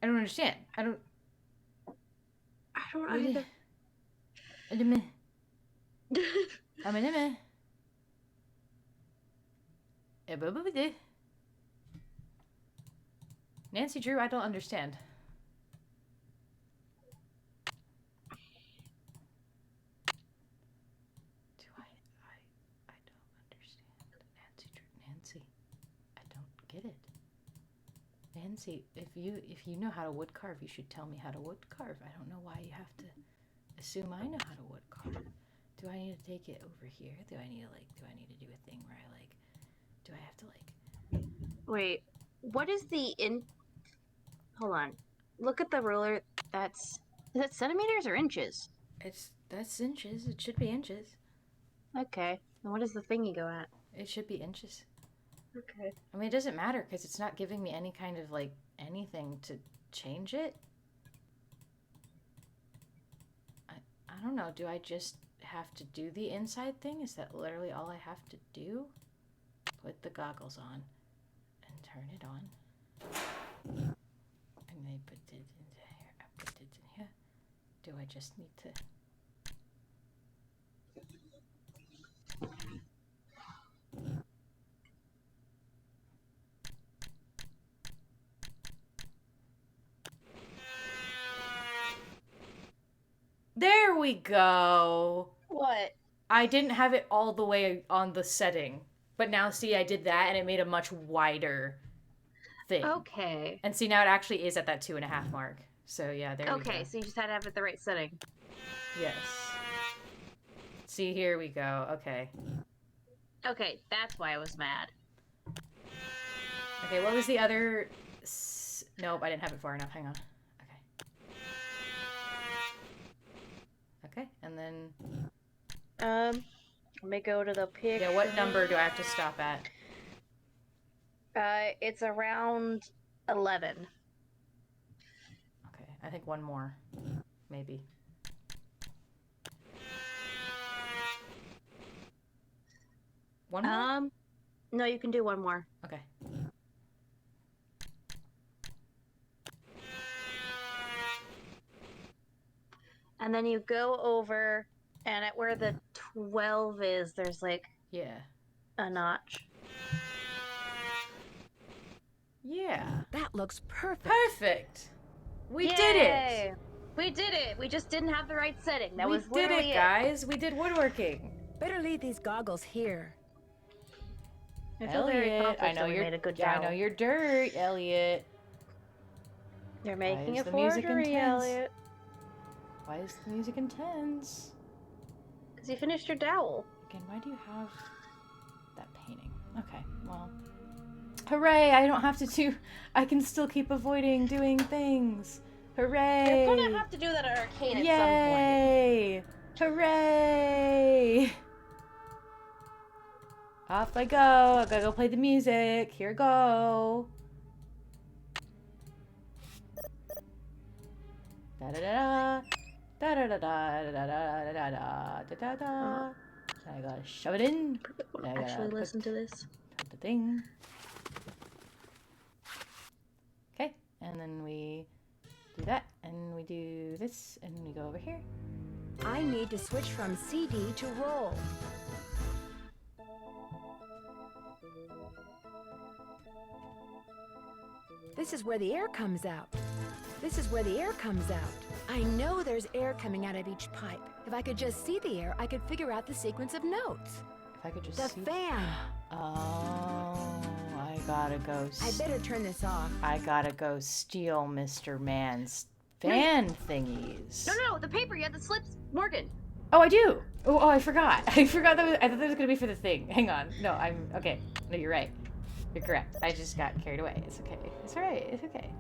don't understand. I don't either. Nancy Drew, I don't understand. Nancy, if you know how to wood carve, you should tell me how to wood carve. I don't know why you have to assume I know how to wood carve. Do I need to take it over here? Do I need to do a thing where do I have to Wait, what is the hold on. Look at the ruler. Is it centimeters or inches? That's inches. It should be inches. Okay. And what does the thingy go at? It should be inches. Okay. I mean, it doesn't matter because it's not giving me any kind of, anything to change it. I don't know. Do I just have to do the inside thing? Is that literally all I have to do? Put the goggles on and turn it on. And I put it in here. I put it in here. Do I just need to... There we go. What? I didn't have it all the way on the setting. But now, see, I did that, and it made a much wider thing. Okay. And see, now it actually is at that 2.5 mark. So, yeah, there we go. Okay, so you just had to have it the right setting. Yes. See, here we go. Okay. Okay, that's why I was mad. Okay, what was the other... Nope, I didn't have it far enough. Hang on. Okay, and then... Let me go to the picture. Yeah, what number do I have to stop at? It's around 11. Okay, I think one more. Maybe. One more? No, you can do one more. Okay. And then you go over, and at where the 12 is, there's a notch. Yeah. That looks perfect. Perfect. We did it. We did it. We just didn't have the right setting. That was We did literally it, guys. We did woodworking. Better leave these goggles here. I feel very Elliot, accomplished that we made a good job. I know you're dirt, Elliot. You're making Why a is the music forgery, intense? Elliot. Why is the music intense? Because you finished your dowel. Again, why do you have that painting? Okay, well. Hooray, I don't have to do... I can still keep avoiding doing things. Hooray! You're gonna have to do that at arcade at Yay! Hooray! Off I go. I gotta go play the music. Here we go. Da da da da da da da da da da da da da da. I gotta shove it in. Actually, listen to this. Put the thing. and then we do that, and we do this, and we go over here. I need to switch from CD to roll. This is where the air comes out. This is where the air comes out. I know there's air coming out of each pipe. If I could just see the air, I could figure out the sequence of notes. If I could just see... The fan. Oh, I gotta go... I better turn this off. I gotta go steal Mr. Man's fan thingies. No, the paper. You have the slips, Morgan. Oh, I do. Oh, I forgot. I forgot that. I thought that was gonna be for the thing. Hang on. No, I'm okay. No, you're right. You're correct. I just got carried away. It's okay. It's all right. It's okay.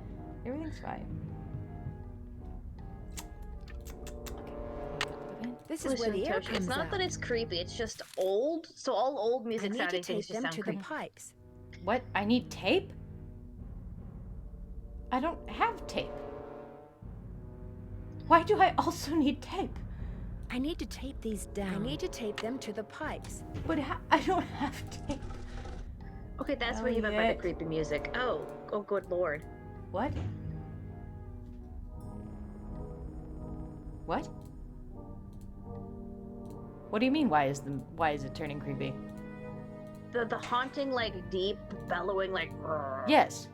Everything's fine. This is where the air Toshi, comes it's not out. that it's creepy. It's just old. So all old music I need to sounding tape things just them sound to creepy. the pipes. What? I need tape? I don't have tape. Why do I also need tape? I need to tape these down. I need to tape them to the pipes. But I don't have tape. Okay, that's what you meant by the creepy music. Oh, good lord. What? What? What do you mean? Why is it turning creepy? The haunting, like deep bellowing, like. Yes.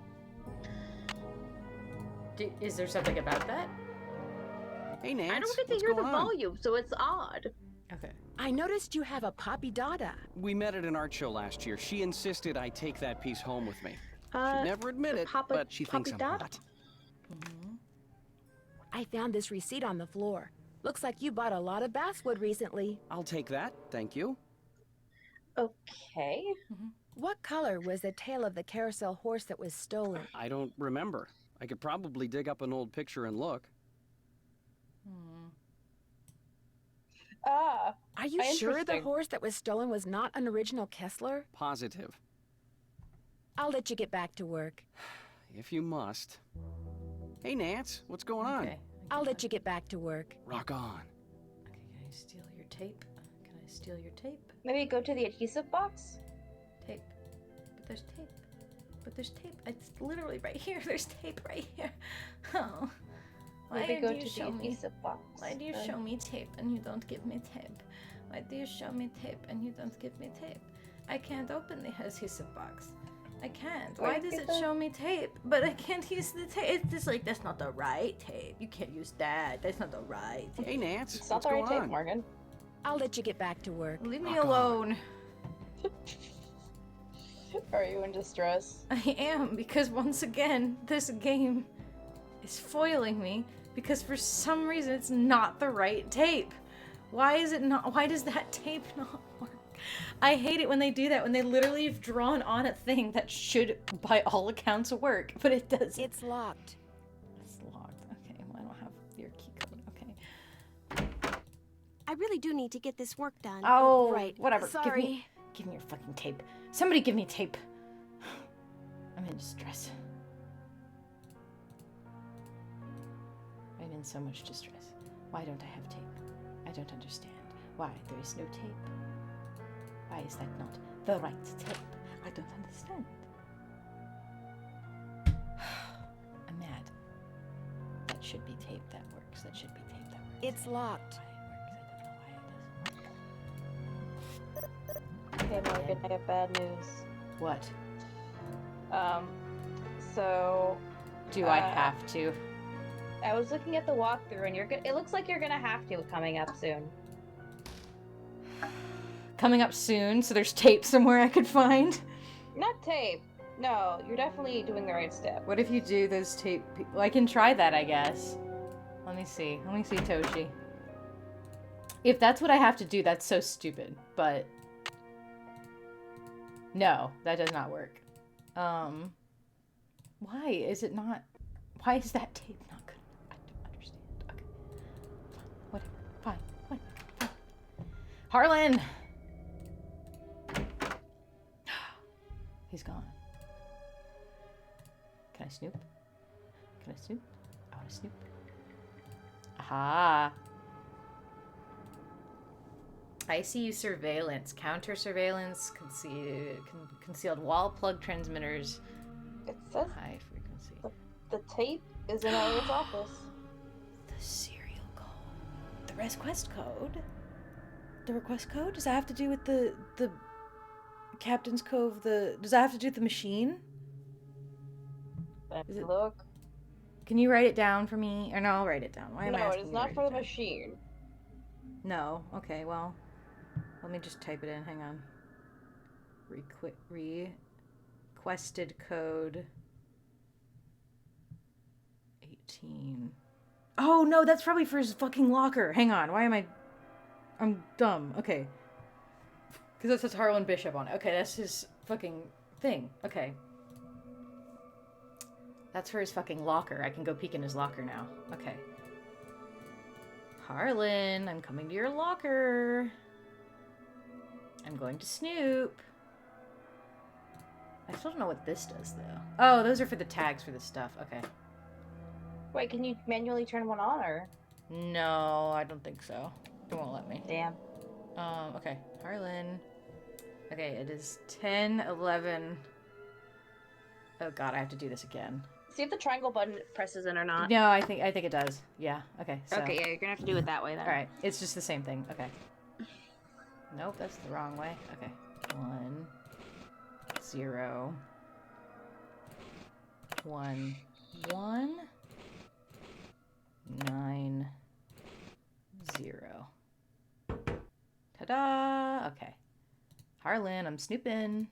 Is there something about that? Hey, Nance. I don't get to what's hear the going on? volume, so it's odd. Okay. I noticed you have a Poppy Dada. We met at an art show last year. She insisted I take that piece home with me. She'd never admit it, but she thinks I'm hot. I found this receipt on the floor. Looks like you bought a lot of basswood recently. I'll take that, thank you. Okay. What color was the tail of the carousel horse that was stolen? I don't remember. I could probably dig up an old picture and look. Are you sure the horse that was stolen was not an original Kessler? Positive. I'll let you get back to work. If you must. Hey, Nance, what's going on? I'll let you get back to work. Rock on. Okay, can I steal your tape? Can I steal your tape? Maybe go to the adhesive box? Tape. But there's tape. But there's tape. It's literally right here. There's tape right here. Oh. Why Maybe go do you to show the me? adhesive box. Why do you show me tape and you don't give me tape? Why do you show me tape and you don't give me tape? I can't open the adhesive box. I can't. Why does it show me tape, but I can't use the tape? It's just like, that's not the right tape. You can't use that. That's not the right tape. Hey, Nance, It's not what's the right going tape, on? Morgan. I'll let you get back to work. Leave me alone. Are you in distress? I am, because once again, this game is foiling me because for some reason it's not the right tape. Why is it not? Why does that tape not work? I hate it when they do that, when they literally have drawn on a thing that should, by all accounts, work, but it doesn't. It's locked. It's locked. Okay, well, I don't have your key code. Okay. I really do need to get this work done. Oh, right. Whatever. Sorry. Give me your fucking tape. Somebody give me tape. I'm in distress. I'm in so much distress. Why don't I have tape? I don't understand. Why there is no tape? Why is that not the right tape? I don't understand. I'm mad. That should be tape that works. That should be tape that works. It's locked. Okay, Morgan, I have bad news. What? So... Do I have to? I was looking at the walkthrough, and it looks like you're gonna have to coming up soon. Coming up soon, so there's tape somewhere I could find? Not tape. No, you're definitely doing the right step. What if you do those tape? Well, I can try that, I guess. Let me see, Toshi. If that's what I have to do, that's so stupid, but... No, that does not work. Why is it not... Why is that tape not good? I don't understand. Okay. Whatever. Fine. Harlan! He's gone. Can I snoop? Can I snoop? I want to snoop. Aha! ICU surveillance, counter surveillance, concealed wall plug transmitters. It says high frequency. The tape is in Elliot's office. The serial code. The request code? The request code? Does that have to do with the Captain's Cove? Does that have to do with the machine? Look. Can you write it down for me? Or no, I'll write it down. Why am I No, it asking is you to not write for it the down? machine. No. Okay, well, let me just type it in. Hang on. Requested code 18. Oh, no, that's probably for his fucking locker. Hang on. I'm dumb. Okay. Because that says Harlan Bishop on it. Okay, that's his fucking thing. Okay. That's for his fucking locker. I can go peek in his locker now. Okay. Harlan, I'm coming to your locker. I'm going to snoop. I still don't know what this does, though. Oh, those are for the tags for this stuff. Okay. Wait, can you manually turn one on, or? No, I don't think so. It won't let me. Damn. Okay. Harlan. Okay, it is 10:11. Oh god, I have to do this again. See if the triangle button presses in or not. No, I think it does. Yeah. Okay. So. Okay, yeah, you're gonna have to do it that way then. All right. It's just the same thing. Okay. Nope, that's the wrong way. Okay. 1 0 1 1 9 0. Ta-da! Okay. Harlan, I'm snooping.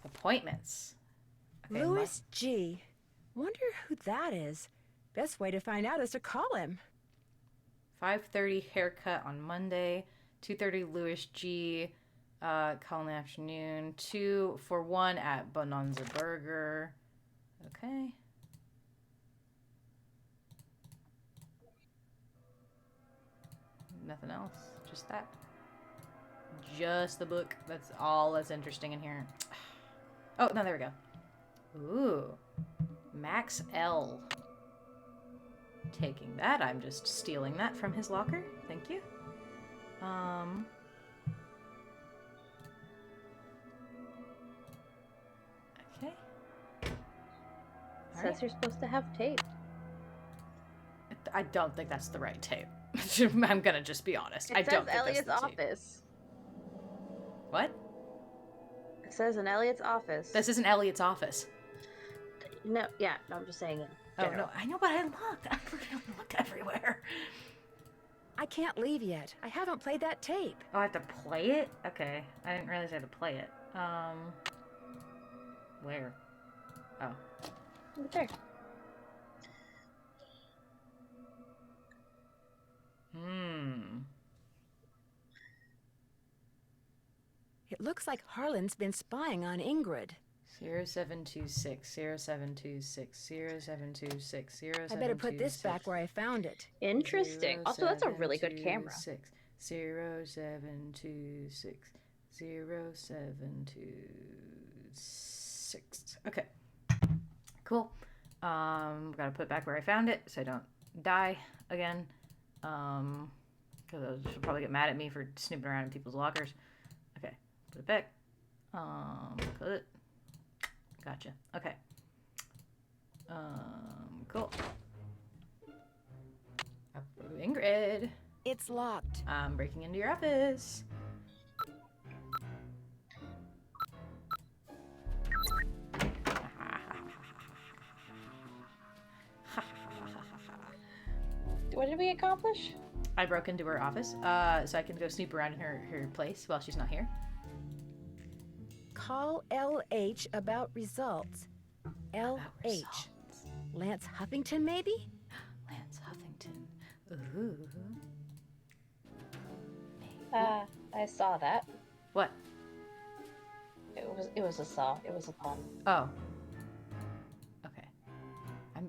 Appointments. Okay, Louis G. Wonder who that is. Best way to find out is to call him. 5:30 haircut on Monday. 2:30 Louis G. Call in the afternoon. 2 for 1 at Bonanza Burger. Okay. Nothing else. Just that. Just the book. That's all that's interesting in here. Oh, no, there we go. Ooh. Max L. Taking that. I'm just stealing that from his locker. Thank you. Okay. Says you're supposed to have tape. I don't think that's the right tape. I'm gonna just be honest. I It don't says think Elliot's that's the tape. office. What? It says in Elliot's office. This isn't Elliot's office. No, yeah, no, I'm just saying it. Oh, no, I know, but I looked. I looked everywhere. I can't leave yet. I haven't played that tape. Oh, I have to play it? Okay. I didn't realize I had to play it. Where? Oh. There. It looks like Harlan's been spying on Ingrid. 0726 0726 0726 0726. I better put this back where I found it. Interesting. Also, that's a really good camera. 0726 0726. Okay. Cool. Gotta put it back where I found it so I don't die again. Because she'll probably get mad at me for snooping around in people's lockers. Okay. Put it back. Put it. Gotcha. Okay. Cool. Ingrid. It's locked. I'm breaking into your office. What did we accomplish? I broke into her office, so I can go snoop around in her place while she's not here. Call LH about results. LH. Lance Huffington, maybe? Lance Huffington. Ooh. I saw that. What? It was a saw. It was a pun. Oh. Okay.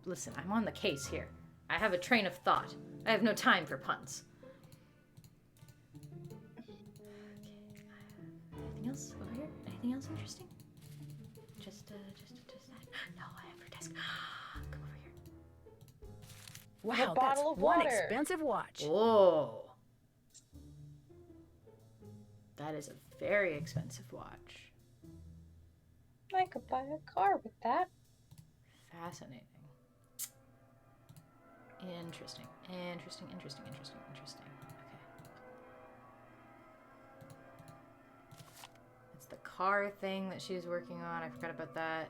Listen, I'm on the case here. I have a train of thought. I have no time for puns. Anything else over here? Anything else interesting? Just that. No, I have your desk. Come over here. Wow, that's bottle of one water. expensive watch. Whoa. That is a very expensive watch. I could buy a car with that. Fascinating. Interesting. Okay. It's the car thing that she was working on. I forgot about that.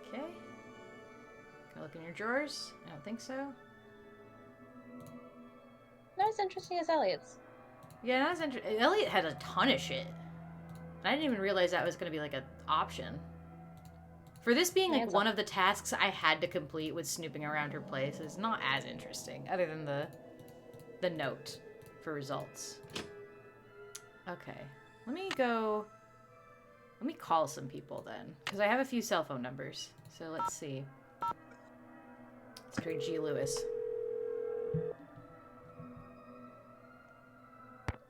Okay. Can I look in your drawers? I don't think so. Not as interesting as Elliot's. Yeah, not as interesting. Elliot had a ton of shit. I didn't even realize that was going to be like an option. For this being like one of the tasks I had to complete with snooping around her place is not as interesting, other than the note for results. Okay, let me call some people then, because I have a few cell phone numbers. So let's see. Let's try G. Lewis.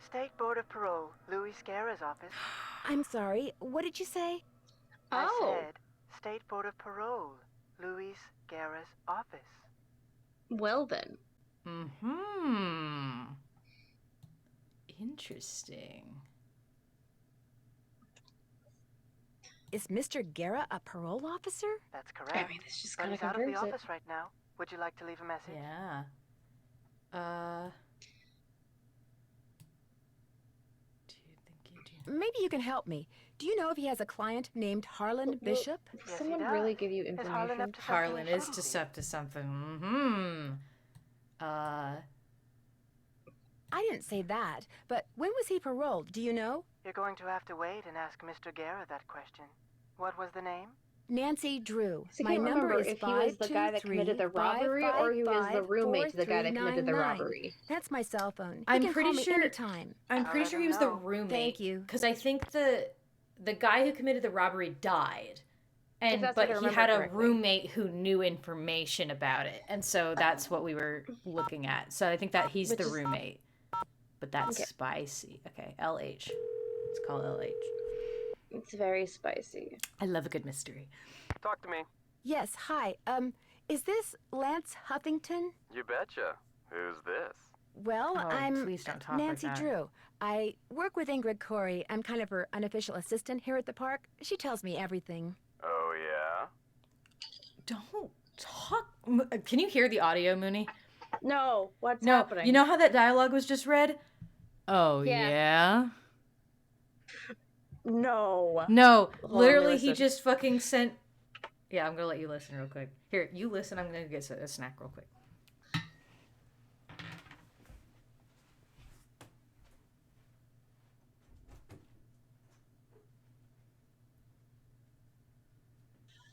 State Board of Parole, Louis Scarra's office. I'm sorry, what did you say? I said State Board of Parole, Louis Scarra's office. Well then. Mm-hmm. Interesting. Is Mr. Guerra a parole officer? That's correct. I mean, this just kind of He's out of confirms the it. office right now. Would you like to leave a message? Yeah. Maybe you can help me. Do you know if he has a client named Harlan Bishop? Did someone really give you information? Harlan is just up to something. Mm-hmm. I didn't say that, but when was he paroled? Do you know? You're going to have to wait and ask Mr. Guerra that question. What was the name? Nancy Drew. So I My can't number remember is if he was the guy that committed the robbery or he was the roommate to the guy that committed the robbery. That's my cell phone. He I'm can pretty call me sure. anytime. I'm pretty sure he was the roommate. Thank you. Because I think the guy who committed the robbery died, but he had a roommate who knew information about it, and so that's what we were looking at. So I think that he's the roommate. But that's spicy. Okay, LH. Let's call LH. It's very spicy. I love a good mystery. Talk to me. Yes, hi. Is this Lance Huffington? You betcha. Who's this? Well, I'm please don't talk Nancy like that. Drew. I work with Ingrid Corey. I'm kind of her unofficial assistant here at the park. She tells me everything. Oh, yeah? Don't talk. Can you hear the audio, Mooney? No. What's happening? You know how that dialogue was just read? Oh, yeah? No. No, Hold on, literally, let me he listen. just fucking sent... Yeah, I'm gonna let you listen real quick. Here, you listen, I'm gonna get a snack real quick.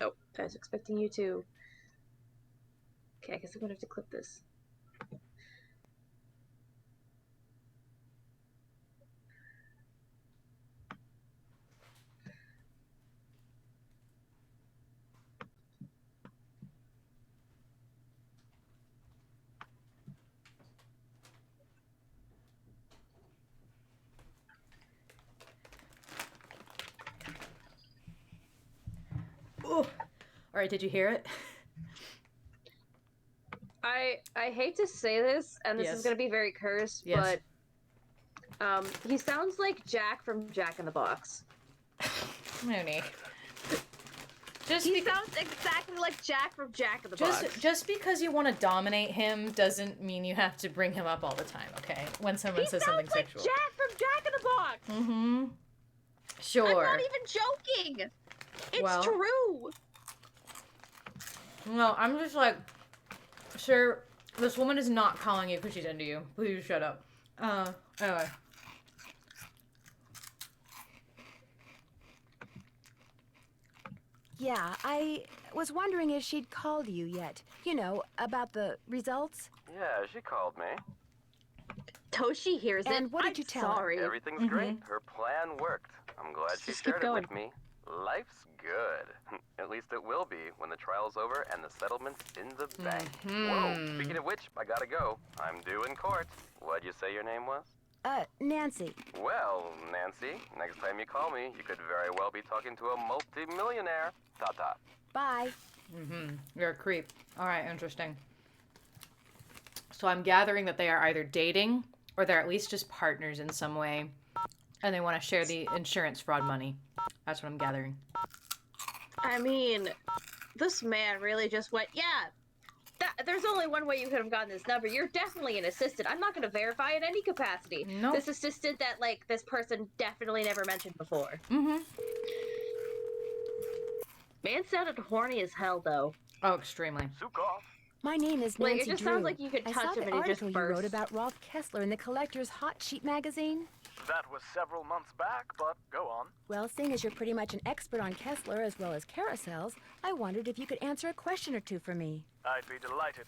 Oh, I was expecting you to... Okay, I guess I'm gonna have to clip this. Ooh. All right, did you hear it? I hate to say this, and this is gonna be very cursed, but he sounds like Jack from Jack in the Box. Mooney. He sounds exactly like Jack from Jack in the Box. Just because you want to dominate him doesn't mean you have to bring him up all the time, okay? When someone says something sexual. Jack from Jack in the Box! Mm-hmm. Sure. I'm not even joking! It's true! No, I'm just like, sir, this woman is not calling you because she's into you. Please shut up. Anyway. Yeah, I was wondering if she'd called you yet. You know, about the results. Yeah, she called me. Toshi hears it. And what did you tell her? Everything's great. Her plan worked. I'm glad she Just keep shared it going. with me. Life's good. At least it will be when the trial's over and the settlement's in the bank. Whoa, speaking of which, I gotta go. I'm due in court. What'd you say your name was? Nancy. Well, Nancy, next time you call me, you could very well be talking to a multi-millionaire. Ta-ta. Bye. Mm-hmm. You're a creep. All right, interesting. So I'm gathering that they are either dating or they're at least just partners in some way, and they want to share the insurance fraud money. That's what I'm gathering. I mean, this man really just went, yeah, there's only one way you could have gotten this number. You're definitely an assistant. I'm not going to verify in any capacity. Nope. This assistant that, like, this person definitely never mentioned before. Mm-hmm. Man sounded horny as hell, though. Oh, extremely. My name is Like, Nancy it just Drew. sounds like you could I touch saw him the and he just article you wrote bursts. about Rolf Kessler in the Collector's Hot Sheet magazine. That was several months back, but go on. Well, seeing as you're pretty much an expert on Kessler as well as carousels, I wondered if you could answer a question or two for me. I'd be delighted.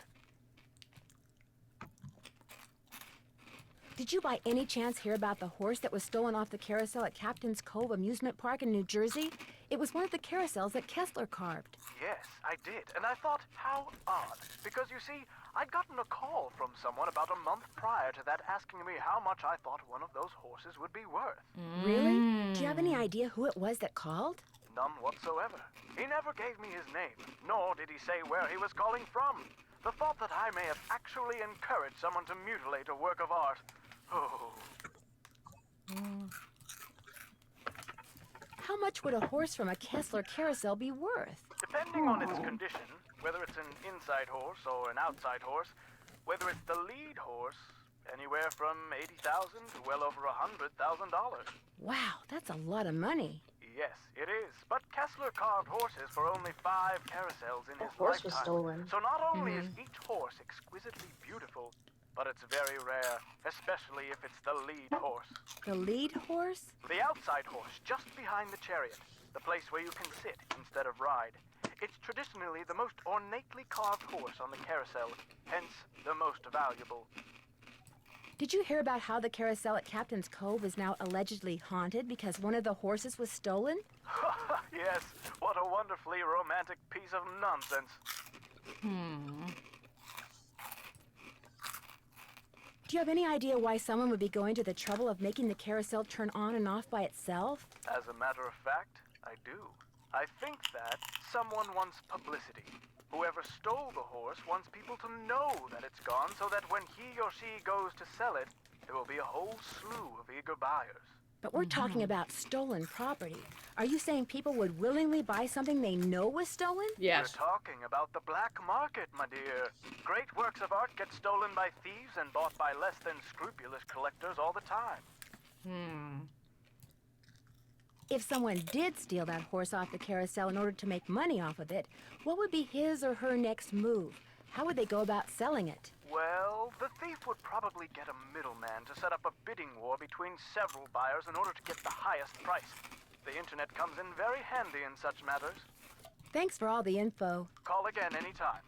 Did you by any chance hear about the horse that was stolen off the carousel at Captain's Cove Amusement Park in New Jersey? It was one of the carousels that Kessler carved. Yes, I did, and I thought, how odd. Because you see, I'd gotten a call from someone about a month prior to that asking me how much I thought one of those horses would be worth. Really? Do you have any idea who it was that called? None whatsoever. He never gave me his name, nor did he say where he was calling from. The thought that I may have actually encouraged someone to mutilate a work of art. Oh. How much would a horse from a Kessler carousel be worth? Depending on its condition, whether it's an inside horse or an outside horse, whether it's the lead horse, anywhere from $80,000 to well over $100,000. Wow, that's a lot of money. Yes, it is. But Kessler carved horses for only 5 carousels in his horse was lifetime. stolen. So not only is each horse exquisitely beautiful, but it's very rare, especially if it's the lead horse. The lead horse? The outside horse, just behind the chariot, the place where you can sit instead of ride. It's traditionally the most ornately carved horse on the carousel, hence the most valuable. Did you hear about how the carousel at Captain's Cove is now allegedly haunted because one of the horses was stolen? Yes, what a wonderfully romantic piece of nonsense. Do you have any idea why someone would be going to the trouble of making the carousel turn on and off by itself? As a matter of fact, I do. I think that someone wants publicity. Whoever stole the horse wants people to know that it's gone so that when he or she goes to sell it, there will be a whole slew of eager buyers. But we're talking about stolen property. Are you saying people would willingly buy something they know was stolen? Yes. We're talking about the black market, my dear. Great works of art get stolen by thieves and bought by less than scrupulous collectors all the time. If someone did steal that horse off the carousel in order to make money off of it, what would be his or her next move? How would they go about selling it? Well, the thief would probably get a middleman to set up a bidding war between several buyers in order to get the highest price. The internet comes in very handy in such matters. Thanks for all the info. Call again anytime.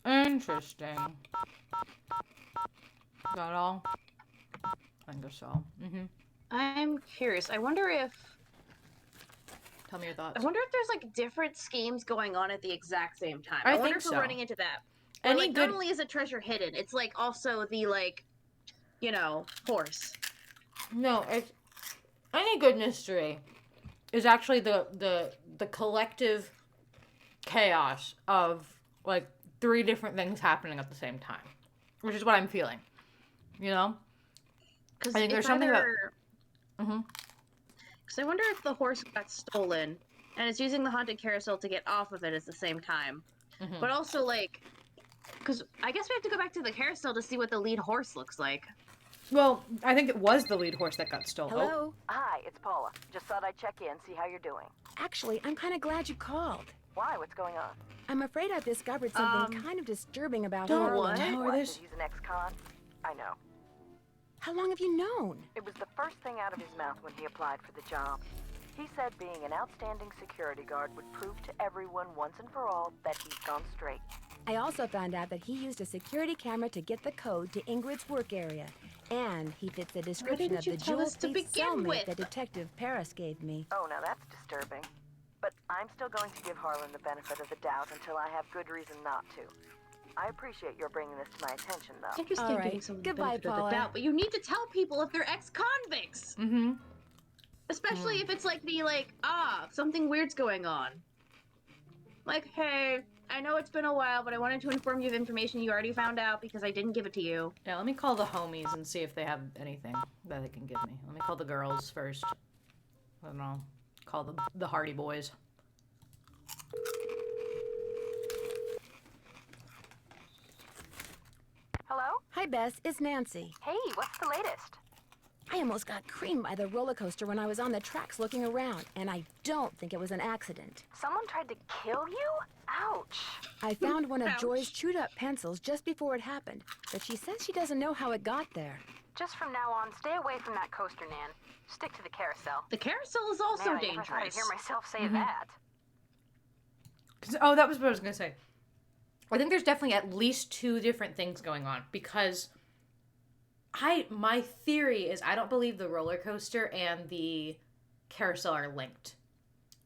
Interesting. Is that all? I guess so. I'm curious. I wonder if... Tell me your thoughts. I wonder if there's, like, different schemes going on at the exact same time. I wonder think if so. we're running into that. Any Where, like, good- not only is a treasure hidden, it's, like, also the, like, you know, horse. No, it's any good mystery is actually the collective chaos of like 3 different things happening at the same time, which is what I'm feeling. You know, I think there's something about. Because I wonder if the horse got stolen and it's using the haunted carousel to get off of it at the same time, but also like, because I guess we have to go back to the carousel to see what the lead horse looks like. Well, I think it was the lead horse that got stolen. Hello? Hi, it's Paula. Just thought I'd check in, see how you're doing. Actually, I'm kind of glad you called. Why? What's going on? I'm afraid I've discovered something kind of disturbing about don't Harlan. tell her this. He's an ex-con? I know. How long have you known? It was the first thing out of his mouth when he applied for the job. He said being an outstanding security guard would prove to everyone once and for all that he's gone straight. I also found out that he used a security camera to get the code to Ingrid's work area. And he fits the description of the jewel thief cellmate that Detective Paris gave me. Oh, now that's disturbing. But I'm still going to give Harlan the benefit of the doubt until I have good reason not to. I appreciate your bringing this to my attention, though. It's interesting All right. giving someone Goodbye, the benefit of Paula. the doubt, but you need to tell people if they're ex-convicts. Especially if it's like something weird's going on. Like, hey, I know it's been a while, but I wanted to inform you of information you already found out because I didn't give it to you. Yeah, let me call the homies and see if they have anything that they can give me. Let me call the girls first. I don't know. Call the Hardy Boys. Hello? Hi, Bess. It's Nancy. Hey, what's the latest? I almost got creamed by the roller coaster when I was on the tracks looking around, and I don't think it was an accident. Someone tried to kill you? Ouch. I found one of Ouch. Joy's chewed-up pencils just before it happened, but she says she doesn't know how it got there. Just from now on, stay away from that coaster, Nan. Stick to the carousel. The carousel is also Man, I dangerous. never thought I'd hear myself say that. Oh, that was what I was gonna say. I think there's definitely at least 2 different things going on because my theory is I don't believe the roller coaster and the carousel are linked.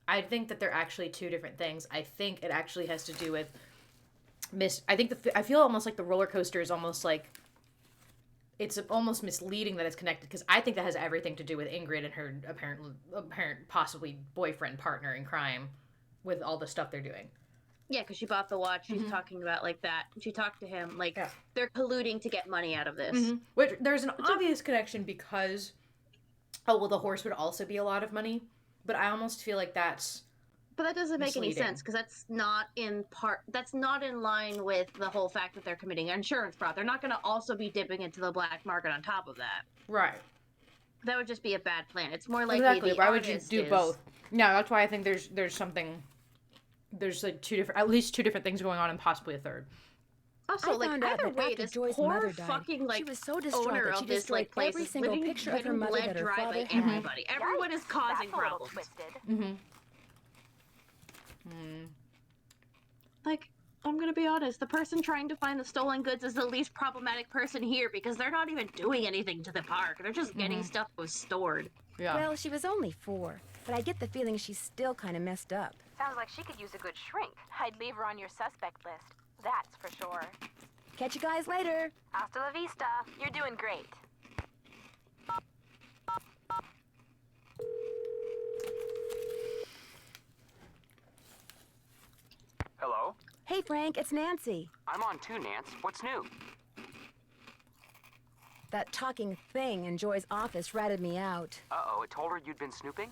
I think that they're actually 2 different things. I think it actually has to do with I feel almost like the roller coaster is almost like it's almost misleading that it's connected because I think that has everything to do with Ingrid and her apparent possibly boyfriend partner in crime with all the stuff they're doing. Yeah, because she bought the watch. She's talking about like that. She talked to him like they're colluding to get money out of this. Which there's an obvious connection because, the horse would also be a lot of money, but I almost feel like that's. But that doesn't make any misleading. sense because that's not in line with the whole fact that they're committing insurance fraud. They're not going to also be dipping into the black market on top of that. Right. That would just be a bad plan. It's more likely Exactly. the Why would you artist do is- both? No, that's why I think there's something. There's like at least 2 different things going on and possibly a third. Also, I like found out either that way, after this Joy's poor mother died, fucking like she was so distraught owner that she of this destroyed like place every is single getting- picture of her getting mother bled that her dry by father had. everybody. Everyone is causing That's a little problems. twisted. Like, I'm gonna be honest, the person trying to find the stolen goods is the least problematic person here because they're not even doing anything to the park. They're just getting stuff that was stored. Well, she was only 4, but I get the feeling she's still kind of messed up. Sounds like she could use a good shrink. I'd leave her on your suspect list. That's for sure. Catch you guys later. Hasta la vista. You're doing great. Hello? Hey, Frank, it's Nancy. I'm on too, Nance. What's new? That talking thing in Joy's office ratted me out. Uh-oh, it told her you'd been snooping?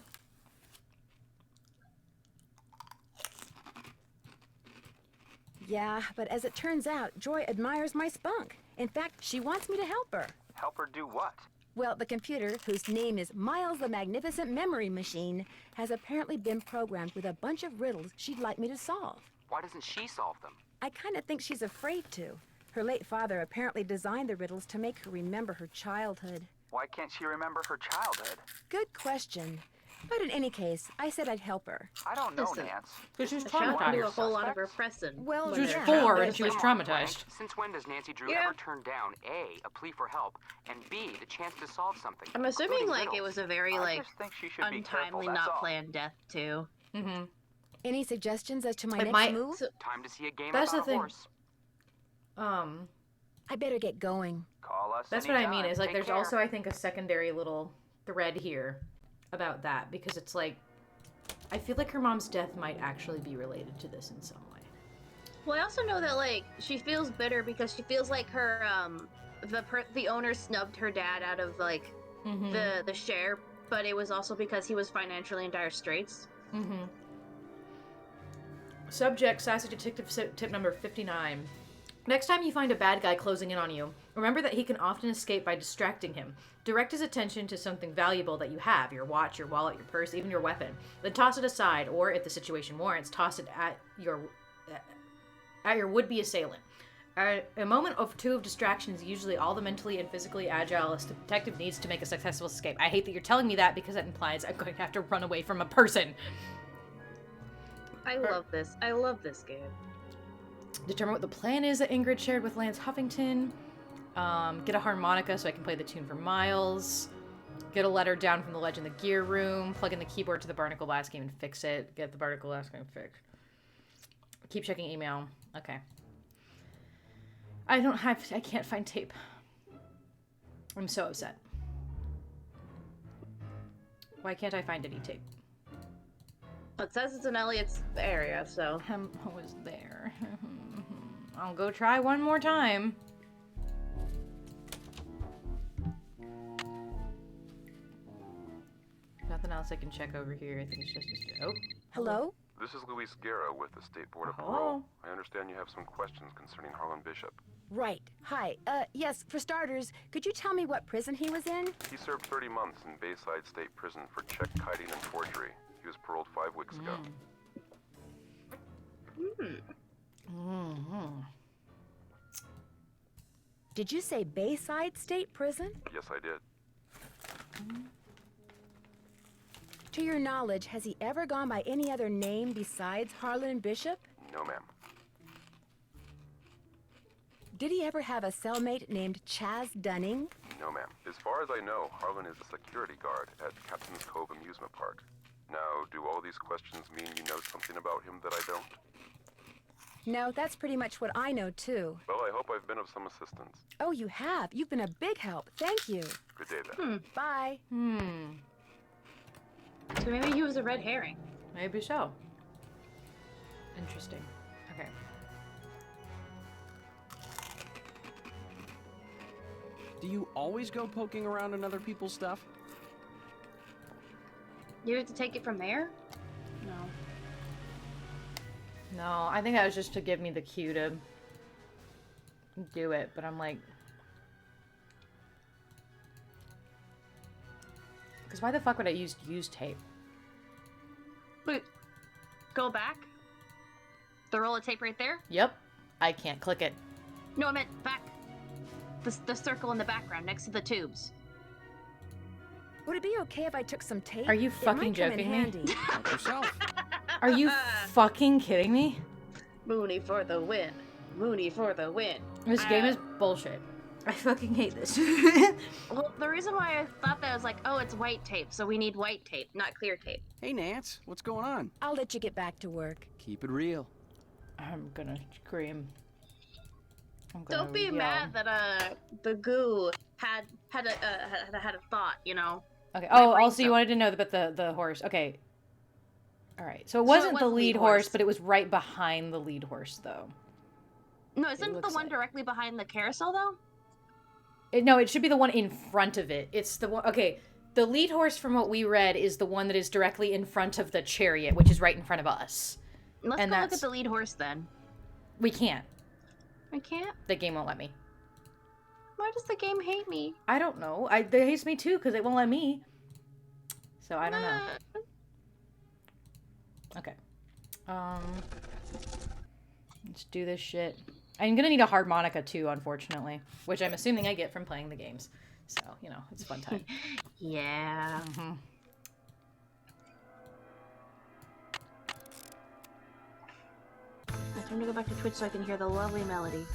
Yeah, but as it turns out, Joy admires my spunk. In fact, she wants me to help her. Help her do what? Well, the computer, whose name is Miles the Magnificent Memory Machine, has apparently been programmed with a bunch of riddles she'd like me to solve. Why doesn't she solve them? I kind of think she's afraid to. Her late father apparently designed the riddles to make her remember her childhood. Why can't she remember her childhood? Good question. But in any case, I said I'd help her. I don't know, Listen, Nance. Because she's The shot traumatized. do a whole lot of repressing. Well, She was yeah. 4 and she was Come on, traumatized. Frank. Since when does Nancy Drew Yeah. ever turn down A, a plea for help, and B, the chance to solve something? I'm assuming including like it riddles? was a very I like just think she should be careful, untimely, that's not all. planned death too. Any suggestions as to my Like next my- move? Time to see a game That's about the a thing. horse. I better get going. Call us That's what I mean. anytime. Is like Take there's care. also I think a secondary little thread here about that because it's like I feel like her mom's death might actually be related to this in some way. Well, I also know that like she feels bitter because she feels like her the owner snubbed her dad out of like the share, but it was also because he was financially in dire straits. Subject, Sassy Detective tip number 59. Next time you find a bad guy closing in on you, remember that he can often escape by distracting him. Direct his attention to something valuable that you have, your watch, your wallet, your purse, even your weapon. Then toss it aside, or if the situation warrants, toss it at your would-be assailant. A moment or 2 of distraction is usually all the mentally and physically agile a detective needs to make a successful escape. I hate that you're telling me that because that implies I'm going to have to run away from a person. I love this. I love this game. Determine what the plan is that Ingrid shared with Lance Huffington. Get a harmonica so I can play the tune for Miles. Get a letter down from the ledge in the gear room. Plug in the keyboard to the Barnacle Blast game and fix it. Get the Barnacle Blast game fixed. Keep checking email. Okay. I can't find tape. I'm so upset. Why can't I find any tape? It says it's in Elliot's area, so. I was there. I'll go try one more time. Nothing else I can check over here. I think it's just oh. Hello? This is Luis Guerra with the State Board of Hello? Parole. I understand you have some questions concerning Harlan Bishop. Right. Hi. Yes, for starters, could you tell me what prison he was in? He served 30 months in Bayside State Prison for check kiting and forgery. He was paroled 5 weeks ago. Did you say Bayside State Prison? Yes, I did. To your knowledge, has he ever gone by any other name besides Harlan Bishop? No, ma'am. Did he ever have a cellmate named Chaz Dunning? No, ma'am. As far as I know, Harlan is a security guard at Captain's Cove Amusement Park. Now, do all these questions mean you know something about him that I don't? No, that's pretty much what I know, too. Well, I hope I've been of some assistance. Oh, you have. You've been a big help. Thank you. Good day, then. Bye. So maybe he was a red herring. Maybe so. Interesting. Okay. Do you always go poking around in other people's stuff? You have to take it from there? No. No, I think that was just to give me the cue to do it, but I'm like... Because why the fuck would I use tape? Wait. Go back? The roll of tape right there? Yep. I can't click it. No, I meant back. The circle in the background next to the tubes. Would it be okay if I took some tape? Are you It fucking might come in joking me? handy. Help yourself. Are you fucking kidding me? Mooney for the win. Mooney for the win. This game is bullshit. I fucking hate this. Well, the reason why I thought that was like, oh, it's white tape, so we need white tape, not clear tape. Hey, Nance, what's going on? I'll let you get back to work. Keep it real. I'm gonna scream. Don't be mad that the goo had a thought, you know. Okay. Oh, also you wanted to know about the horse. Okay. All right. So it wasn't the lead horse, but it was right behind the lead horse, though. No, isn't the one directly behind the carousel though? No, it should be the one in front of it. It's the one. Okay. The lead horse, from what we read, is the one that is directly in front of the chariot, which is right in front of us. Let's go look at the lead horse then. We can't. I can't? The game won't let me. Why does the game hate me? I don't know. It hates me too, because it won't let me. So I don't know. Okay. Let's do this shit. I'm gonna need a harmonica too, unfortunately. Which I'm assuming I get from playing the games. So, you know, it's a fun time. Yeah. It's time to go back to Twitch so I can hear the lovely melody.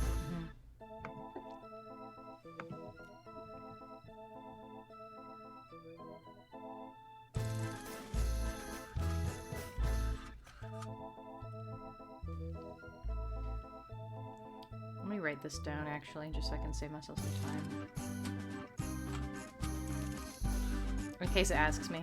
Let me write this down, actually, just so I can save myself some time. In case it asks me.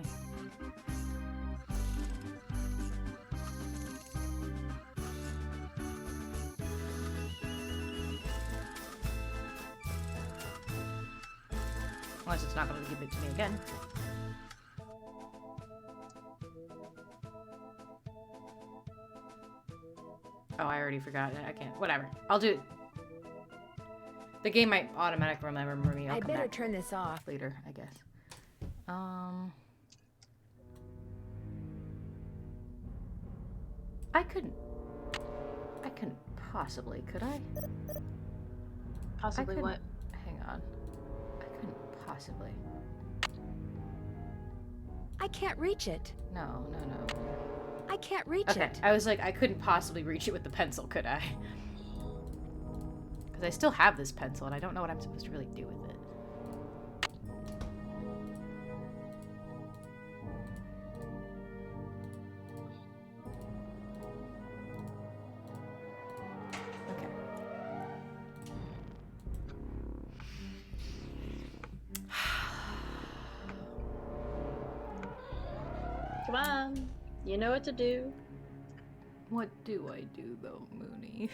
Unless it's not going to give it to me again. Oh, I already forgot it. I can't. Whatever. I'll do it. The game might automatically remember me. I'd better turn this off later, I guess. I couldn't possibly, could I? Possibly what? Hang on. I couldn't possibly. I can't reach it. No. I can't reach Okay, it. I was like, I couldn't possibly reach it with the pencil, could I? Because I still have this pencil, and I don't know what I'm supposed to really do with it. Come on. You know what to do. What do I do, though, Mooney?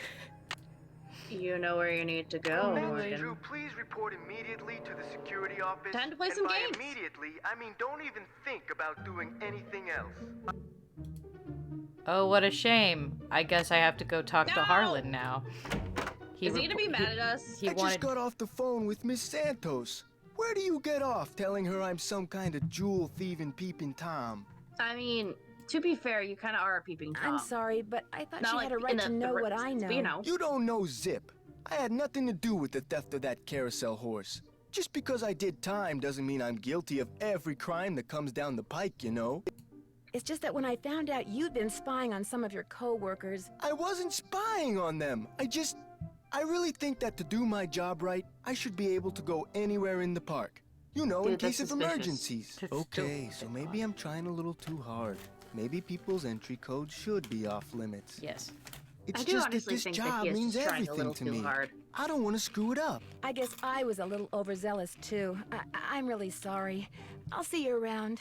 You know where you need to go, Morgan. Drew, please report immediately to the security office. Time to play and some by games. Immediately, I mean don't even think about doing anything else. Oh, what a shame. I guess I have to go talk to Harlan now. Is he gonna be mad at us? I just got off the phone with Miss Santos. Where do you get off telling her I'm some kind of jewel thieving peeping Tom? I mean, to be fair, you kind of are a peeping Tom. I'm sorry, but I thought Not she like had a right in to know what I know. You know. You don't know zip. I had nothing to do with the theft of that carousel horse. Just because I did time doesn't mean I'm guilty of every crime that comes down the pike, you know? It's just that when I found out you'd been spying on some of your co-workers... I wasn't spying on them. I really think that to do my job right, I should be able to go anywhere in the park. You know, in case of emergencies. Okay, so maybe I'm trying a little too hard. Maybe people's entry codes should be off limits. Yes. It's just that this job means everything to me. I don't want to screw it up. I guess I was a little overzealous, too. I'm really sorry. I'll see you around.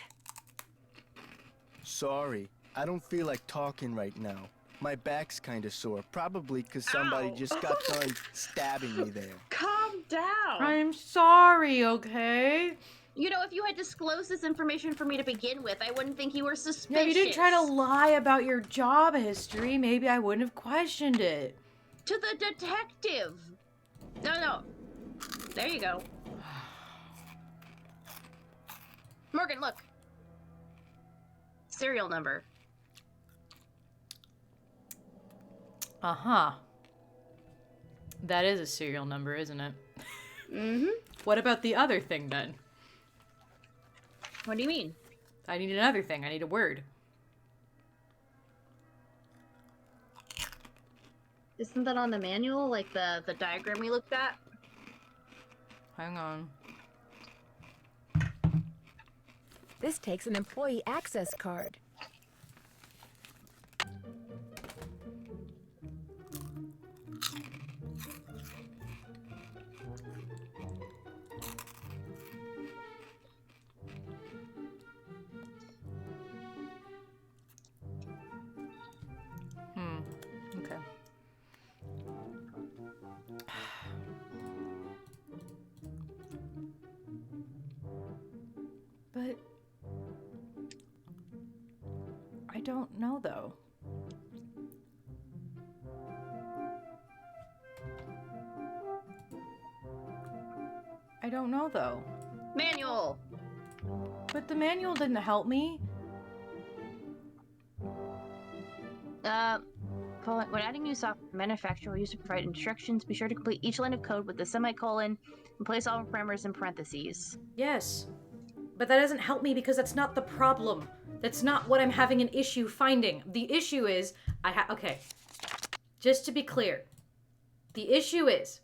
Sorry, I don't feel like talking right now. My back's kind of sore, probably because somebody just got done stabbing me there. Calm down. I'm sorry, okay? You know, if you had disclosed this information for me to begin with, I wouldn't think you were suspicious. Yeah, you didn't try to lie about your job history. Maybe I wouldn't have questioned it. To the detective. No. There you go. Morgan, look. Serial number. Uh-huh. That is a serial number, isn't it? Mm-hmm. What about the other thing, then? What do you mean? I need another thing. I need a word. Isn't that on the manual, like the diagram we looked at? Hang on. This takes an employee access card. Okay. But I don't know, though. I don't know, though. Manual! But the manual didn't help me. When adding new software, manufacturer will use to provide instructions. Be sure to complete each line of code with the semicolon and place all parameters in parentheses. Yes. But that doesn't help me because that's not the problem. That's not what I'm having an issue finding. The issue is, okay. Just to be clear. The issue is,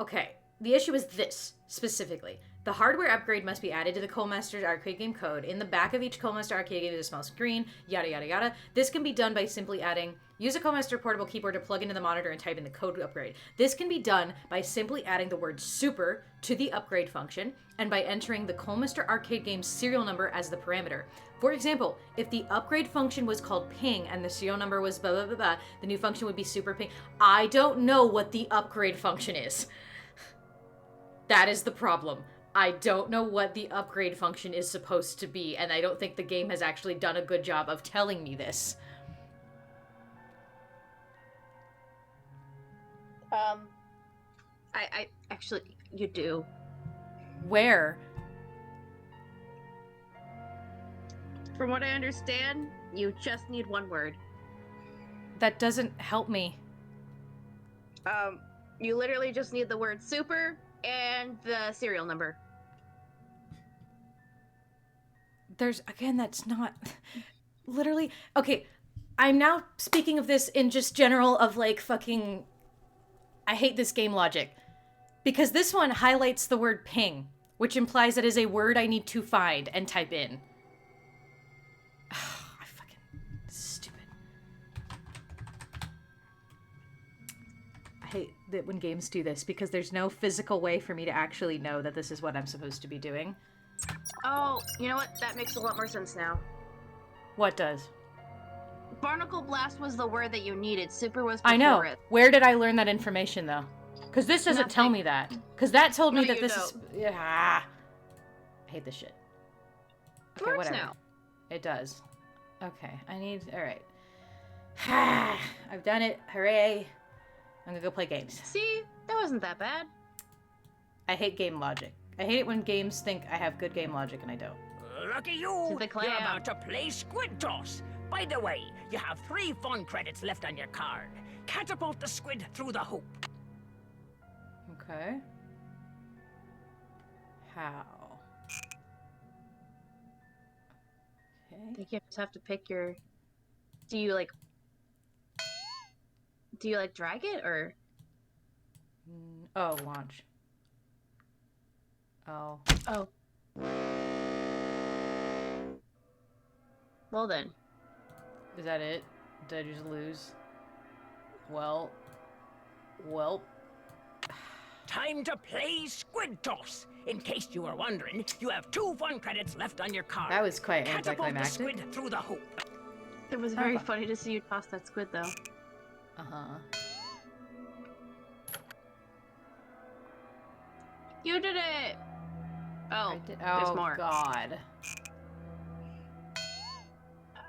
okay. The issue is this, specifically. The hardware upgrade must be added to the Codemaster's arcade game code. In the back of each Codemaster arcade game is a small screen, yada yada yada. This can be done by simply adding, use a Codemaster portable keyboard to plug into the monitor and type in the code upgrade. This can be done by simply adding the word super to the upgrade function and by entering the Codemaster arcade game's serial number as the parameter. For example, if the upgrade function was called ping and the serial number was blah blah blah blah, the new function would be super ping. I don't know what the upgrade function is. That is the problem. I don't know what the upgrade function is supposed to be, and I don't think the game has actually done a good job of telling me this. I actually, you do. Where? From what I understand, you just need one word. That doesn't help me. You literally just need the word super and the serial number. That's not... Literally... Okay, I'm now speaking of this in just general of, like, fucking... I hate this game logic. Because this one highlights the word ping, which implies that is a word I need to find and type in. I fucking... Stupid. I hate that when games do this, because there's no physical way for me to actually know that this is what I'm supposed to be doing. Oh, you know what? That makes a lot more sense now. What does? Barnacle blast was the word that you needed. Super was before I know. it. Where did I learn that information, though? Because this doesn't tell me that. Because that told me No, that you this don't. is... Ah. I hate this shit. It Okay, works whatever. now. It does. Okay, I need... Alright. I've done it. Hooray. I'm gonna go play games. See? That wasn't that bad. I hate game logic. I hate it when games think I have good game logic and I don't. Lucky you! You're about to play Squid Toss. By the way, you have 3 fun credits left on your card. Catapult the squid through the hoop. Okay. How? Okay. I think you just have to pick your... Do you drag it, or...? Oh, launch. Oh. Oh. Well then. Is that it? Did I just lose? Well. Time to play Squid Toss. In case you were wondering, you have 2 fun credits left on your card. That was quite Catapult the anticlimactic. squid through the hoop. It was very funny to see you toss that squid, though. Uh-huh. You did it! Oh, there's Oh, more. God.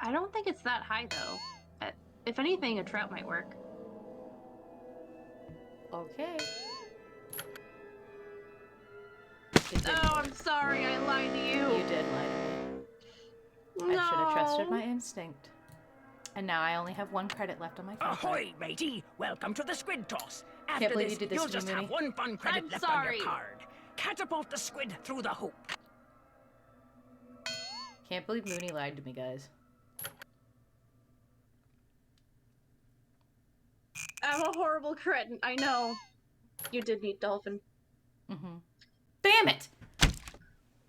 I don't think it's that high, though. If anything, a trout might work. Okay. Oh, I'm sorry, I lied to you. You did lie to me. No. I should have trusted my instinct. And now I only have 1 credit left on my card. Ahoy, matey! Welcome to the Squid Toss. Can't After believe this, you did this you'll to me, just have Mooney. 1 fun credit I'm left on sorry. your card. Catapult the squid through the hoop. Can't believe Mooney lied to me, guys. I'm a horrible cretin, I know. You did need dolphin. Mm-hmm. Damn it!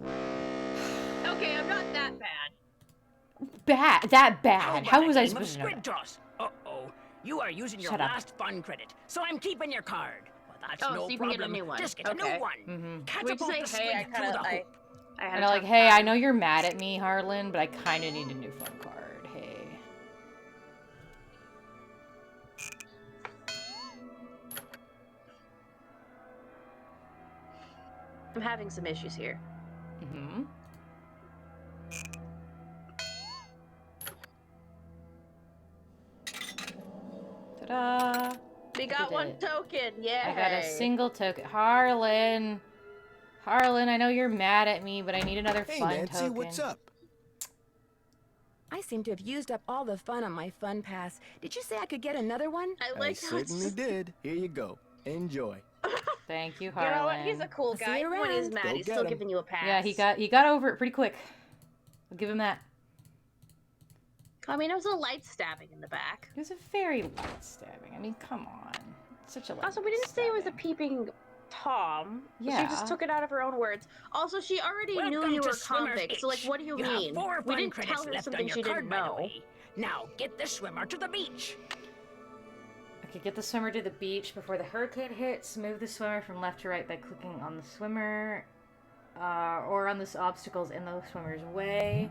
Okay, I'm not that bad. That bad? How was I supposed to know Squid that? Toss. Uh-oh. You are using your Shut up. last fun credit, so I'm keeping your card. Well, that's Oh, no so you can get a problem. new one. Just get a Okay. new one. Mm-hmm. Catapult the squid through the hoop. And I'm like, hey, I know you're mad at me, Harlan, but I kind of need a new fun card. Hey. I'm having some issues here. Mm-hmm. Ta-da! We got did 1 it. token, yeah. I got a single token. Harlan! Harlan, I know you're mad at me, but I need another Hey, fun Nancy, token. what's up? I seem to have used up all the fun on my fun pass. Did you say I could get another one? I certainly did. Here you go. Enjoy. Thank you, You Harlan. know what? He's a cool See guy. you Even when he's around. mad, Go he's get still him. giving you a pass. Yeah, he got over it pretty quick. I'll give him that. I mean, it was a light stabbing in the back. It was a very light stabbing. I mean, come on. Such a light Also, we didn't say it was a peeping Tom. Yeah. She just took it out of her own words. Also, she already knew Welcome you to were Swimmer's convict, so like, H. what do you You mean? have 4 We fun didn't credits tell her left something on your she card, didn't by the know. way. Now, get the swimmer to the beach. Okay, get the swimmer to the beach before the hurricane hits. Move the swimmer from left to right by clicking on the swimmer or on the obstacles in the swimmer's way.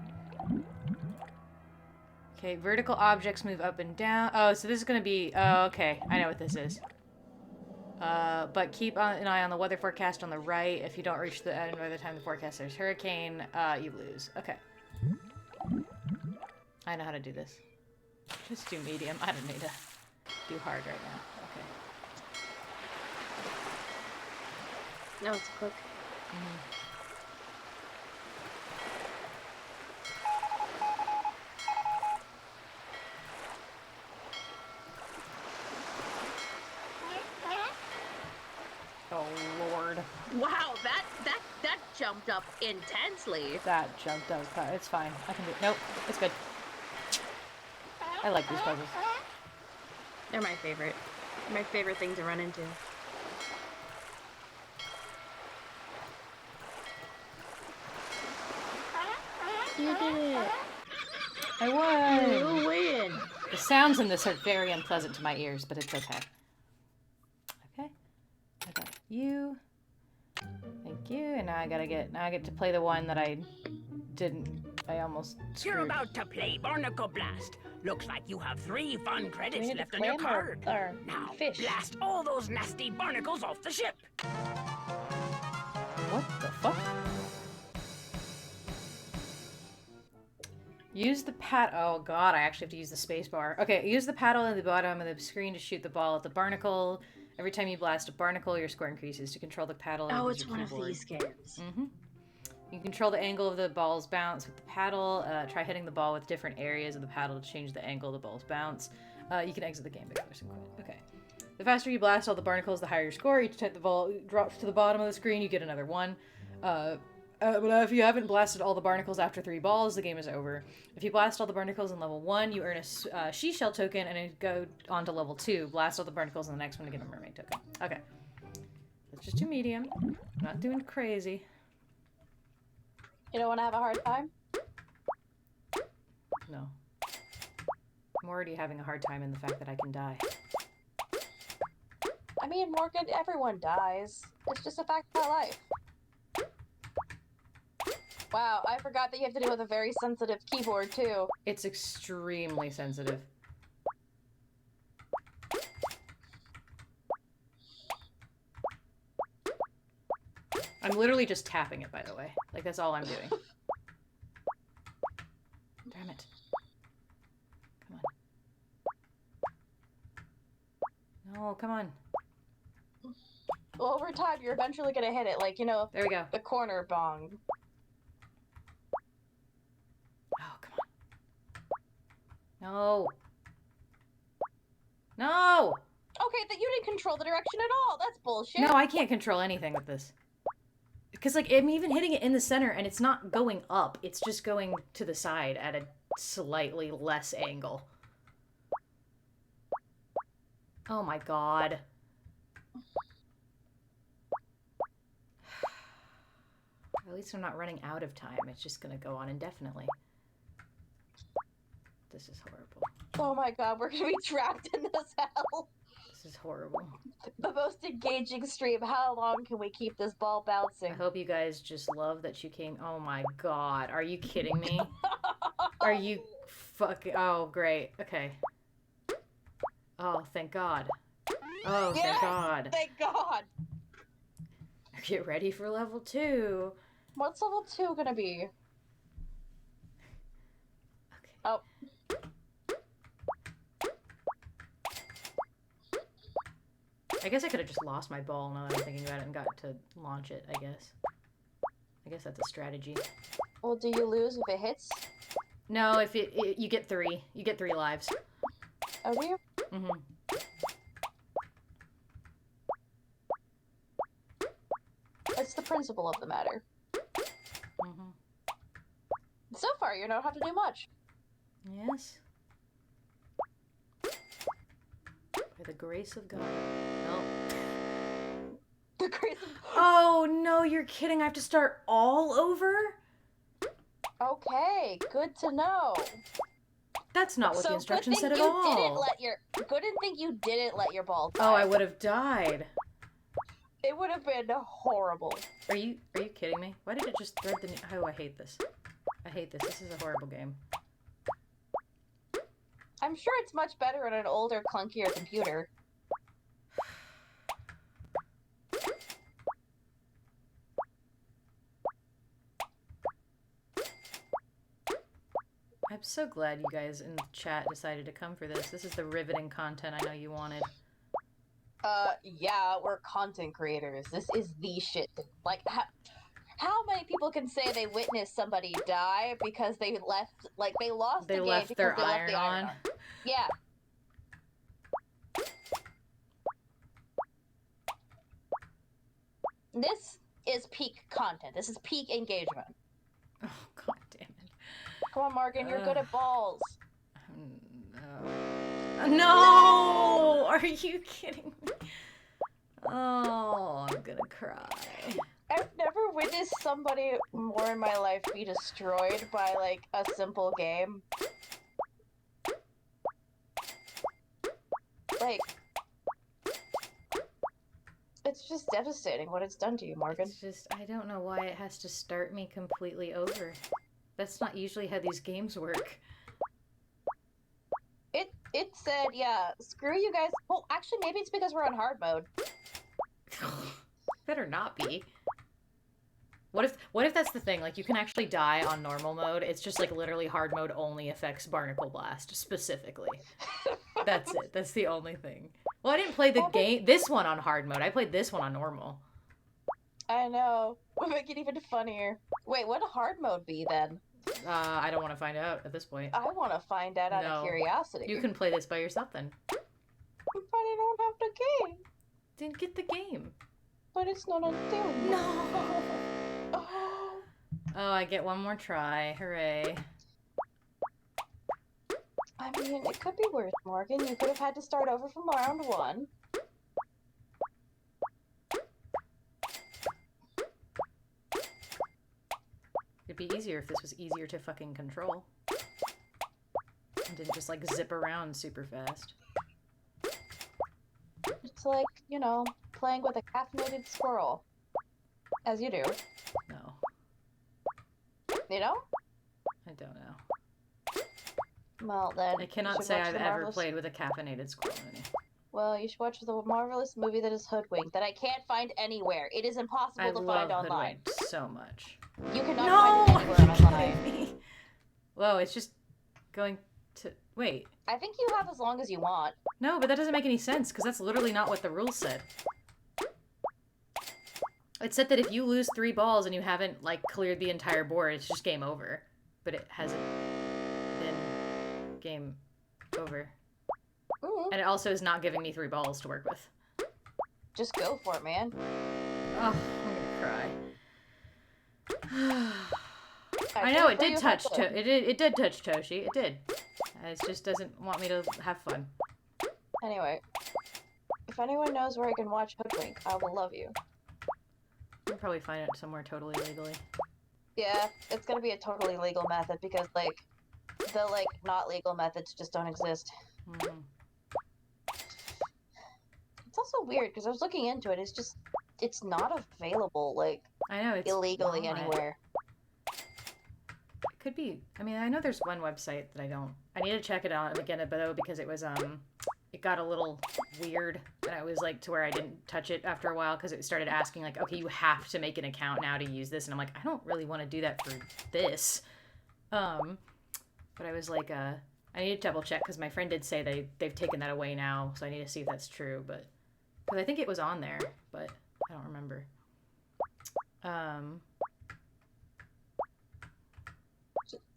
Okay, vertical objects move up and down. Oh, so this is going to be... Oh, okay. I know what this is. But keep an eye on the weather forecast on the right. If you don't reach the end by the time the forecast says hurricane, you lose. Okay. I know how to do this. Just do medium. I don't need to do hard right now. Okay. No, it's quick. Oh, Lord. Wow, that jumped up intensely. That jumped up. It's fine. I can do it. Nope. It's good. I like these puzzles. They're my favorite. My favorite thing to run into. You did it. I won. You win. The sounds in this are very unpleasant to my ears, but it's okay. Okay. I got you. Thank you. And now I get to play the one that I almost screwed. You're about to play Barnacle Blast. Looks like you have 3 fun credits need left to on your clam card. or Now, fish? blast all those nasty barnacles off the ship. What the fuck? Use the oh god, I actually have to use the space bar. Okay, use the paddle at the bottom of the screen to shoot the ball at the barnacle. Every time you blast a barnacle, your score increases. To control the paddle, Oh, use it's your one keyboard. of these games. Mm-hmm. You can control the angle of the ball's bounce with the paddle. Try hitting the ball with different areas of the paddle to change the angle of the ball's bounce. You can exit the game by pressing quit. Okay. The faster you blast all the barnacles, the higher your score. Each time the ball drops to the bottom of the screen, you get another 1. But if you haven't blasted all the barnacles after 3 balls, the game is over. If you blast all the barnacles in level 1, you earn a she-shell token and then go on to level 2. Blast all the barnacles in the next one to get a mermaid token. Okay. Let's just do medium. Not doing crazy. You don't want to have a hard time? No. I'm already having a hard time in the fact that I can die. I mean, Morgan, everyone dies. It's just a fact of my life. Wow, I forgot that you have to deal with a very sensitive keyboard, too. It's extremely sensitive. I'm literally just tapping it, by the way. Like, that's all I'm doing. Damn it. Come on. No, come on. Well, over time, you're eventually gonna hit it, like, you know, there we go. The corner bong. Oh, come on. No. No! Okay, that you didn't control the direction at all. That's bullshit. No, I can't control anything with this. Because, like, I'm even hitting it in the center, and it's not going up. It's just going to the side at a slightly less angle. Oh my god. At least I'm not running out of time. It's just gonna go on indefinitely. This is horrible. Oh my god, we're gonna be trapped in this hell. This is horrible. The most engaging stream. How long can we keep this ball bouncing? I hope you guys just love that you came. Oh my god. Are you kidding me? Are you fucking... Oh, great. Okay. Oh, thank god. Oh, yes! Thank god. Thank god. Get ready for level 2. What's level 2 gonna be? Okay. Oh. I guess I could have just lost my ball now that I'm thinking about it and got to launch it, I guess. I guess that's a strategy. Well, do you lose if it hits? No, if you get 3. You get 3 lives. Oh, do you? Mm-hmm. It's the principle of the matter. Mm-hmm. So far, you don't have to do much. Yes. By the grace of God. Nope. The grace of God. Oh, no, you're kidding. I have to start all over? Okay, good to know. That's not what the instructions said at all. Good and think you didn't let your ball die. Oh, I would have died. It would have been horrible. Are you kidding me? Why did it just thread the... Oh, I hate this. I hate this. This is a horrible game. I'm sure it's much better on an older, clunkier computer. I'm so glad you guys in the chat decided to come for this. This is the riveting content I know you wanted. Yeah, we're content creators. This is the shit. Like, how many people can say they witnessed somebody die because they left, like, they lost the game because their they left iron the iron on? Yeah. This is peak content. This is peak engagement. Oh, god damn it. Come on, Morgan, you're good at balls. No! Are you kidding me? Oh, I'm gonna cry. I've never witnessed somebody more in my life be destroyed by, like, a simple game. Like, It's just devastating what it's done to you, Morgan. It's just, I don't know why it has to start me completely over. That's not usually how these games work. It said, yeah, screw you guys. Well, actually, maybe it's because we're on hard mode. Better not be. What if that's the thing? Like, you can actually die on normal mode. It's just like literally hard mode only affects Barnacle Blast specifically. That's it. That's the only thing. Well, I didn't play this one on hard mode. I played this one on normal. I know. We'll make it even funnier. Wait, what would hard mode be then? I don't want to find out at this point. I want to find out out of curiosity. You can play this by yourself then. But I don't have the game. Then get the game. But it's not on doing. No. Oh, I get one more try. Hooray. I mean, it could be worse, Morgan. You could have had to start over from round 1. It'd be easier if this was easier to fucking control. And didn't just, like, zip around super fast. It's like, you know, playing with a caffeinated squirrel. As you do. No. You know? I don't know. Well, then... I cannot say I've ever played with a caffeinated squirrel in it. Well, you should watch the marvelous movie that is Hoodwinked, that I can't find anywhere. It is impossible to find online. I love Hoodwinked so much. You cannot find it anywhere online. Whoa, it's just going to... Wait. I think you have as long as you want. No, but that doesn't make any sense, because that's literally not what the rules said. It said that if you lose 3 balls and you haven't, like, cleared the entire board, it's just game over. But it hasn't been game over. Mm-hmm. And it also is not giving me 3 balls to work with. Just go for it, man. Oh, I'm gonna cry. I know, it did touch it did touch Toshi. It did. It just doesn't want me to have fun. Anyway, if anyone knows where I can watch Hoodwink, I will love you. You'll probably find it somewhere totally legally. Yeah, it's gonna be a totally legal method because, like, the, like, not legal methods just don't exist. Mm-hmm. It's also weird because I was looking into it. It's just, it's not available, like, I know, it's illegally not. anywhere. It could be. I mean, I know there's one website that I need to check it out again, though, because it was, it got a little weird, and I was, like, to where I didn't touch it after a while, because it started asking, like, okay, you have to make an account now to use this, and I'm like, I don't really want to do that for this. But I was like, I need to double check, because my friend did say they've taken that away now, so I need to see if that's true, but, because I think it was on there, but I don't remember.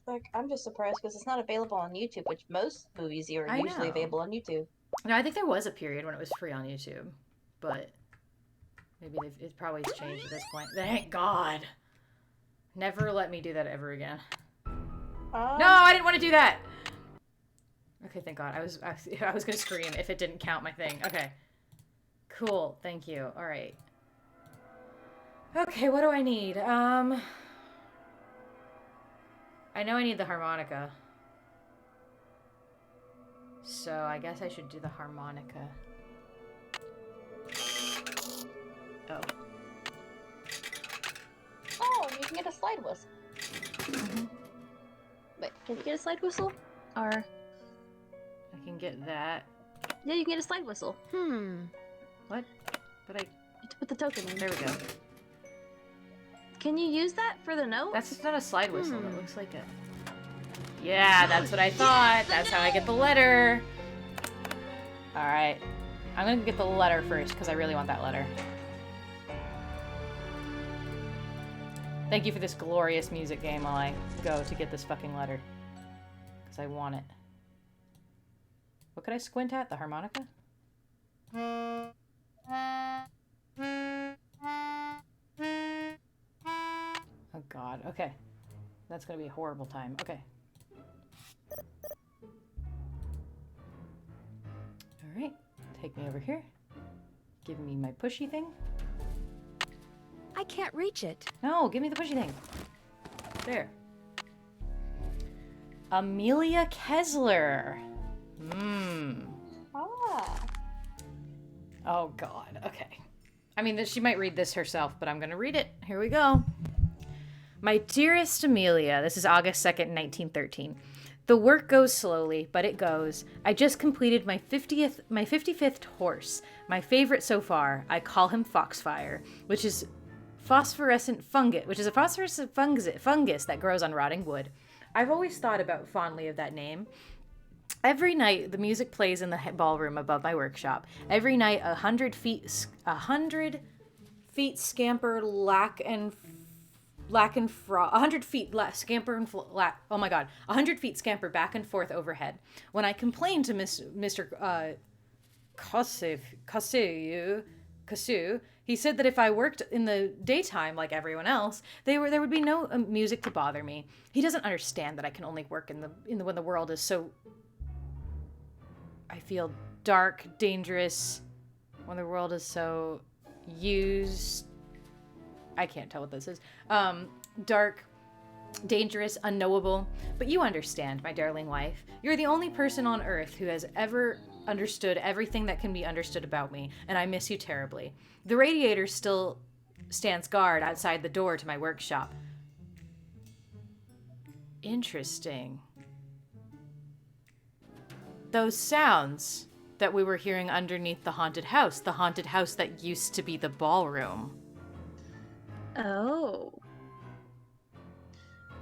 Like, I'm just surprised because it's not available on YouTube, which most movies are usually available on YouTube. No, I think there was a period when it was free on YouTube, but maybe it probably has changed at this point. Thank God. Never let me do that ever again. No, I didn't want to do that. Okay, thank God. I was gonna scream if it didn't count my thing. Okay. Cool. Thank you. All right. Okay, what do I need? I know I need the harmonica. So I guess I should do the harmonica. Oh. Oh, you can get a slide whistle. Mm-hmm. Wait, can you get a slide whistle? Or... I can get that. Yeah, you can get a slide whistle. What? But You have to put the token in. There we go. Can you use that for the note? That's not a slide whistle. That looks like it. Yeah, that's what I thought. That's how I get the letter. Alright. I'm gonna get the letter first, because I really want that letter. Thank you for this glorious music game while I go to get this fucking letter. Because I want it. What could I squint at? The harmonica? Oh God, okay. That's gonna be a horrible time. Okay. Alright, take me over here. Give me my pushy thing. I can't reach it. No, give me the pushy thing. There. Amelia Kessler. Ah. Oh God, okay. I mean, she might read this herself, but I'm going to read it. Here we go. My dearest Amelia, this is August 2nd, 1913. The work goes slowly, but it goes. I just completed my 55th horse, my favorite so far. I call him Foxfire, which is a phosphorescent fungus that grows on rotting wood. I've always thought fondly of that name. Every night, the music plays in the ballroom above my workshop. Every night, 100 feet scamper, oh my god, 100 feet scamper back and forth overhead. When I complained to Mr. Kasu, he said that if I worked in the daytime like everyone else, there would be no music to bother me. He doesn't understand that I can only work when the world is so, I feel, dark, dangerous, when the world is so used. I can't tell what this is. Dark, dangerous, unknowable. But you understand, my darling wife. You're the only person on earth who has ever understood everything that can be understood about me, and I miss you terribly. The radiator still stands guard outside the door to my workshop. Interesting. Those sounds that we were hearing underneath the haunted house that used to be the ballroom. Oh.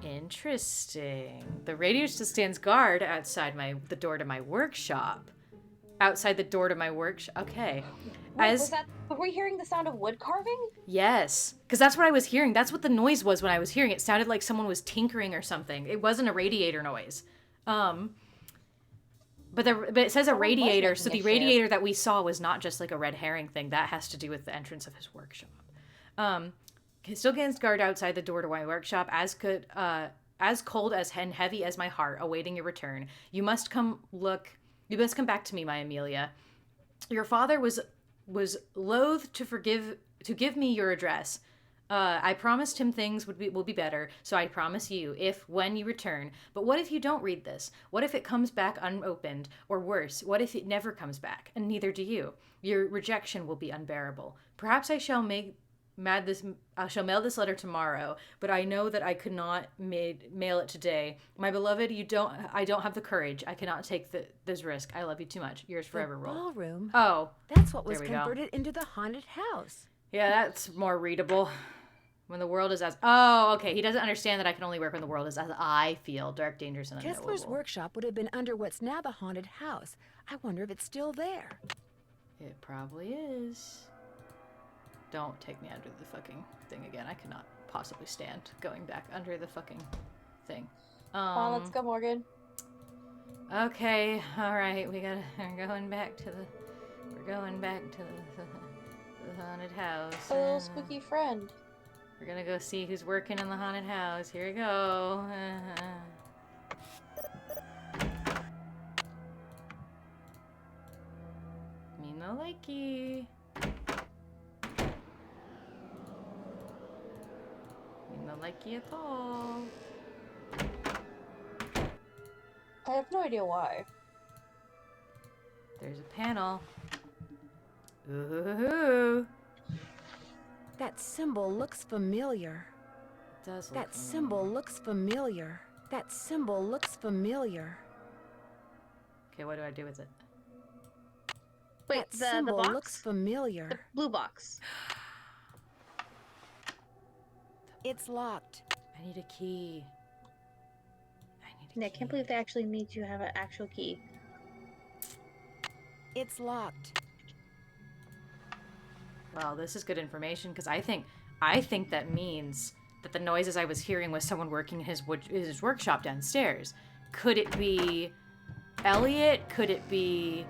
Interesting. The radiator still stands guard outside the door to my workshop. Outside the door to my workshop. Okay. Were we hearing the sound of wood carving? Yes, because that's what I was hearing. That's what the noise was when I was hearing it. It sounded like someone was tinkering or something. It wasn't a radiator noise. But it says a radiator, so the radiator that we saw was not just like a red herring thing. That has to do with the entrance of his workshop. Still stands guard outside the door to my workshop, as cold and heavy as my heart, awaiting your return. You must come back to me, my Amelia. Your father was loath to give me your address. I promised him things will be better, so I promise you, when you return. But what if you don't read this? What if it comes back unopened? Or worse, what if it never comes back, and neither do you? Your rejection will be unbearable. Perhaps I shall mail this letter tomorrow, but I know that I could not mail it today. My beloved, I don't have the courage. I cannot take this risk. I love you too much. Yours forever, The Roll. ballroom? Oh. That's what was there we converted into the haunted house. Yeah, that's more readable. When the world is as... Oh, okay. He doesn't understand that I can only work when the world is as I feel. Dark, dangerous, and unknowable. Kessler's workshop would have been under what's now the haunted house. I wonder if it's still there. It probably is. Don't take me under the fucking thing again. I cannot possibly stand going back under the fucking thing. Let's go, Morgan. Okay, all right. We're going back to the haunted house. A little spooky friend. We're gonna go see who's working in the haunted house. Here we go. Me no likey. Me no likey at all. I have no idea why. There's a panel. Ooh. That symbol looks familiar. It does look That symbol looks familiar. That symbol looks familiar. Okay, what do I do with it? Wait, that symbol the box? looks familiar. The blue box. It's locked. I need a key. I can't believe they actually made you have an actual key. It's locked. Well, this is good information because I think that means that the noises I was hearing was someone working in his workshop downstairs. Could it be Elliot? Could it be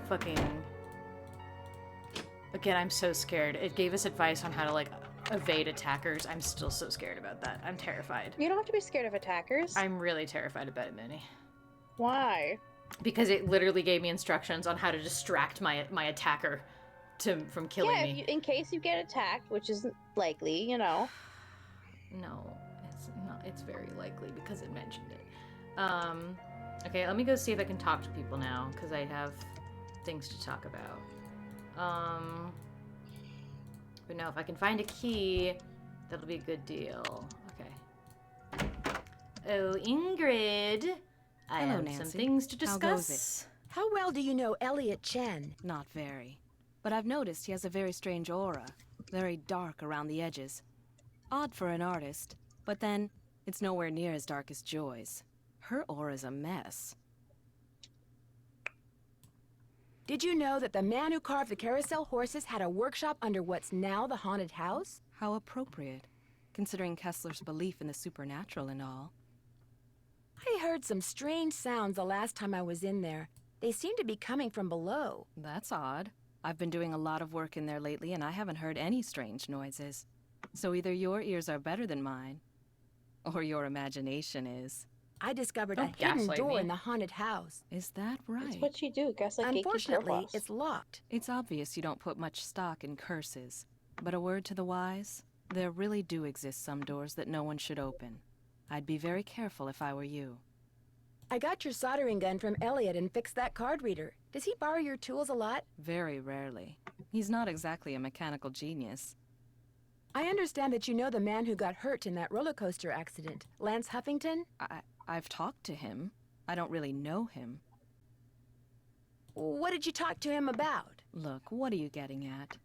fucking... Again, I'm so scared. It gave us advice on how to like evade attackers. I'm still so scared about that. I'm terrified. You don't have to be scared of attackers. I'm really terrified about it, Minnie. Why? Because it literally gave me instructions on how to distract my attacker from killing me. In case you get attacked, which isn't likely, you know. No, it's not. It's very likely because it mentioned it. Okay, let me go see if I can talk to people now because I have things to talk about. But no, if I can find a key, that'll be a good deal. Okay. Oh, Ingrid. I Hello, have Nancy. some things to discuss. How goes it? How well do you know Elliot Chen? Not very. But I've noticed he has a very strange aura. Very dark around the edges. Odd for an artist, but then it's nowhere near as dark as Joy's. Her aura's a mess. Did you know that the man who carved the carousel horses had a workshop under what's now the haunted house? How appropriate, considering Kessler's belief in the supernatural and all. I heard some strange sounds the last time I was in there. They seem to be coming from below. That's odd. I've been doing a lot of work in there lately, and I haven't heard any strange noises. So either your ears are better than mine, or your imagination is. I discovered a hidden door in the haunted house. Is that right? That's what you do. Gaslight gatekeep Unfortunately, girl boss. it's locked. It's obvious you don't put much stock in curses. But a word to the wise, there really do exist some doors that no one should open. I'd be very careful if I were you. I got your soldering gun from Elliot and fixed that card reader. Does he borrow your tools a lot? Very rarely. He's not exactly a mechanical genius. I understand that you know the man who got hurt in that roller coaster accident, Lance Huffington? I've talked to him. I don't really know him. What did you talk to him about? Look, what are you getting at?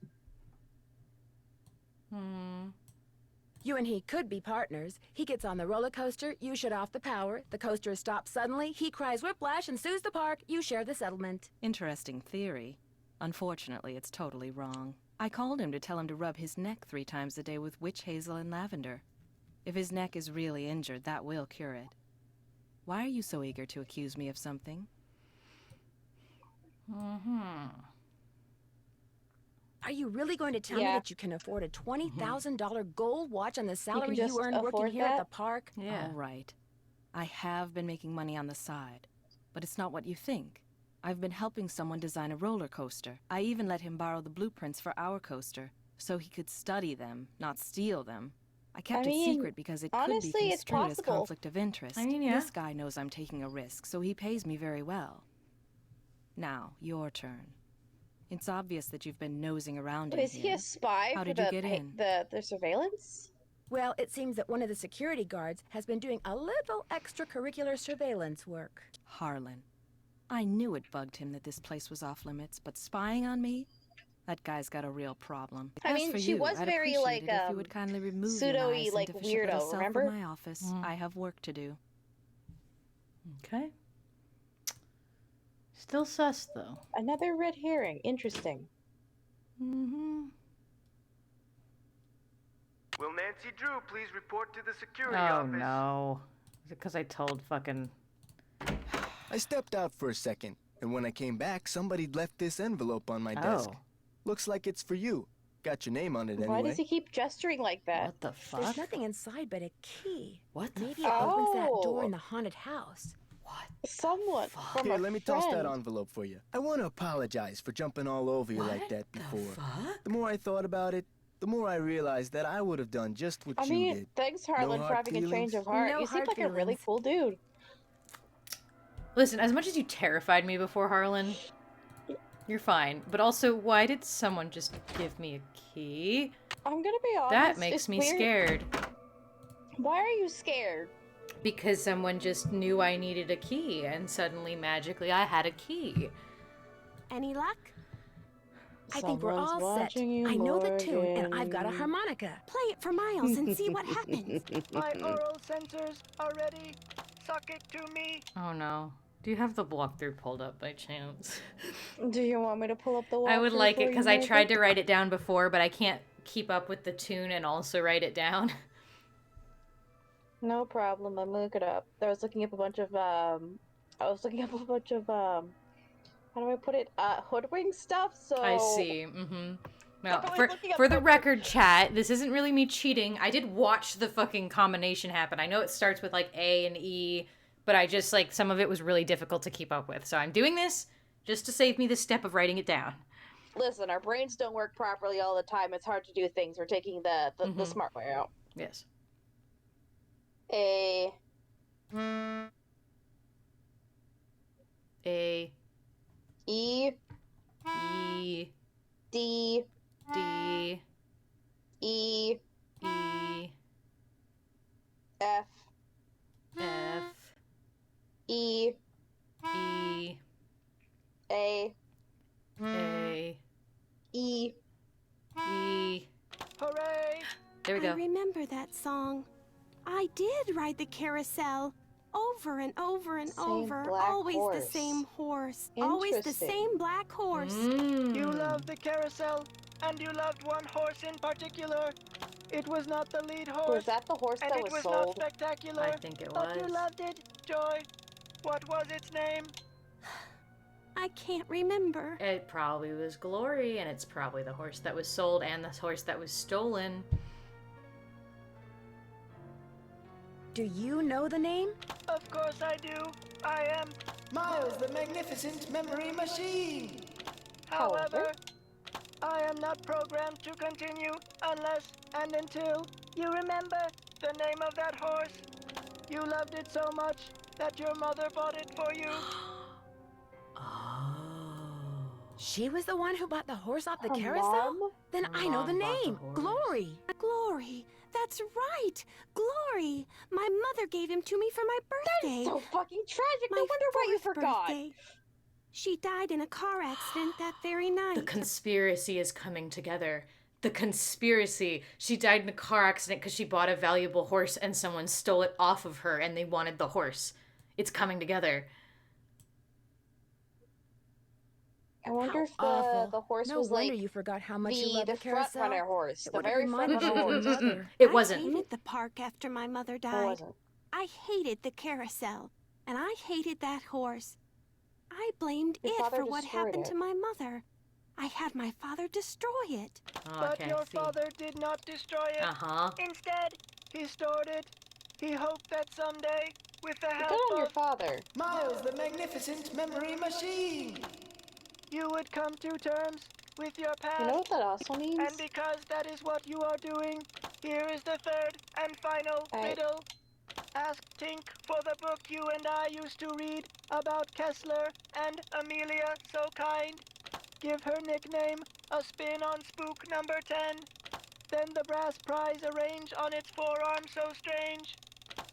You and he could be partners. He gets on the roller coaster, you shut off the power, the coaster stops suddenly, he cries whiplash and sues the park, you share the settlement. Interesting theory. Unfortunately, it's totally wrong. I called him to tell him to rub his neck 3 times a day with witch hazel and lavender. If his neck is really injured, that will cure it. Why are you so eager to accuse me of something? Are you really going to tell me that you can afford a $20,000 gold watch on the salary you earned working here at the park? Yeah. All right. I have been making money on the side, but it's not what you think. I've been helping someone design a roller coaster. I even let him borrow the blueprints for our coaster, so he could study them, not steal them. I kept it secret because it could be construed as conflict of interest. This guy knows I'm taking a risk, so he pays me very well. Now, your turn. It's obvious that you've been nosing around in here. Is he a spy How for did you get in? the surveillance? Well, it seems that one of the security guards has been doing a little extracurricular surveillance work. Harlan. I knew it bugged him that this place was off limits, but spying on me? That guy's got a real problem. I mean, she was I'd very, appreciate like, it if you would kindly remove pseudo-y, your like, weirdo, remember? From my office. I have work to do. Okay. Still sus, though. Another red herring. Interesting. Will Nancy Drew please report to the security Oh, office? no. Is it because I told fucking... I stepped out for a second, and when I came back, somebody'd left this envelope on my desk. Looks like it's for you. Got your name on it anyway. Why does he keep gesturing like that? What the fuck? There's nothing inside but a key. What the Maybe it opens that door in the haunted house. Someone from Here, a let me friend. toss that envelope for you. I want to apologize for jumping all over you like that before. The more I thought about it, the more I realized that I would have done just what I you mean, did. thanks, Harlan, No for hard having a change of feelings? heart. No You seem hard like a really feelings. cool dude. Listen, as much as you terrified me before, Harlan, you're fine. But also, why did someone just give me a key? I'm gonna be honest. That makes it's me weird. scared. Why are you scared? Because someone just knew I needed a key, and suddenly, magically, I had a key. Any luck? I think we're Someone's all set. watching you, I know the tune, and Morgan. I've got a harmonica. Play it for Miles and see what happens. My oral sensors are ready. Suck it to me. Oh no. Do you have the walkthrough pulled up by chance? Do you want me to pull up the I would like it because I tried to to. write it down before, but I can't keep up with the tune and also write it down. No problem. I'm gonna look it up. I was looking up a bunch of how do I put it? Hoodwink stuff. So I see. Well, Everyone's looking up for the hoodwink. record, chat, this isn't really me cheating. I did watch the fucking combination happen. I know it starts with like A and E, but I just like some of it was really difficult to keep up with. So I'm doing this just to save me the step of writing it down. Listen, our brains don't work properly all the time. It's hard to do things. We're taking the smart way out. Yes. A A E E. D. D. E. E. F. F. E. E. A. A. E. E. Hooray! There we go. I remember that song. I did ride the carousel. Over and over and over. Always the same horse. Always the same black horse. You loved the carousel, and you loved one horse in particular. It was not the lead horse. Was that the horse and that it was was sold? not spectacular. I think it But you was. loved it, Joy. What was its name? I can't remember. It probably was Glory, and it's probably the horse that was sold and the horse that was stolen. Do you know the name? Of course I do. I am Miles the Magnificent Memory Machine. However, I am not programmed to continue unless and until you remember the name of that horse. You loved it so much that your mother bought it for you. She was the one who bought the horse off the Her carousel? mom? Then Her I know the mom bought the name. horse. Glory. Glory. That's right. Glory. My mother gave him to me for my birthday. So fucking tragic. My No wonder why you 4th forgot. birthday. She died in a car accident that very night. The conspiracy is coming together. The conspiracy. She died in a car accident because she bought a valuable horse and someone stole it off of her and they wanted the horse. It's coming together. I wonder if awful. the horse No was wonder like you forgot how much you the loved the front carousel. runner horse, It the would have very front reminded runner you of horse. your mother. It I wasn't. hated the park after my mother It died. wasn't. I hated the carousel, and I hated that horse. I blamed Your it father for what destroyed happened it. to my mother. I had my father destroy it. But your father did not destroy it. Uh-huh. Instead, he stored it. He hoped that someday, with the help Good on your of father. Miles the Magnificent Memory Machine. you would come to terms with your past. You know what that also means? And because that is what you are doing, here is the third and final riddle. Ask Tink for the book you and I used to read about Kessler and Amelia So Kind. Give her nickname a spin on spook number 10. Then the brass prize arrange on its forearm so strange.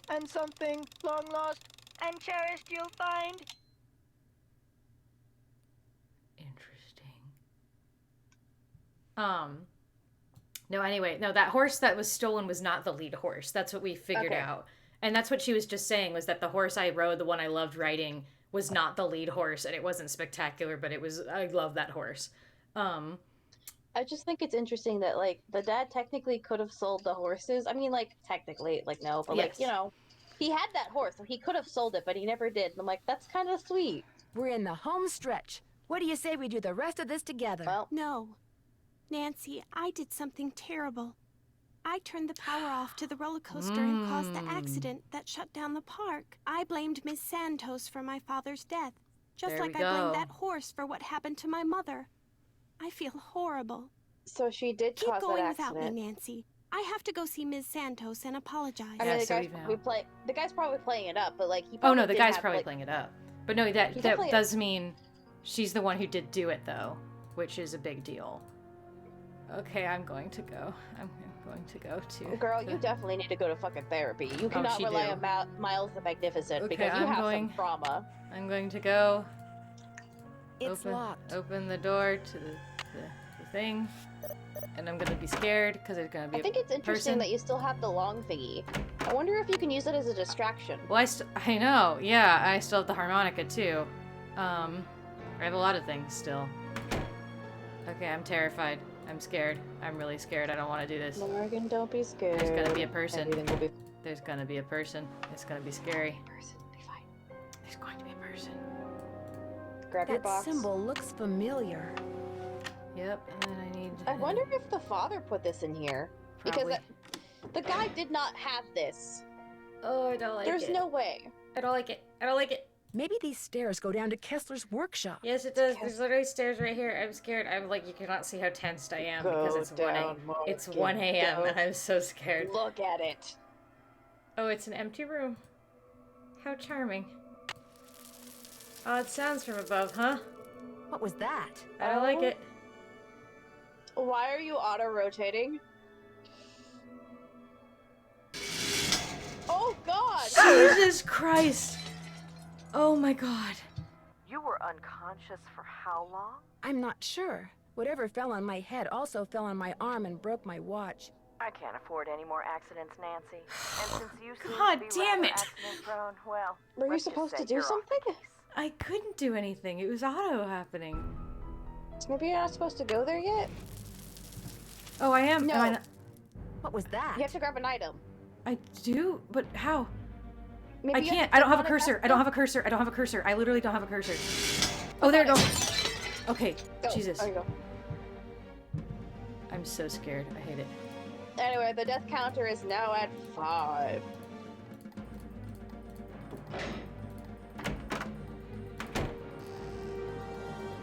And something long lost and cherished you'll find. Interesting. No, anyway, no, that horse that was stolen was not the lead horse. That's what we figured Okay. out. And that's what she was just saying, was that the horse I rode, the one I loved riding, was not the lead horse, and it wasn't spectacular, but it was, I love that horse. I just think it's interesting that, like, the dad technically could have sold the horses. I mean, like, technically, like, no, but, like, Yes. you know, he had that horse, so he could have sold it, but he never did. And I'm like, that's kind of sweet. We're in the home stretch. What do you say we do the rest of this together? Well, No. Nancy, I did something terrible. I turned the power off to the roller coaster and caused the accident that shut down the park. I blamed Miss Santos for my father's death, just There like we I blamed go. that horse for what happened to my mother. I feel horrible. so she did Keep cause going that without accident. me, Nancy. I have to go see Ms. Santos and apologize. I mean, Yeah, the so guy's we've now- probably the guy's probably playing it up, but like he. Oh, Probably no, the did guy's have, probably like, playing it up. But no, that He that definitely- does mean she's the one who did do it, though, which is a big deal. Okay, I'm going to go. I'm going to go to... Girl, you definitely need to go to fucking therapy. You cannot she rely do. on Miles the Magnificent Okay, because you I'm have going- some trauma. I'm going to go... It's locked. Open the door to the thing. And I'm going to be scared because there's going to be I think it's interesting person. that you still have the long thingy. I wonder if you can use it as a distraction. Well, I know. Yeah, I still have the harmonica, too. I have a lot of things still. Okay, I'm terrified. I'm scared. I'm really scared. I don't want to do this. Morgan, don't be scared. There's gonna be a person. Everything will be There's gonna be a person. It's gonna be scary. be fine. There's going to be a person. Grab your That box. symbol looks familiar. Yep, and then I need... I wonder if the father put this in here. Because Probably. the guy did not have this. Oh, I don't like There's it. no way. I don't like it. I don't like it. Maybe these stairs go down to Kessler's workshop. Yes, it does. There's literally stairs right here. I'm scared. I'm like, you cannot see how tensed I am because Go it's down, 1 a.m. Morgan, and I'm so scared. Look at it. Oh, it's an empty room. How charming. Odd sounds from above, huh? What was that? I don't like it. Why are you auto-rotating? Oh god! Jesus Christ! Oh my god. You were unconscious for how long? I'm not sure. Whatever fell on my head also fell on my arm and broke my watch. I can't afford any more accidents, Nancy. And since you seem God to be damn rather it! accident prone, well, Were you let's just supposed say to do you're off the something? case. I couldn't do anything. It was auto happening. Maybe you're not supposed to go there yet? Oh, I am. No. Am I not? What was that? You have to grab an item. I do, but how? Maybe I you have can't. to I don't click have a on it cursor. fast I don't enough? have a cursor. I don't have a cursor. I literally don't have a cursor. Oh, there it goes. Okay. Go. Jesus. There you go. I'm so scared. I hate it. Anyway, the death counter is now at 5.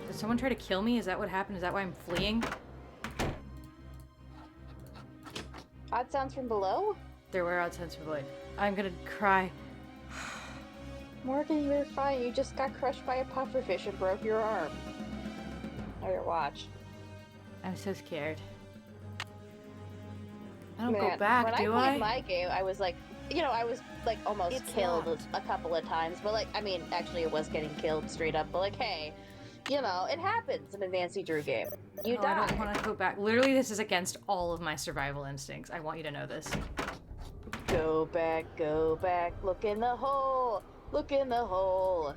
Did someone try to kill me? Is that what happened? Is that why I'm fleeing? Odd sounds from below? There were odd sounds from below. I'm gonna cry. Morgan, you're fine. You just got crushed by a pufferfish and broke your arm. Or your watch. I'm so scared. I don't Man, go back, when do I I? played my game, I was like, you know, I was like almost It's killed locked. a couple of times, but like, I mean, actually, it was getting killed straight up. But like, hey, you know, it happens in a Nancy Drew game. You I die. don't want to go back. Literally, this is against all of my survival instincts. I want you to know this. Go back, look in the hole, look in the hole.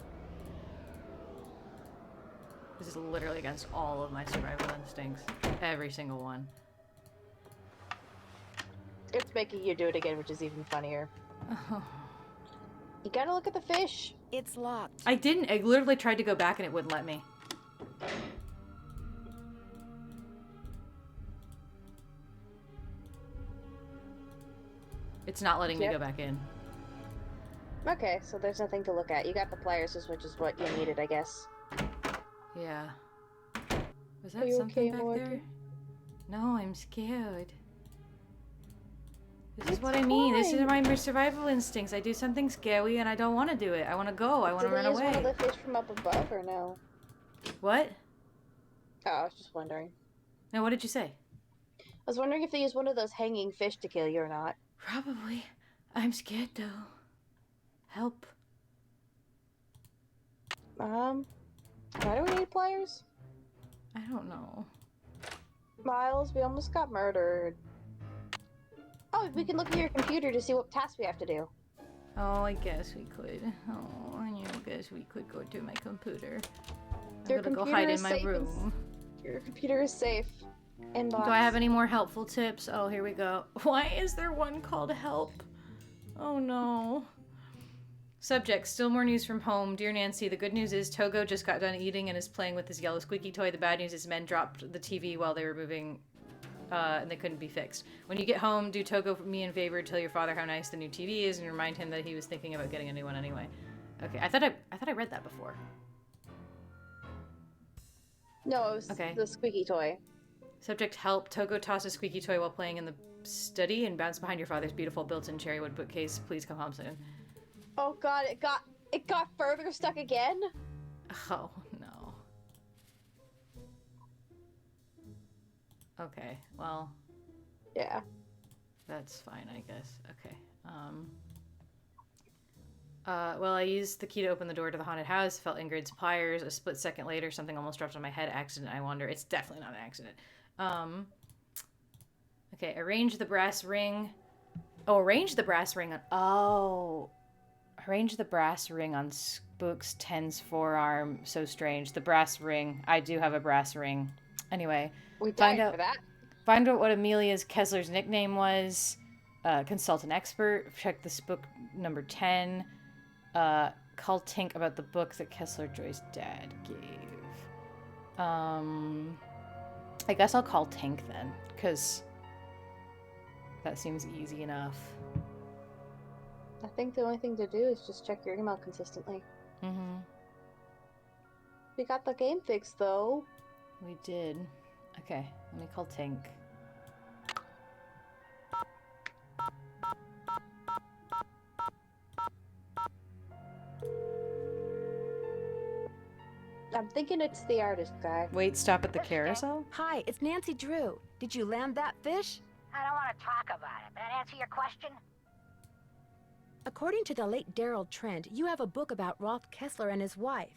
This is literally against all of my survival instincts. Every single one. It's making you do it again, which is even funnier. You gotta look at the fish. It's locked. I didn't. I literally tried to go back and it wouldn't let me. It's not letting me Yep. go back in. Okay, so there's nothing to look at. You got the pliers, which is what you needed, I guess. Yeah. Was Are that you something okay, back Morgan? there? No, I'm scared. This is It's what I mean. This is fine. my survival instincts. I do something scary and I don't want to do it. I want to go. I want to Did run they use away. one of the fish from up above, or no? What? Oh, I was just wondering. No, what did you say? I was wondering if they used one of those hanging fish to kill you or not. Probably. I'm scared though. Help. Why do we need pliers? I don't know. Miles, we almost got murdered. Oh, we can look at your computer to see what tasks we have to do. Oh, I guess we could. Oh, I guess we could go to my computer. I'm Your gonna go computer hide in is my safe and room. Your computer is safe. Inbox. Do I have any more helpful tips? Oh, here we go. Why is there one called help? Oh no. Subject, still more news from home. Dear Nancy, the good news is Togo just got done eating and is playing with his yellow squeaky toy. The bad news is men dropped the TV while they were moving and they couldn't be fixed. When you get home, do Togo me a favor, tell your father how nice the new TV is and remind him that he was thinking about getting a new one anyway. Okay, I thought I read that before. No, it was Okay. the squeaky toy. Subject, help. Togo tossed a squeaky toy while playing in the study and bounced behind your father's beautiful built-in cherry wood bookcase. Please come home soon. Oh god, it got further stuck again? Oh, no. Okay, well. Yeah. That's fine, I guess. Okay. Well, I used the key to open the door to the haunted house, felt Ingrid's pliers. A split second later, something almost dropped on my head. Accident, I wonder. It's definitely not an accident. Okay, arrange the brass ring. Oh, arrange the brass ring on... Oh. Arrange the brass ring on Spook's 10's forearm. So strange. The brass ring. I do have a brass ring. Anyway. We died for that. Find out what Amelia's Kessler's nickname was. Consult an expert. Check this book number 10. Call Tink about the book that Kessler Joy's dad gave. I guess I'll call Tink then, because that seems easy enough. I think the only thing to do is just check your email consistently. Mm-hmm. We got the game fixed, though. We did. Okay, let me call Tink. I'm thinking it's the artist guy. Wait, stop at the carousel? Hi, it's Nancy Drew. Did you land that fish? I don't want to talk about it. That answer your question? According to the late Daryl Trent, you have a book about Rolf Kessler and his wife.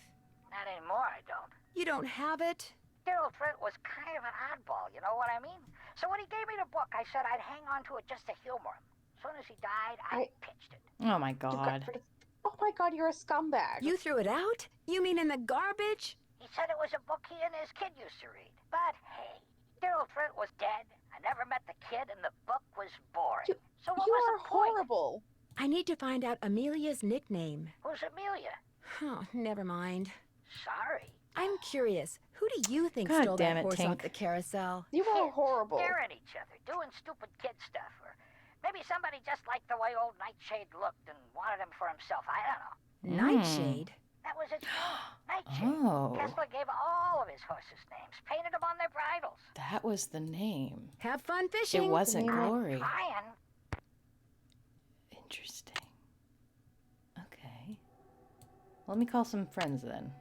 Not anymore, I don't. You don't have it? Daryl Trent was kind of an oddball, you know what I mean? So when he gave me the book, I said I'd hang on to it just to humor him. As soon as he died, I pitched it. Oh my god. Oh my god, you're a scumbag. You threw it out? You mean in the garbage? He said it was a book he and his kid used to read. But hey, Daryl Trent was dead. I never met the kid, and the book was boring. So what was the point? Horrible. I need to find out Amelia's nickname. Who's Amelia? Oh, never mind. Sorry. I'm curious. Who do you think God stole damn that it, horse Tink. off the carousel? You are horrible. Staring at each other, doing stupid kid stuff. Or maybe somebody just liked the way old Nightshade looked and wanted him for himself. I don't know. Nightshade? That was its name. Nightshade. Oh. Kessler gave all of his horses names, painted them on their bridles. That was the name. Have fun fishing. It wasn't Glory. Trying. Interesting. Okay. Let me call some friends then.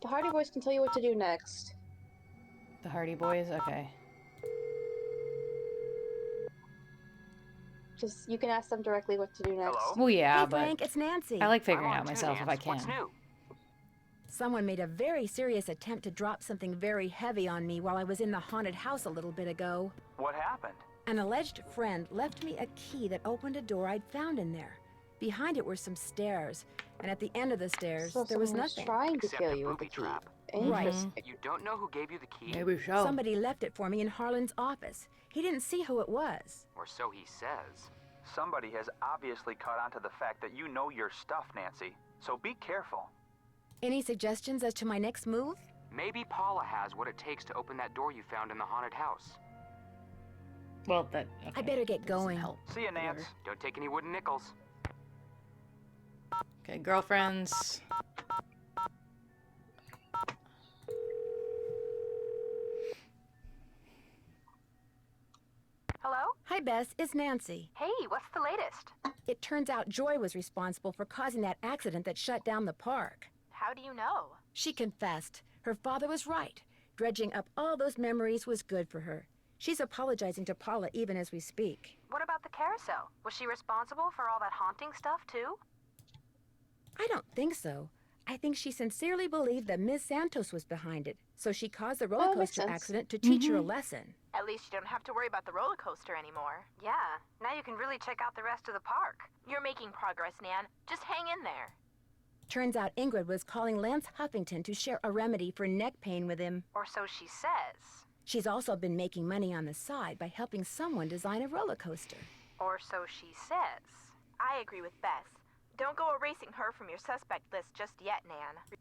The Hardy Boys can tell you what to do next. The Hardy Boys? Okay. Just, you can ask them directly what to do next. Hello? Well, yeah, Hey, but Frank, it's Nancy. I like figuring I'm it on out too, myself if Nance. I can. What's new? Someone made a very serious attempt to drop something very heavy on me while I was in the haunted house a little bit ago. What happened? An alleged friend left me a key that opened a door I'd found in there. Behind it were some stairs, and at the end of the stairs, So there was someone nothing. trying to Except kill a you with the booby key. trap. Interesting. You don't know who gave you the key? Maybe so. Somebody left it for me in Harlan's office. He didn't see who it was. Or so he says. Somebody has obviously caught on to the fact that you know your stuff, Nancy. So be careful. Any suggestions as to my next move? Maybe Paula has what it takes to open that door you found in the haunted house. Well, that. Okay. I better get going. Help. See you, Nance. Don't take any wooden nickels. Okay, girlfriends. Hello? Hi, Bess. It's Nancy. Hey, what's the latest? It turns out Joy was responsible for causing that accident that shut down the park. How do you know? She confessed. Her father was right. Dredging up all those memories was good for her. She's apologizing to Paula even as we speak. What about the carousel? Was she responsible for all that haunting stuff, too? I don't think so. I think she sincerely believed that Ms. Santos was behind it, so she caused the roller that makes coaster sense. accident to teach her a lesson. At least you don't have to worry about the roller coaster anymore. Yeah, now you can really check out the rest of the park. You're making progress, Nan. Just hang in there. Turns out Ingrid was calling Lance Huffington to share a remedy for neck pain with him. Or so she says. She's also been making money on the side by helping someone design a roller coaster. Or so she says. I agree with Bess. Don't go erasing her from your suspect list just yet, Nan.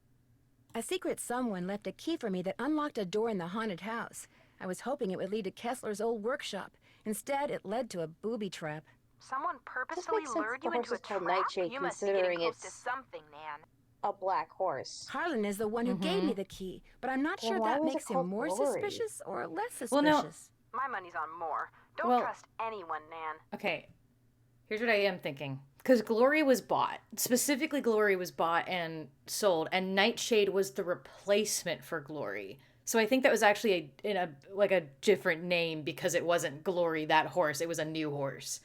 A secret someone left a key for me that unlocked a door in the haunted house. I was hoping it would lead to Kessler's old workshop. Instead, it led to a booby trap. Someone purposely makes sense lured the you into horse a is called trap? Nightshade, You must be getting considering close to it's- something, Nan. A black horse. Harlan is the one who gave me the key, but I'm not Well, sure why that was it makes him called more Glory? suspicious or less suspicious. Well, no. My money's on more. Don't Well- trust anyone, Nan. Okay, here's what I am thinking. Because Glory was bought. Specifically, Glory was bought and sold, and Nightshade was the replacement for Glory. So I think that was actually a different name because it wasn't Glory, that horse. It was a new horse.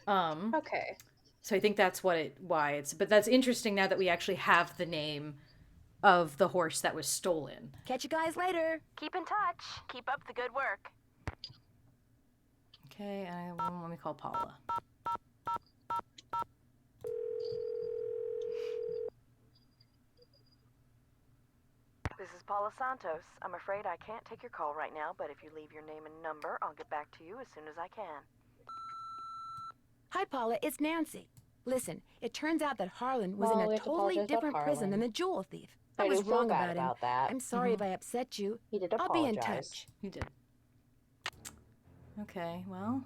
Okay. So I think that's why it's. But that's interesting now that we actually have the name of the horse that was stolen. Catch you guys later. Keep in touch. Keep up the good work. Okay, let me call Paula. This is Paula Santos. I'm afraid I can't take your call right now, but if you leave your name and number, I'll get back to you as soon as I can. Hi, Paula. It's Nancy. Listen, it turns out that Harlan was Well, in we a have to totally apologize different about prison than Harlan. the jewel thief. I I was do feel wrong bad about him. about that. I'm sorry if I upset you. He did I'll be in apologize. touch. He did. Okay, well.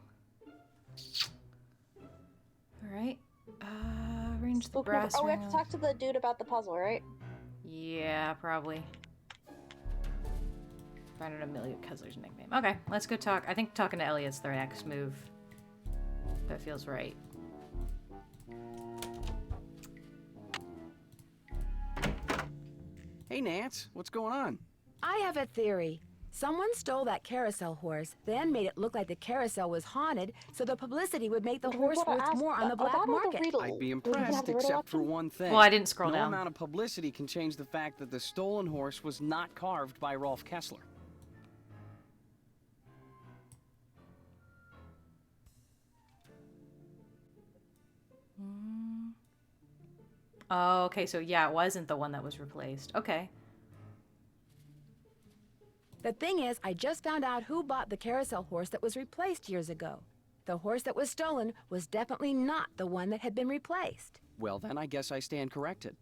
Alright. Arrange the Spook brass number. Oh, we have ring. to talk to the dude about the puzzle, right? Yeah, probably. Find out Amelia Kessler's nickname. Okay, let's go talk. I think talking to Elliot's the next move. That feels right. Hey, Nance, what's going on? I have a theory. Someone stole that carousel horse, then made it look like the carousel was haunted, so the publicity would make the horse worth more on the black market. I'd be impressed, except for one thing. Well, I didn't scroll no down. amount of publicity can change the fact that the stolen horse was not carved by Rolf Kessler. Oh, okay, so yeah, it wasn't the one that was replaced. Okay. The thing is, I just found out who bought the carousel horse that was replaced years ago. The horse that was stolen was definitely not the one that had been replaced. Well, then I guess I stand corrected.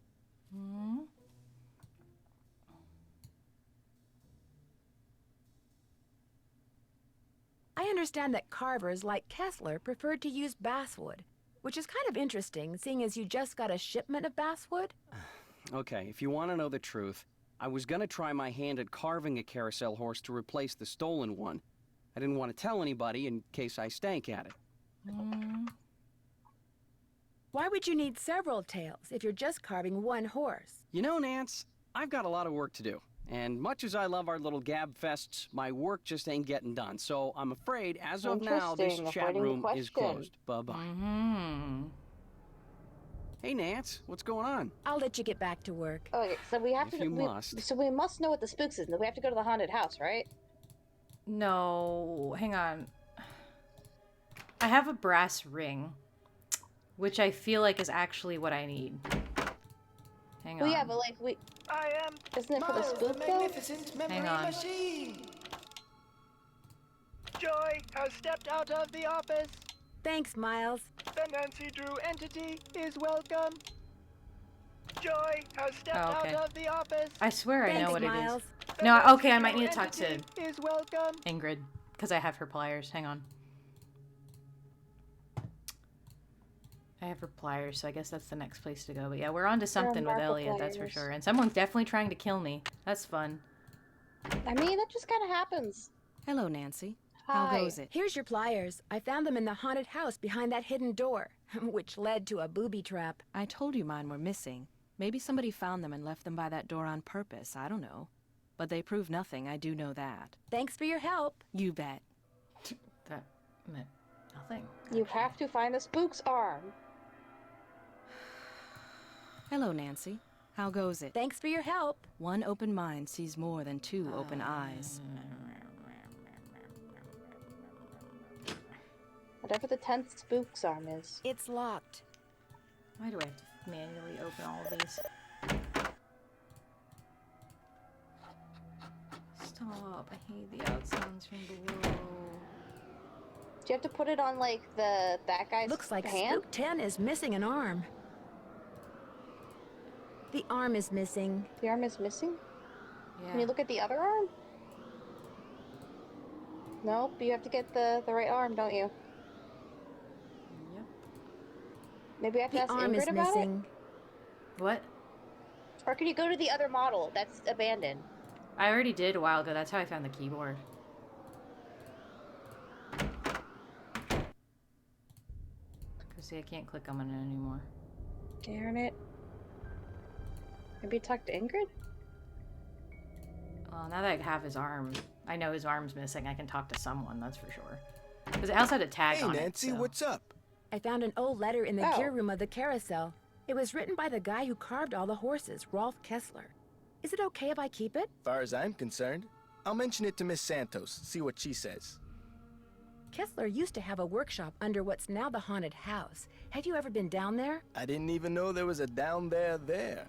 I understand that carvers like Kessler preferred to use basswood, which is kind of interesting, seeing as you just got a shipment of basswood. Okay, if you want to know the truth, I was gonna try my hand at carving a carousel horse to replace the stolen one. I didn't want to tell anybody in case I stank at it. Why would you need several tails if you're just carving one horse? You know, Nance, I've got a lot of work to do. And much as I love our little gab fests, my work just ain't getting done. So I'm afraid, as of now, this chat room is closed. Bye-bye. Hey, Nance, what's going on? I'll let you get back to work. Okay, so we have If to. you must. So we must know what the spooks is. We have to go to the haunted house, right? No, hang on. I have a brass ring, which I feel like is actually what I need. Hang on. Well, yeah, but like we. I am. Isn't it for the Miles, spook though? magnificent memory Hang on. machine. Joy has stepped out of the office. Thanks, Miles. The Nancy Drew entity is welcome. Joy has stepped okay. out of the office. I swear I know Thanks, what Miles. it is. No, okay, I might need to talk to Entity is welcome. Ingrid, because I have her pliers. Hang on. I have her pliers, so I guess that's the next place to go. But yeah, we're on to something with Marble Elliot, that's for pliers. sure. And someone's definitely trying to kill me. That's fun. I mean, that just kind of happens. Hello, Nancy. Hi. How goes it? Here's your pliers. I found them in the haunted house behind that hidden door, which led to a booby trap. I told you mine were missing. Maybe somebody found them and left them by that door on purpose. I don't know. But they prove nothing, I do know that. Thanks for your help. You bet. That meant nothing. You have to find the spook's arm. Hello, Nancy. How goes it? Thanks for your help. One open mind sees more than two open eyes. Whatever the 10th spook's arm is. It's locked. Why do I have to manually open all of these? Stop. I hate the out sounds from below. Do you have to put it on like that guy's Looks like hand? Spook 10 is missing an arm. The arm is missing. The arm is missing? Yeah. Can you look at the other arm? Nope, you have to get the right arm, don't you? Yep. Maybe I have to The ask arm Ingrid is about missing. What? it? Or can you go to the other model that's abandoned? I already did a while ago. That's how I found the keyboard. Cause see, I can't click on it anymore. Darn it. Maybe talk to Ingrid? Well, now that I have his arm, I know his arm's missing. I can talk to someone, that's for sure. Because it also had a tag Hey, on Nancy, it. So. what's up? I found an old letter in the Oh. gear room of the carousel. It was written by the guy who carved all the horses, Rolf Kessler. Is it okay if I keep it? Far as I'm concerned, I'll mention it to Miss Santos, see what she says. Kessler used to have a workshop under what's now the haunted house. Have you ever been down there? I didn't even know there was a down there.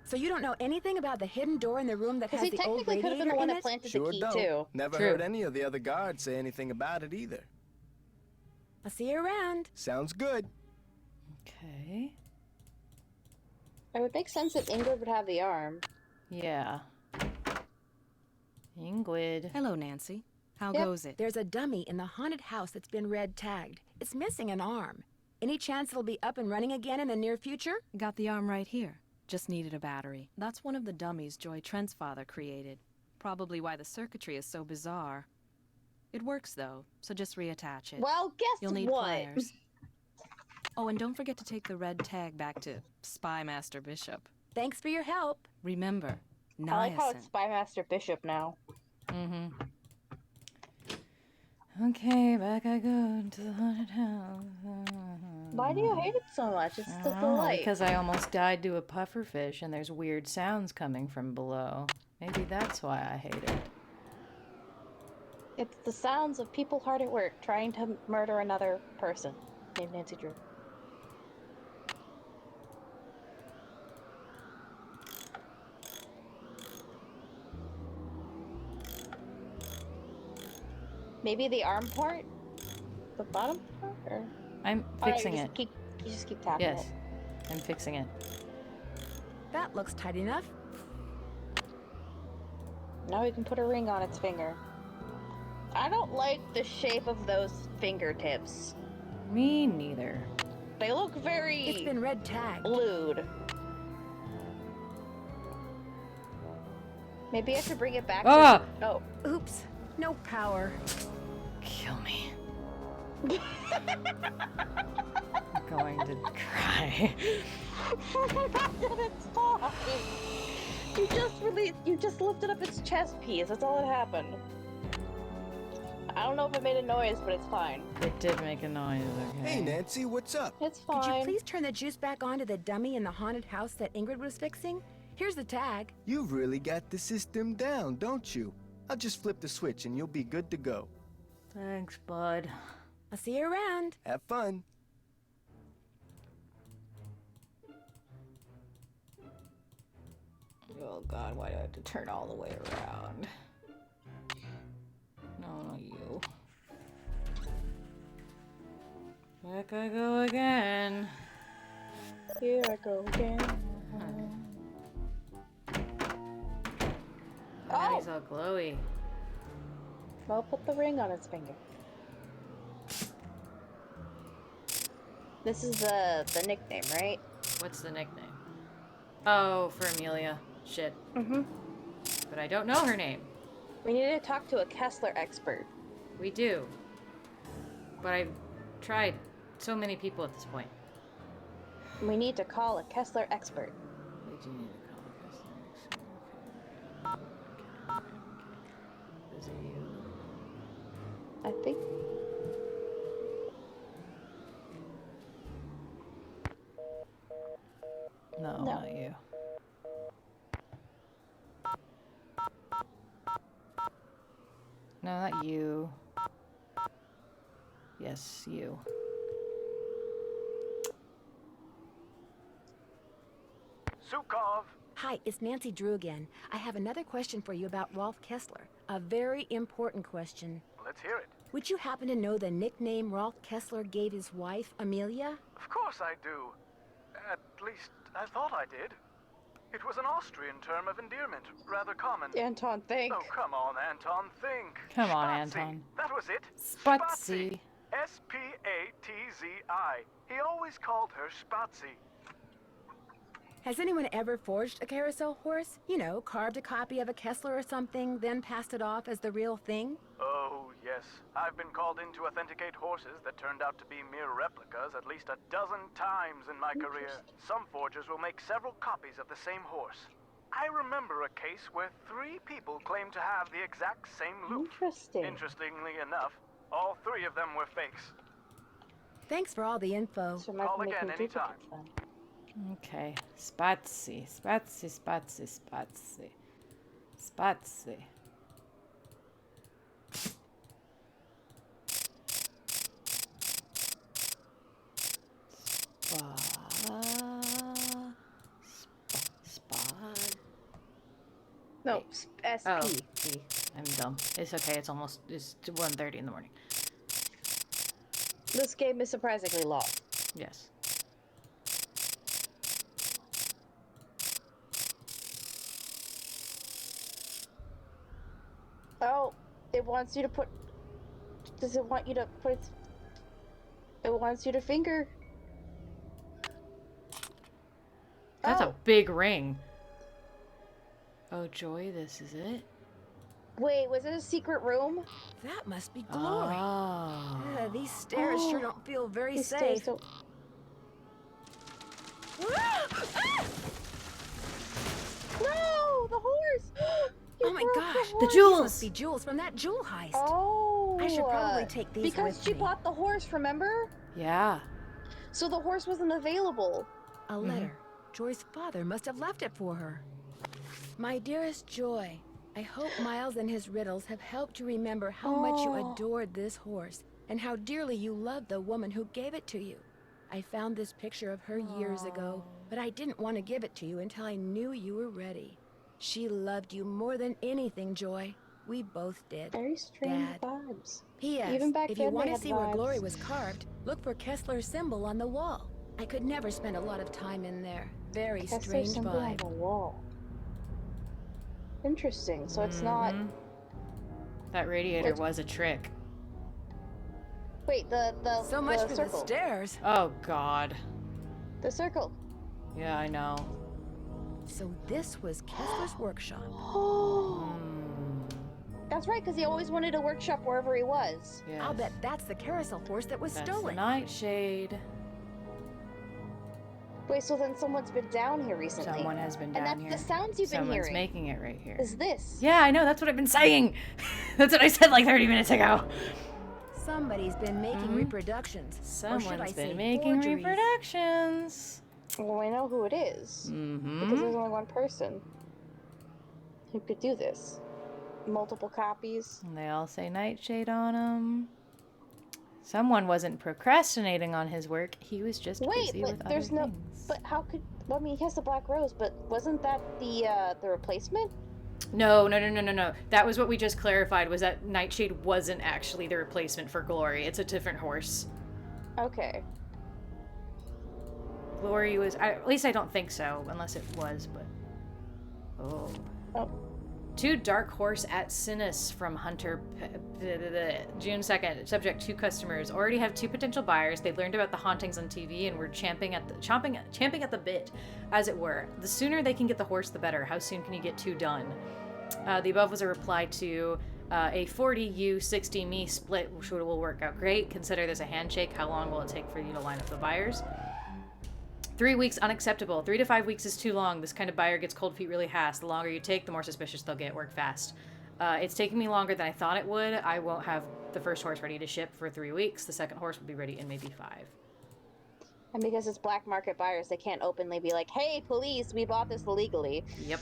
So you don't know anything about the hidden door in the room that has Because he the old technically could have been radiator the one in that it? planted Sure the key don't. too. Never True. heard any of the other guards say anything about it either. I'll see you around. Sounds good. Okay. It would make sense that Ingrid would have the arm. Yeah. Ingrid. Hello, Nancy. How Yep. goes it? There's a dummy in the haunted house that's been red tagged. It's missing an arm. Any chance it'll be up and running again in the near future? Got the arm right here. Just needed a battery. That's one of the dummies Joy Trent's father created. Probably why the circuitry is so bizarre. It works, though, so just reattach it. Well, guess You'll need what? pliers. Oh, and don't forget to take the red tag back to Spy Master Bishop. Thanks for your help. Remember, I like how niacin. it's Spymaster Bishop now. Mm-hmm. Okay, back I go to the haunted house. Why do you hate it so much? It's the delight. Because I almost died to a pufferfish and there's weird sounds coming from below. Maybe that's why I hate it. It's the sounds of people hard at work trying to murder another person named Nancy Drew. Maybe the arm part? The bottom part? Or... I'm fixing it. You just keep tapping Yes, it. I'm fixing it. That looks tight enough. Now we can put a ring on its finger. I don't like the shape of those fingertips. Me neither. They look very... It's been red tagged. lewd. Maybe I should bring it back Ah! to... Oh. Oops. No power. Kill me. I'm going to cry. It's fine. You just lifted up its chest piece. That's all that happened. I don't know if it made a noise, but it's fine. It did make a noise, okay. Hey, Nancy, what's up? It's fine. Could you please turn the juice back on to the dummy in the haunted house that Ingrid was fixing? Here's the tag. You've really got the system down, don't you? I'll just flip the switch and you'll be good to go. Thanks, bud. I'll see you around. Have fun. Oh god, why do I have to turn all the way around? No, not you. Back I go again. Here I go again. Now he's all glowy. Well, put the ring on its finger. This is the nickname, right? What's the nickname? Oh, for Amelia. Shit. Mm-hmm. But I don't know her name. We need to talk to a Kessler expert. We do. But I've tried so many people at this point. We need to call a Kessler expert. We do need to call a Kessler expert. Okay. Is it you? I think. No, not you. No, not you. Yes, you. Sukov! Hi, it's Nancy Drew again. I have another question for you about Rolf Kessler. A very important question. Let's hear it. Would you happen to know the nickname Rolf Kessler gave his wife, Amelia? Of course I do. At least, I thought I did. It was an Austrian term of endearment, rather common. Anton, think. Oh, come on, Anton, think. Come on, Spatsy. Anton. That was it. Spatsy. S-P-A-T-Z-I. He always called her Spatsy. Has anyone ever forged a carousel horse? You know, carved a copy of a Kessler or something, then passed it off as the real thing? Oh, yes. I've been called in to authenticate horses that turned out to be mere replicas at least a dozen times in my career. Some forgers will make several copies of the same horse. I remember a case where 3 people claimed to have the exact same loop. Interesting. Interestingly enough, all 3 of them were fakes. Thanks for all the info. Call again anytime. Okay. Spatsy. Spatsy, Spatsy, Spatsy. Spatsy. Spot. No, SP. Oh, P. I'm dumb. It's okay. It's 1:30 in the morning. This game is surprisingly long. Yes. Oh, it wants you to put... Does it want you to put its... It wants you to finger... That's a big ring. Oh, Joy, this is it? Wait, was it a secret room? That must be glory. Oh. These stairs sure don't feel very These safe. stairs don't... Oh my gosh, The these jewels! must be jewels from that jewel heist. Oh. I should probably take these because with she me. bought the horse, remember? Yeah. So the horse wasn't available. A letter. Joy's father must have left it for her. My dearest Joy, I hope Miles and his riddles have helped you remember how much you adored this horse and how dearly you loved the woman who gave it to you. I found this picture of her years ago, but I didn't want to give it to you until I knew you were ready. She loved you more than anything, Joy. We both did. Very strange Dad. vibes. P.S. Even back if then you want they to had see where vibes. Glory was carved, look for Kessler's symbol on the wall. I could never spend a lot of time in there. Very Kessler's strange symbol on vibe. the wall. Interesting. So it's not. That radiator was a trick. Wait, the So much the for circle. the stairs. Oh, God. The circle. Yeah, I know. So this was Kessler's workshop. Oh. That's right, because he always wanted a workshop wherever he was. Yes. I'll bet that's the carousel horse that was That's stolen. the Nightshade. Wait, so then someone's been down here recently. Someone has been and down that's here. the sounds you've been Someone's hearing. making it right here. Is this? Yeah, I know. That's what I've been saying. That's what I said like 30 minutes ago. Somebody's been making reproductions. Or should I Someone's say been making forgeries. reproductions. Well, I know who it is. Mm-hmm. Because there's only one person who could do this. Multiple copies. And they all say Nightshade on them. Someone wasn't procrastinating on his work. He was just Wait, busy but with there's other no. things. But how could? Well, I mean, he has the Black Rose, but wasn't that the replacement? No. That was what we just clarified, was that Nightshade wasn't actually the replacement for Glory. It's a different horse. Okay. Glory was... at least I don't think so, unless it was, but... Oh. 2 Dark Horse at Sinus from Hunter... June 2nd. Subject 2 customers. Already have 2 potential buyers. They learned about the hauntings on TV and were champing at the bit, as it were. The sooner they can get the horse, the better. How soon can you get 2 done? The above was a reply to a 40 you, 60 me split, which will work out great. Consider this a handshake. How long will it take for you to line up the buyers? 3 weeks, unacceptable. 3 to 5 weeks is too long. This kind of buyer gets cold feet really fast. The longer you take, the more suspicious they'll get. Work fast. It's taking me longer than I thought it would. I won't have the first horse ready to ship for 3 weeks. The second horse will be ready in maybe 5. And because it's black market buyers, they can't openly be like, "Hey, police, we bought this illegally." Yep.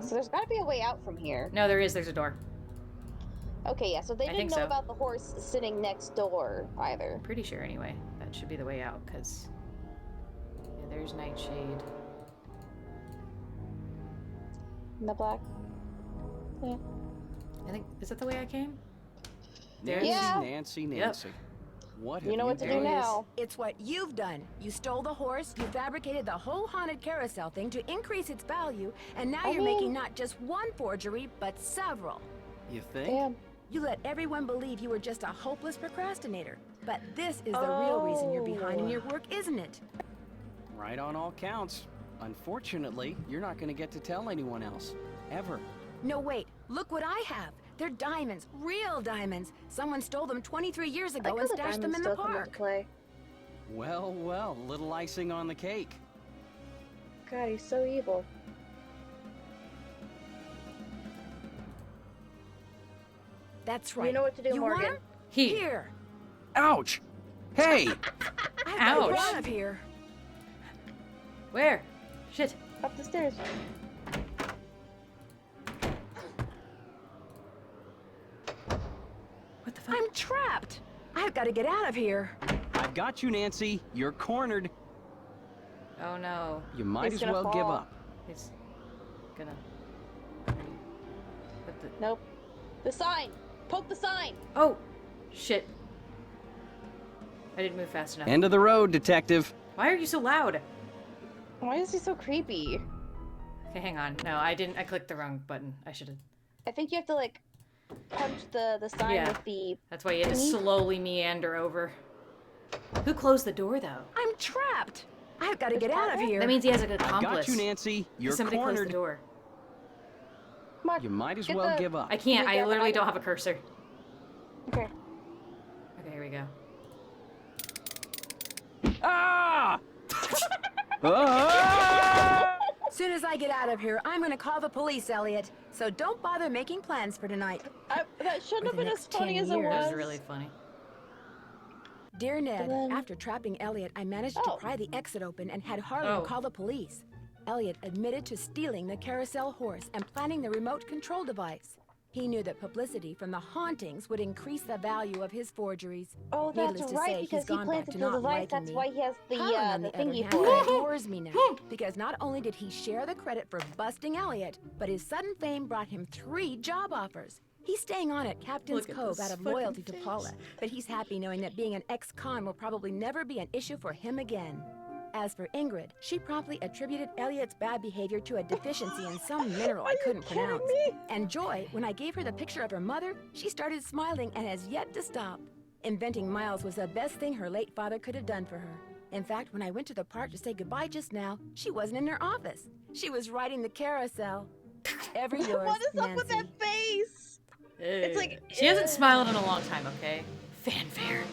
So there's got to be a way out from here. No, there is. There's a door. Okay, yeah. So they I didn't think know so. about the horse sitting next door either. Pretty sure anyway. That should be the way out, because... Yeah, there's Nightshade. In the black. Yeah. I think... Is that the way I came? Nancy. What have You know what to do done? now. It's what you've done. You stole the horse, you fabricated the whole haunted carousel thing to increase its value, and now you're making not just one forgery, but several. You think? Damn. You let everyone believe you were just a hopeless procrastinator. But this is the real reason you're behind in your work, isn't it? Right on all counts. Unfortunately, you're not going to get to tell anyone else. Ever. No, wait. Look what I have. They're diamonds. Real diamonds. Someone stole them 23 years ago and stashed them in the park. Well, little icing on the cake. God, he's so evil. That's right. You know what to do, You Morgan. want 'em? Here. Ouch! Hey! Ouch. Out of here. Where? Shit. Up the stairs. What the fuck? I'm trapped. I've got to get out of here. I've got you, Nancy. You're cornered. Oh no. You might He's as gonna well give fall. up. He's gonna... Nope. The sign! Poke the sign! Oh! Shit. I didn't move fast enough. End of the road, detective. Why are you so loud? Why is he so creepy? Okay, hang on. No, I didn't. I clicked the wrong button. I should have... I think you have to, like, punch the sign Yeah. with the... That's why you had to thingy. slowly meander over. Who closed the door, though? I'm trapped. I've got to get out of here. That means he has an I've accomplice. got you, Nancy. You're Somebody cornered. closed the door. Come on. You might as Get well the- give up. I can't. We I got literally behind don't him. have a cursor. Okay. Okay, here we go. Ah! Ah! Soon as I get out of here, I'm gonna call the police, Elliot. So don't bother making plans for tonight. That shouldn't have been as funny 10 as it years. was. That was really funny. Dear Ned, after trapping Elliot, I managed to pry the exit open and had Harlan call the police. Elliot admitted to stealing the carousel horse and planning the remote control device. He knew that publicity from the hauntings would increase the value of his forgeries. Oh, that's Needless to right, say, because he's he gone back planted to the not device. liking That's me. why he has the Harlan, on the thingy other for hand, it. adores me now, because not only did he share the credit for busting Elliot, but his sudden fame brought him 3 job offers. He's staying on at Captain's Look at Cove this out of fucking loyalty to face. Paula, but he's happy knowing that being an ex-con will probably never be an issue for him again. As for Ingrid, she promptly attributed Elliot's bad behavior to a deficiency in some mineral I couldn't pronounce. And Joy, when I gave her the picture of her mother, she started smiling and has yet to stop. Inventing Miles was the best thing her late father could have done for her. In fact, when I went to the park to say goodbye just now, she wasn't in her office. She was riding the carousel. Ever yours, What is up Nancy. with that face? It's like She hasn't smiled in a long time, okay? Fanfare.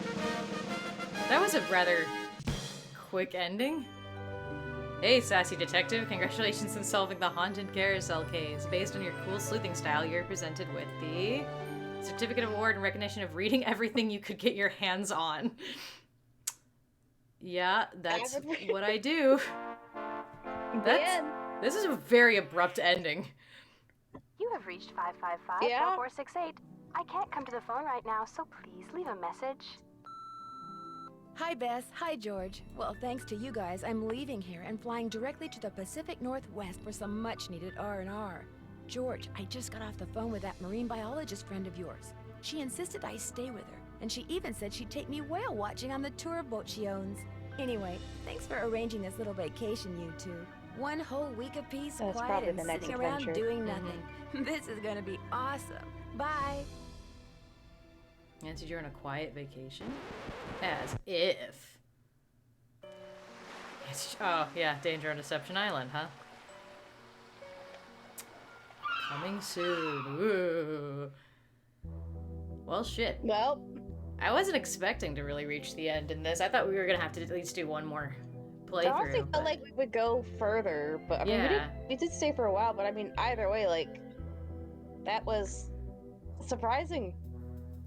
That was a rather quick ending. Hey, sassy detective, congratulations on solving the haunted carousel case. Based on your cool sleuthing style, you're presented with the certificate of award in recognition of reading everything you could get your hands on. Yeah, that's what I do. This is a very abrupt ending. You have reached 555-4468. I can't come to the phone right now, so please leave a message. Hi, Bess. Hi, George. Well, thanks to you guys, I'm leaving here and flying directly to the Pacific Northwest for some much-needed R&R. George, I just got off the phone with that marine biologist friend of yours. She insisted I stay with her, and she even said she'd take me whale watching on the tour boat she owns. Anyway, thanks for arranging this little vacation, you two. 1 whole week of peace, That's quiet, probably and the next sitting around adventure. doing nothing. This is gonna be awesome. Bye. Nancy, you're on a quiet vacation? As if. Oh, yeah, Danger on Deception Island, huh? Coming soon. Ooh. Well, shit. Well, I wasn't expecting to really reach the end in this. I thought we were gonna have to at least do one more playthrough. I honestly felt like we would go further, but I mean, Yeah. we did stay for a while. But I mean, either way, like that was surprising.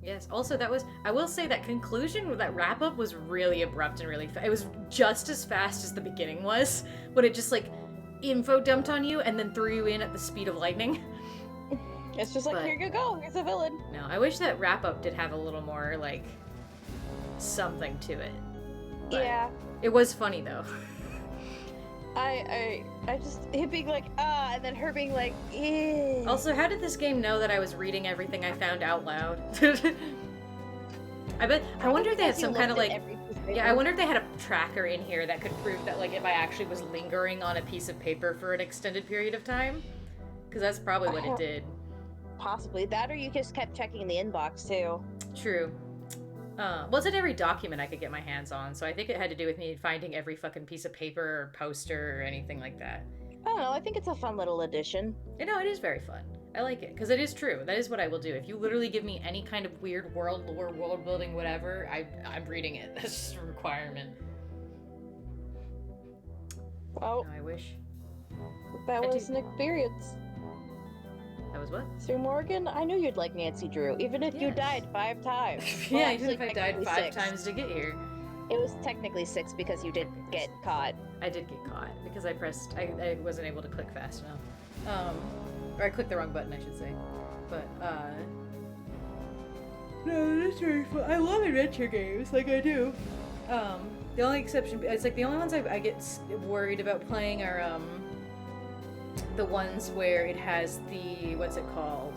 Yes. Also, I will say that conclusion, that wrap up was really abrupt and really it was just as fast as the beginning was, when it just like info dumped on you and then threw you in at the speed of lightning. It's just like, But- here you go, here's a villain. No, I wish that wrap up did have a little more like something to it. But Yeah. It was funny though. I just him being like and then her being like eh. Also, how did this game know that I was reading everything I found out loud? I wonder if they had some kind of like I wonder if they had a tracker in here that could prove that like if I actually was lingering on a piece of paper for an extended period of time, because that's probably what it did. Possibly that, or you just kept checking the inbox too. True. Well, it's in every document I could get my hands on, so I think it had to do with me finding every fucking piece of paper or poster or anything like that. I don't know, I think it's a fun little addition. You know, it is very fun. I like it, because it is true. That is what I will do. If you literally give me any kind of weird world lore, world building, whatever, I'm reading it. That's just a requirement. Oh. No, I wish. That was an experience. That was what? Sir Morgan, I knew you'd like Nancy Drew, even if you died 5 times. Well, Yeah, even actually, if I died technically 5 6. times to get here. It was technically 6 because you did get caught. I did get caught because I wasn't able to click fast enough. Or I clicked the wrong button, I should say. But, no, that's very fun. I love adventure games, like I do. The only exception, it's like the only ones I get worried about playing are, the ones where it has the, what's it called?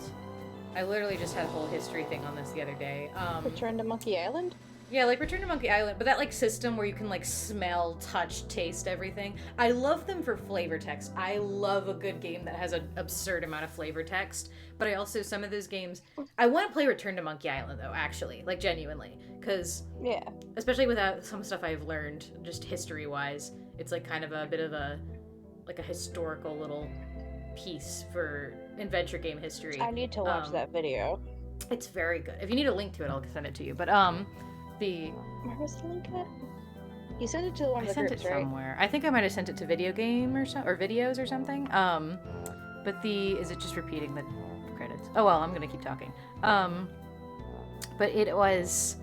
I literally just had a whole history thing on this the other day. Return to Monkey Island? Yeah, like Return to Monkey Island, but that like system where you can like smell, touch, taste everything. I love them for flavor text. I love a good game that has an absurd amount of flavor text, but I also, some of those games, I want to play Return to Monkey Island though, actually, like genuinely, because yeah, especially without some stuff I've learned, just history-wise, it's like kind of a bit of a, like a historical little piece for adventure game history. I need to watch that video. It's very good. If you need a link to it, I'll send it to you. But where was the link at? You sent it to one of the I sent groups, it right? somewhere. I think I might have sent it to video game or videos or something. But is it just repeating the credits? Oh well, I'm gonna keep talking. But it was.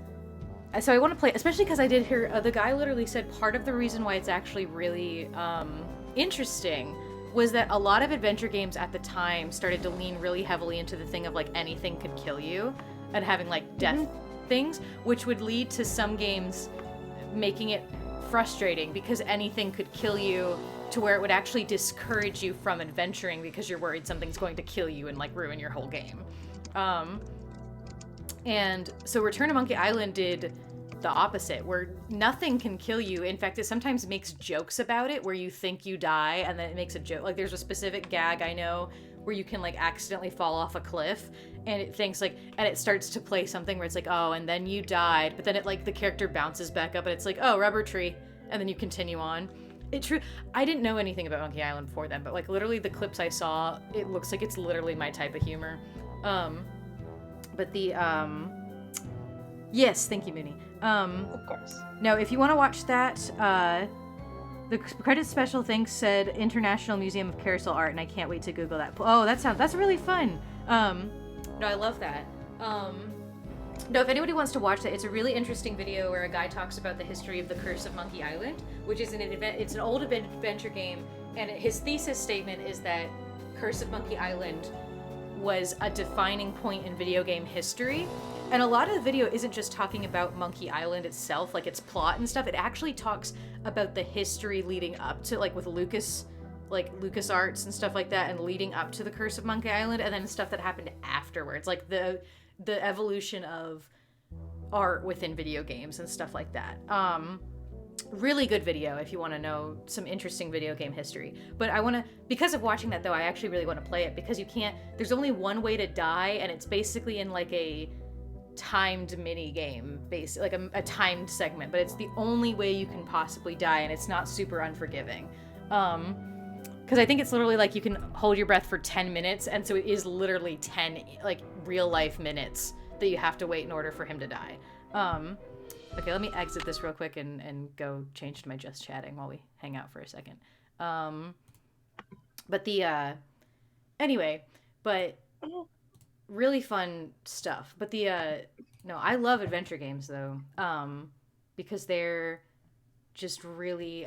So I want to play, especially because I did hear the guy literally said part of the reason why it's actually really interesting was that a lot of adventure games at the time started to lean really heavily into the thing of like anything could kill you and having like death things, which would lead to some games making it frustrating because anything could kill you to where it would actually discourage you from adventuring because you're worried something's going to kill you and like ruin your whole game. And so Return to Monkey Island did the opposite, where nothing can kill you. In fact, it sometimes makes jokes about it, where you think you die, and then it makes a joke. Like, there's a specific gag I know where you can, like, accidentally fall off a cliff, and it thinks, like, and it starts to play something where it's like, oh, and then you died, but then it, like, the character bounces back up, and it's like, oh, rubber tree, and then you continue on. I didn't know anything about Monkey Island before then, but, like, literally the clips I saw, it looks like it's literally my type of humor. But yes, thank you, Mooney. Of course. No, if you want to watch that, the credits special thing said International Museum of Carousel Art, and I can't wait to Google that. Oh, that's really fun. No, I love that. No, if anybody wants to watch that, it's a really interesting video where a guy talks about the history of the Curse of Monkey Island, which is it's an old adventure game, and his thesis statement is that Curse of Monkey Island was a defining point in video game history. And a lot of the video isn't just talking about Monkey Island itself, like its plot and stuff. It actually talks about the history leading up to, like, with LucasArts and stuff like that, and leading up to the Curse of Monkey Island, and then stuff that happened afterwards, like the evolution of art within video games and stuff like that. Really good video if you want to know some interesting video game history. But because of watching that though, I actually really want to play it, because there's only one way to die, and it's basically in like a timed mini game, like a timed segment, but it's the only way you can possibly die, and it's not super unforgiving. Because I think it's literally like you can hold your breath for 10 minutes, and so it is literally 10 like real life minutes that you have to wait in order for him to die. Okay, let me exit this real quick and go change to my just chatting while we hang out for a second. But really fun stuff. But no, I love adventure games though, because they're just really,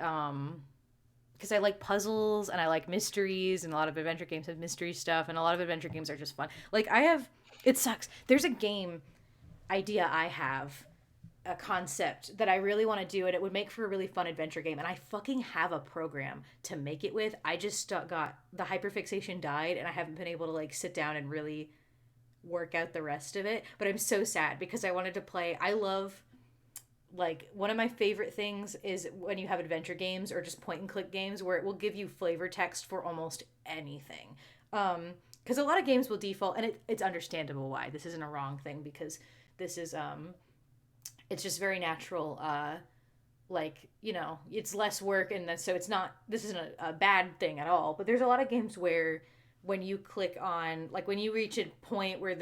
because I like puzzles and I like mysteries, and a lot of adventure games have mystery stuff, and a lot of adventure games are just fun. Like it sucks. There's a game idea I have, a concept that I really want to do, and it would make for a really fun adventure game, and I fucking have a program to make it with. I just got the hyperfixation died, and I haven't been able to like sit down and really work out the rest of it. But I'm so sad because I wanted to play. I love, like, one of my favorite things is when you have adventure games or just point and click games where it will give you flavor text for almost anything. Because a lot of games will default, and it's understandable why. This isn't a wrong thing, because this is it's just very natural. Like, you know, it's less work, and so this isn't a bad thing at all. But there's a lot of games where when you click on, like, when you reach a point where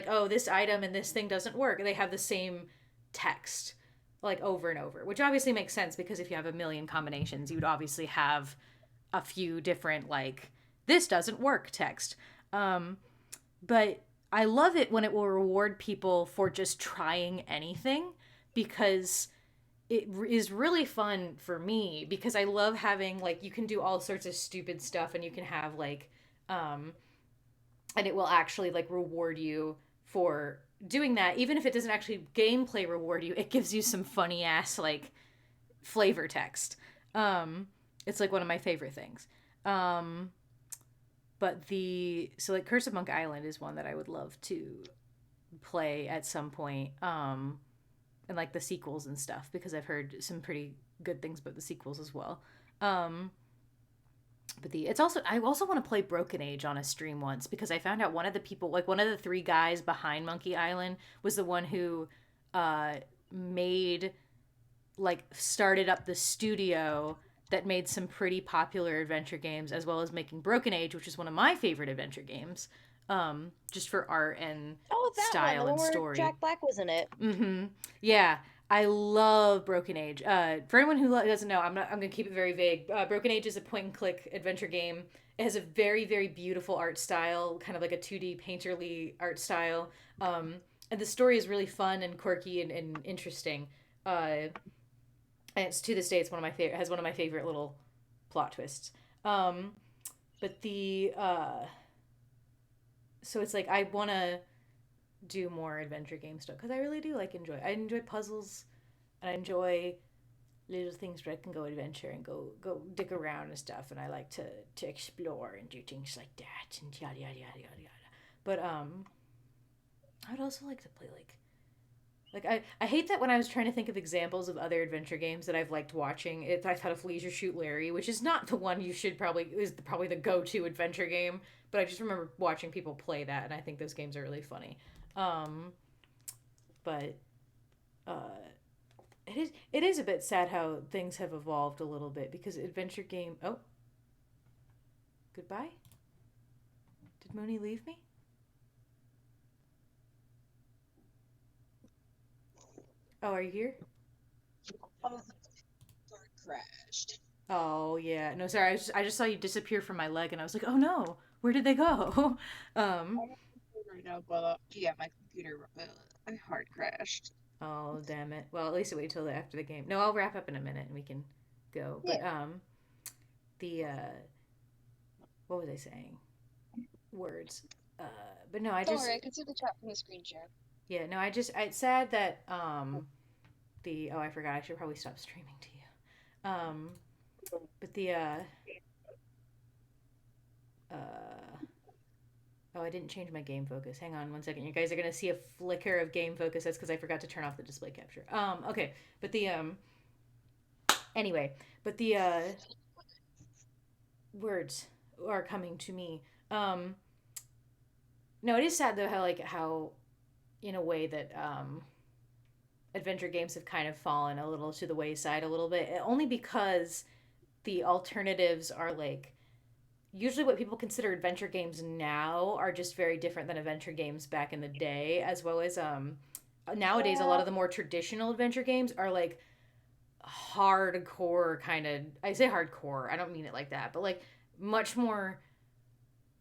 oh, this item and this thing doesn't work, they have the same text, like, over and over, which obviously makes sense, because if you have a million combinations, you would obviously have a few different, like, this doesn't work text. But I love it when it will reward people for just trying anything, because it is really fun for me, because I love having, like, you can do all sorts of stupid stuff, and you can have, like, and it will actually, like, reward you for doing that. Even if it doesn't actually gameplay reward you, it gives you some funny ass, like, flavor text. It's, like, one of my favorite things. But so, like, Curse of Monkey Island is one that I would love to play at some point. And, like, the sequels and stuff, because I've heard some pretty good things about the sequels as well. But I also want to play Broken Age on a stream once, because I found out one of the people, like, one of the three guys behind Monkey Island was the one who started up the studio that made some pretty popular adventure games, as well as making Broken Age, which is one of my favorite adventure games, just for art and style and story. Jack Black was in it. Mm-hmm. Yeah. I love Broken Age. For anyone who doesn't know, I'm gonna keep it very vague. Broken Age is a point and click adventure game. It has a very, very beautiful art style, kind of like a 2D painterly art style. And the story is really fun and quirky and interesting. And it's to this day, it's one of my favorite. Has one of my favorite little plot twists. But the so it's like I want to do more adventure game stuff because I really do I enjoy puzzles, and I enjoy little things where I can go adventure and go dig around and stuff, and I like to explore and do things like that and yada yada yada yada yada. But I'd also like to play I hate that when I was trying to think of examples of other adventure games that I've liked watching, I thought of Leisure Shoot Larry, which is not the one you should is probably the go-to adventure game, but I just remember watching people play that, and I think those games are really funny. But it is a bit sad how things have evolved a little bit, because adventure game... Oh. Goodbye? Did Mooney leave me? Oh, are you here? Crashed. Oh, yeah. No, sorry. I just saw you disappear from my leg, and I was like, oh no, where did they go? Right now, but yeah, my computer hard crashed. Oh, damn it. Well, at least wait till after the game. No, I'll wrap up in a minute and we can go. But what was I saying? Words. But no, Don't worry, I can see the chat from the screen share. Yeah, no, it's sad that I forgot, I should probably stop streaming to you. But oh, I didn't change my game focus. Hang on one second. You guys are gonna see a flicker of game focus. That's because I forgot to turn off the display capture. Okay, but anyway, but the words are coming to me. No, it is sad though how in a way that adventure games have kind of fallen a little to the wayside a little bit, only because the alternatives are usually what people consider adventure games now are just very different than adventure games back in the day, as well as nowadays a lot of the more traditional adventure games are hardcore kind of, I say hardcore, I don't mean it like that, but much more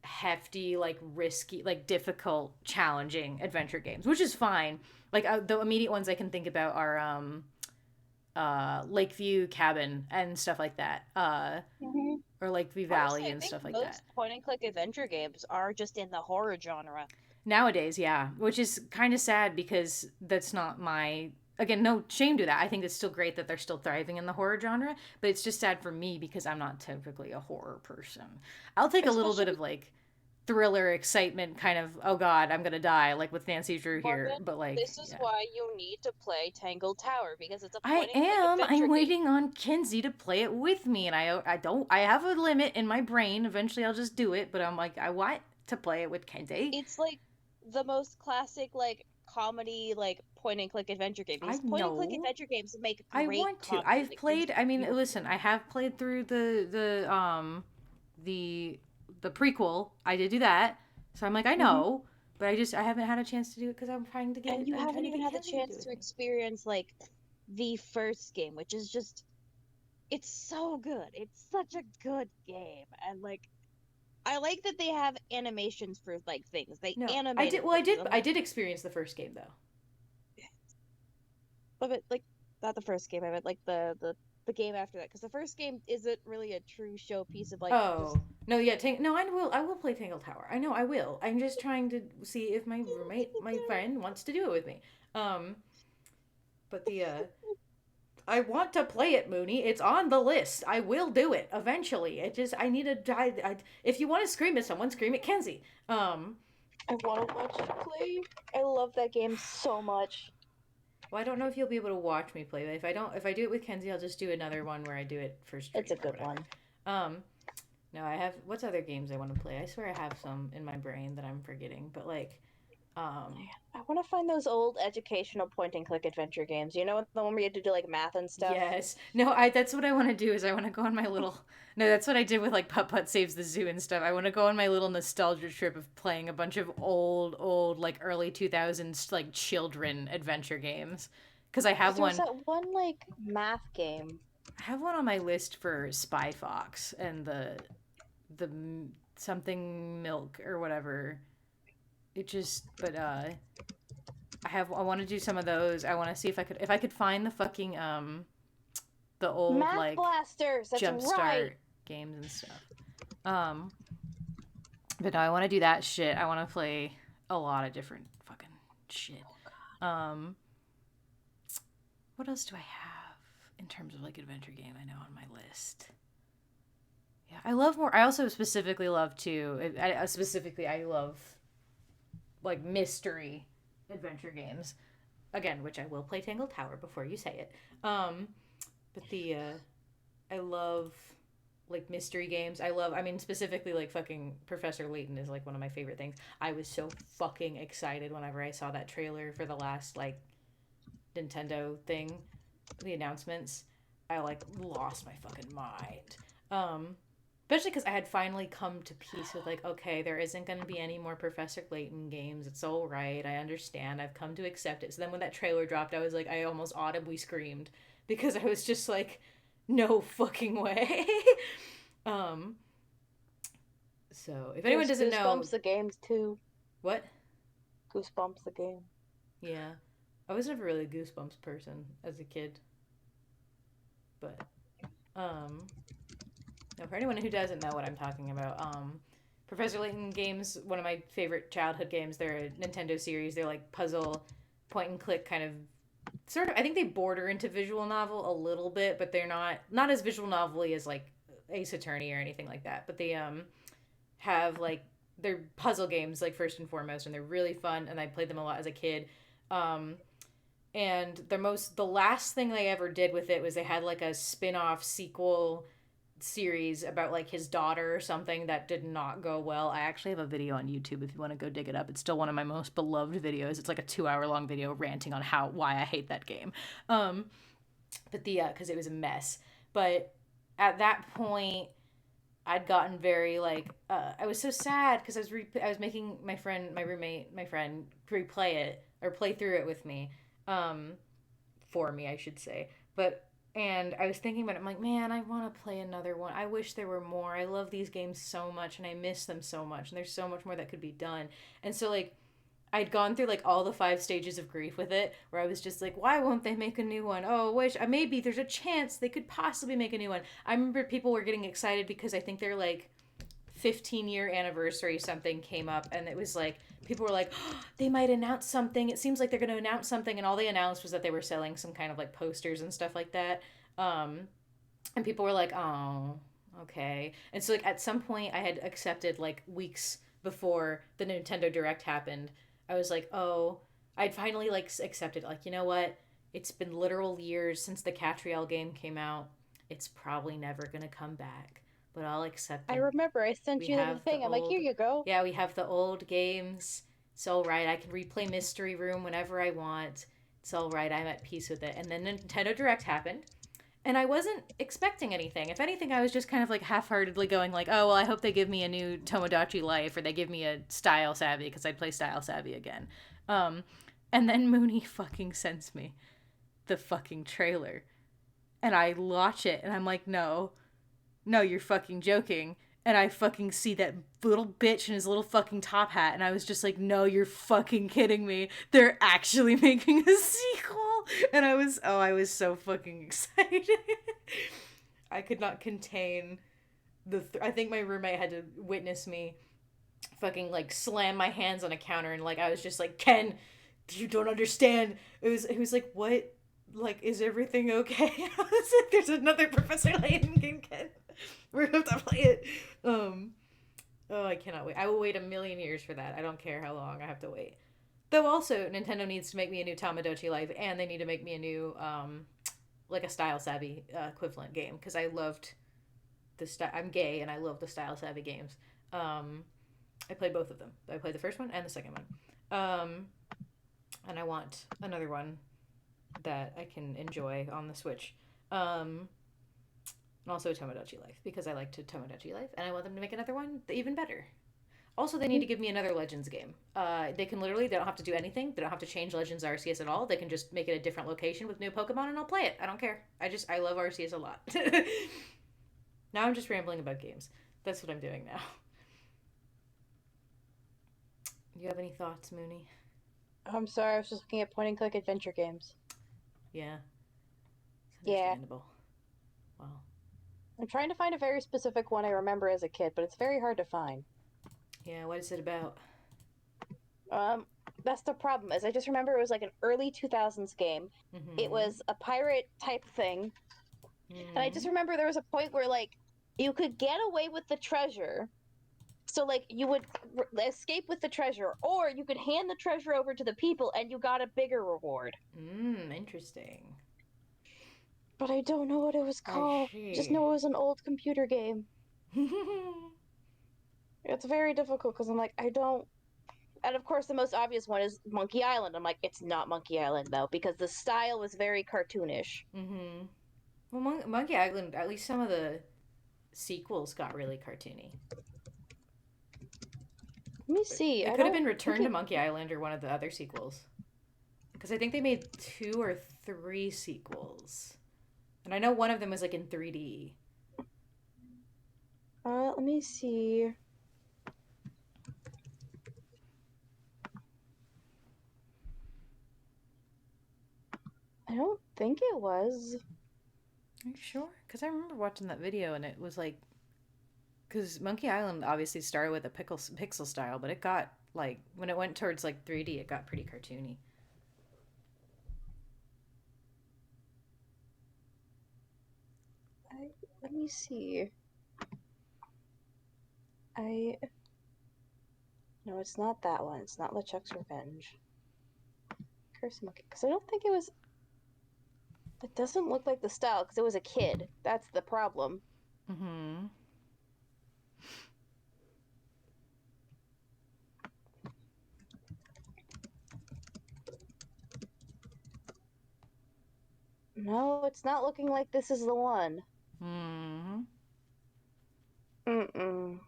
hefty, risky, difficult, challenging adventure games, which is fine. The immediate ones I can think about are Lakeview Cabin and stuff like that, or Lakeview Valley. Honestly, and stuff like that. Most point-and-click adventure games are just in the horror genre nowadays, yeah, which is kind of sad because that's not my... Again, no shame to that. I think it's still great that they're still thriving in the horror genre, but it's just sad for me because I'm not typically a horror person. I'll take a little bit of thriller excitement, kind of, oh god, I'm gonna die, with Nancy Drew here, Morgan, but this is why you need to play Tangled Tower, because it's a I'm waiting on Kenzie to play it with me, and I have a limit in my brain. Eventually I'll just do it, but I'm I want to play it with Kenzie. It's the most classic comedy point and click adventure game. These point and click adventure games make great I want to. comedy. I've played. I mean, listen. I have played through the prequel. I did do that, so I'm I know, but I haven't had a chance to do it because I'm trying to get. And you haven't even had the chance to experience the first game, which is just, it's so good. It's such a good game, and I like that they have animations for things. They animate. I did experience the first game though. But not the first game. I meant the game after that, because the first game isn't really a true showpiece of I will play Tangled Tower. I know I will. I'm just trying to see if my friend wants to do it with me. But I want to play it, Mooney. It's on the list. I will do it eventually. I need to die. If you want to scream at someone, scream at Kenzie. I want to watch you play. I love that game so much. Well, I don't know if you'll be able to watch me play, but if I do it with Kenzie, I'll just do another one where I do it for stream. It's a good one. No, I have... What's other games I want to play? I swear I have some in my brain that I'm forgetting, but I want to find those old educational point-and-click adventure games. You know, the one where you had to do math and stuff? Yes. No, that's what I want to do, is I want to go on my little... No, that's what I did with Putt Putt Saves the Zoo and stuff. I want to go on my little nostalgia trip of playing a bunch of old early 2000s children adventure games, because I have There was one. that one like math game. I have one on my list for Spy Fox and the something milk or whatever. I want to do some of those. I want to see if I could find the fucking the old Math like Blasters. That's Jumpstart right. games and stuff. But no, I want to do that shit. I want to play a lot of different fucking shit. What else do I have in terms of like adventure game I know on my list? Yeah, I love more. I also specifically love I love like mystery adventure games. Again, which I will play Tangled Tower before you say it. But I love like mystery games. I mean specifically like fucking Professor Layton is like one of my favorite things. I was so fucking excited whenever I saw that trailer for the last like Nintendo thing, the announcements. I like lost my fucking mind. Especially because I had finally come to peace with like, okay, there isn't going to be any more Professor Layton games. It's all right. I understand. I've come to accept it. So then when that trailer dropped, I was like, I almost audibly screamed because I was just like, no fucking way. So if anyone doesn't know, Goosebumps the games too. What? Goosebumps the game. Yeah, I was never really a Goosebumps person as a kid, but no, for anyone who doesn't know what I'm talking about, Professor Layton games, one of my favorite childhood games. They're a Nintendo series. They're like puzzle, point and click kind of, sort of. I think they border into visual novel a little bit, but they're not as visual novel-y as like Ace Attorney or anything like that. But they have like they're puzzle games like first and foremost, and they're really fun. And I played them a lot as a kid. And the last thing they ever did with it was they had like a spin-off sequel series about like his daughter or something that did not go well. I actually have a video on YouTube if you want to go dig it up. It's still one of my most beloved videos. It's like a 2-hour long video ranting on why I hate that game. But because it was a mess. But at that point, I'd gotten very like I was so sad because I was making my friend replay it or play through it with me, for me I should say. And I was thinking about it. I'm like, man, I want to play another one. I wish there were more. I love these games so much, and I miss them so much. And there's so much more that could be done. And so, like, I'd gone through, like, all the 5 stages of grief with it, where I was just like, why won't they make a new one? Oh, maybe there's a chance they could possibly make a new one. I remember people were getting excited because I think they're, like, 15-year anniversary something came up, and it was like people were like, oh, they might announce something. It seems like they're going to announce something, and all they announced was that they were selling some kind of like posters and stuff like that. And people were like, oh, okay. And so like at some point I had accepted, like weeks before the Nintendo Direct happened, I was like, oh, I'd finally like accepted, like, you know what, it's been literal years since the Catriel game came out. It's probably never gonna come back, but I'll accept it. I remember I sent you the thing. I'm like, here you go. Yeah, we have the old games. It's all right. I can replay Mystery Room whenever I want. It's all right. I'm at peace with it. And then Nintendo Direct happened, and I wasn't expecting anything. If anything, I was just kind of like half-heartedly going like, oh, well, I hope they give me a new Tomodachi Life, or they give me a Style Savvy, because I'd play Style Savvy again. And then Mooney fucking sends me the fucking trailer. And I watch it, and I'm like, no, you're fucking joking. And I fucking see that little bitch in his little fucking top hat, and I was just like, no, you're fucking kidding me. They're actually making a sequel. And I was so fucking excited. I could not contain I think my roommate had to witness me fucking like slam my hands on a counter, and like I was just like, Ken, you don't understand. It was like, what? Like, is everything okay? I was like, there's another Professor Layton game, Ken. We're gonna have to play it. Oh, I cannot wait. I will wait 1,000,000 years for that. I don't care how long I have to wait. Though also, Nintendo needs to make me a new Tamagotchi Life, and they need to make me a new, like a Style Savvy equivalent game, because I loved I'm gay, and I love the Style Savvy games. I played both of them. I played the first one and the second one. And I want another one that I can enjoy on the Switch. And also Tomodachi Life, because I liked Tomodachi Life, and I want them to make another one even better. Also, they need to give me another Legends game. They don't have to do anything. They don't have to change Legends Arceus at all. They can just make it a different location with new Pokemon and I'll play it. I don't care. I love Arceus a lot. Now I'm just rambling about games. That's what I'm doing now. Do you have any thoughts, Mooney? I'm sorry, I was just looking at point-and-click adventure games. Yeah. It's understandable. Wow. I'm trying to find a very specific one I remember as a kid, but it's very hard to find. Yeah, what is it about? That's the problem, is I just remember it was like an early 2000s game. Mm-hmm. It was a pirate type thing. Mm-hmm. And I just remember there was a point where, like, you could get away with the treasure. So, like, you would escape with the treasure, or you could hand the treasure over to the people and you got a bigger reward. Interesting. But I don't know what it was called. I just know it was an old computer game. It's very difficult because I'm like, I don't... And of course, the most obvious one is Monkey Island. I'm like, it's not Monkey Island, though, because the style was very cartoonish. Mm-hmm. Well, Monkey Island, at least some of the sequels got really cartoony. Let me see. It could have been Return to Monkey Island or one of the other sequels. Because I think they made 2 or 3 sequels. And I know one of them was like in 3D. Let me see. I don't think it was. Are you sure? Because I remember watching that video and it was like... Because Monkey Island obviously started with a pixel style, but it got, like... When it went towards, like, 3D, it got pretty cartoony. Let me see. No, it's not that one. It's not LeChuck's Revenge. Curse Monkey. Because I don't think it was... It doesn't look like the style, because it was a kid. That's the problem. Mm-hmm. No, it's not looking like this is the one. Mm-hmm. Mm-mm.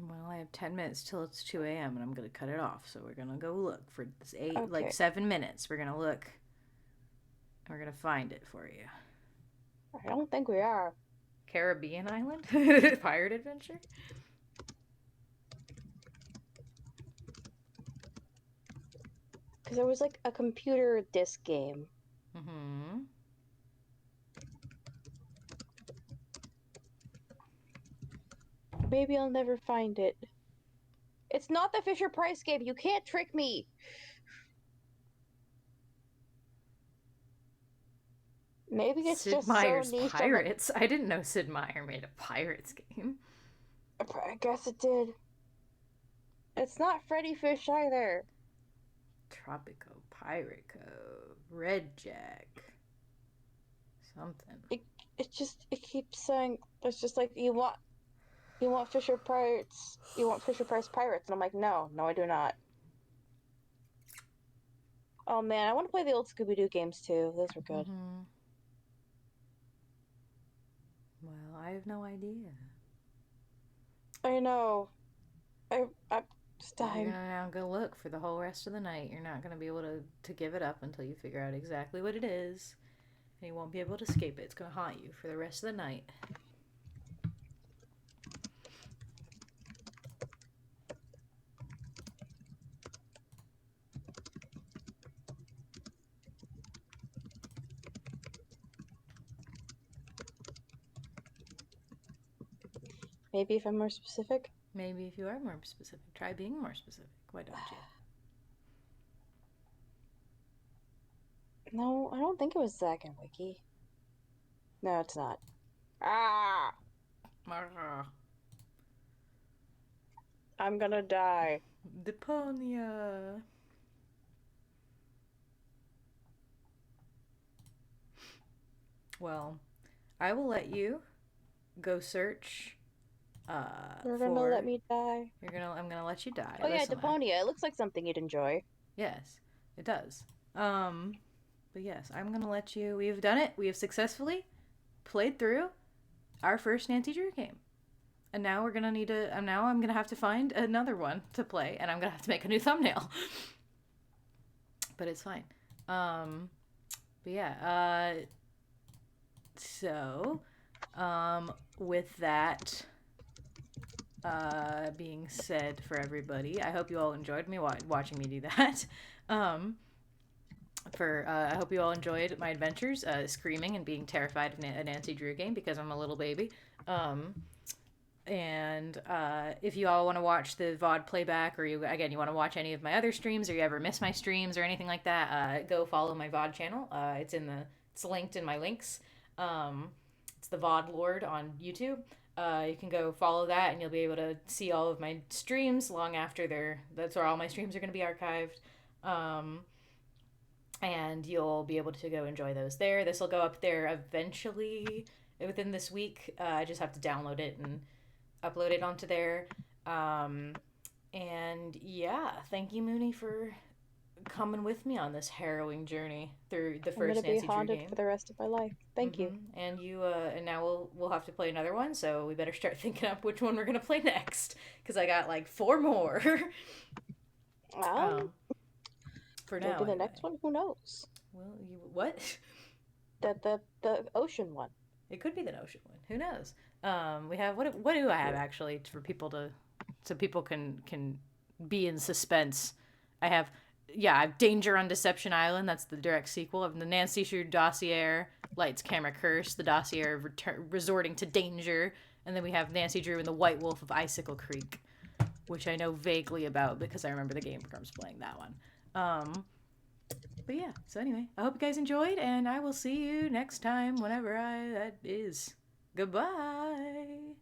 Well, I have 10 minutes till it's 2 a.m. and I'm going to cut it off. So we're going to go look for this 7 minutes. We're going to look. And we're going to find it for you. I don't think we are. Caribbean Island? Pirate Adventure? Because there was like a computer disc game. Mm-hmm. Maybe I'll never find it. It's not the Fisher-Price game. You can't trick me. Maybe it's Sid just Meier's so niche. Pirates. I didn't know Sid Meier made a Pirates game. I guess it did. It's not Freddy Fish either. Tropico, Pyrico, Red Jack. Something. It keeps saying, it's just like, you want Fisher Pirates, you want Fisher-Price Pirates, and I'm like, no, I do not. Oh man, I want to play the old Scooby-Doo games too. Those were good. Mm-hmm. Well, I have no idea. I know. It's time. You're gonna now go look for the whole rest of the night. You're not gonna be able to give it up until you figure out exactly what it is. And you won't be able to escape it. It's gonna haunt you for the rest of the night. Maybe if I'm more specific? Maybe if you are more specific. Try being more specific. Why don't you? No, I don't think it was Zack and Wiki. No, it's not. Ah! I'm gonna die. Deponia. Well, I will let you go search. You're gonna let me die. I'm gonna let you die. Oh yeah, Deponia. It looks like something you'd enjoy. Yes, it does. But yes, I'm gonna let you. We've done it. We have successfully played through our first Nancy Drew game. And now we're gonna need to. Now I'm gonna have to find another one to play, and I'm gonna have to make a new thumbnail. But it's fine. But yeah. So, with that being said, for everybody, I hope you all enjoyed me watching me do that. I hope you all enjoyed my adventures, screaming and being terrified of a Nancy Drew game because I'm a little baby. And if you all want to watch the VOD playback, or you want to watch any of my other streams, or you ever miss my streams or anything like that, go follow my VOD channel. It's linked in my links. It's the VOD Lord on YouTube. You can go follow that, and you'll be able to see all of my streams long after that's where all my streams are going to be archived. And you'll be able to go enjoy those there. This will go up there eventually within this week. I just have to download it and upload it onto there. And yeah, thank you, Mooney, for coming with me on this harrowing journey through the first Nancy Drew game. I'm gonna be haunted for the rest of my life. Thank you. And and now we'll have to play another one, so we better start thinking up which one we're gonna play next, because I got like 4 more. For now, maybe the next one. Who knows? Well, what? The ocean one. It could be the ocean one. Who knows? We have what do I have actually for people so people can be in suspense. I have Danger on Deception Island. That's the direct sequel of the Nancy Drew dossier. Lights, Camera, Curse. The dossier of resorting to danger. And then we have Nancy Drew and the White Wolf of Icicle Creek, which I know vaguely about because I remember the Game Grumps playing that one. But yeah, so anyway, I hope you guys enjoyed, and I will see you next time, whenever that is. Goodbye!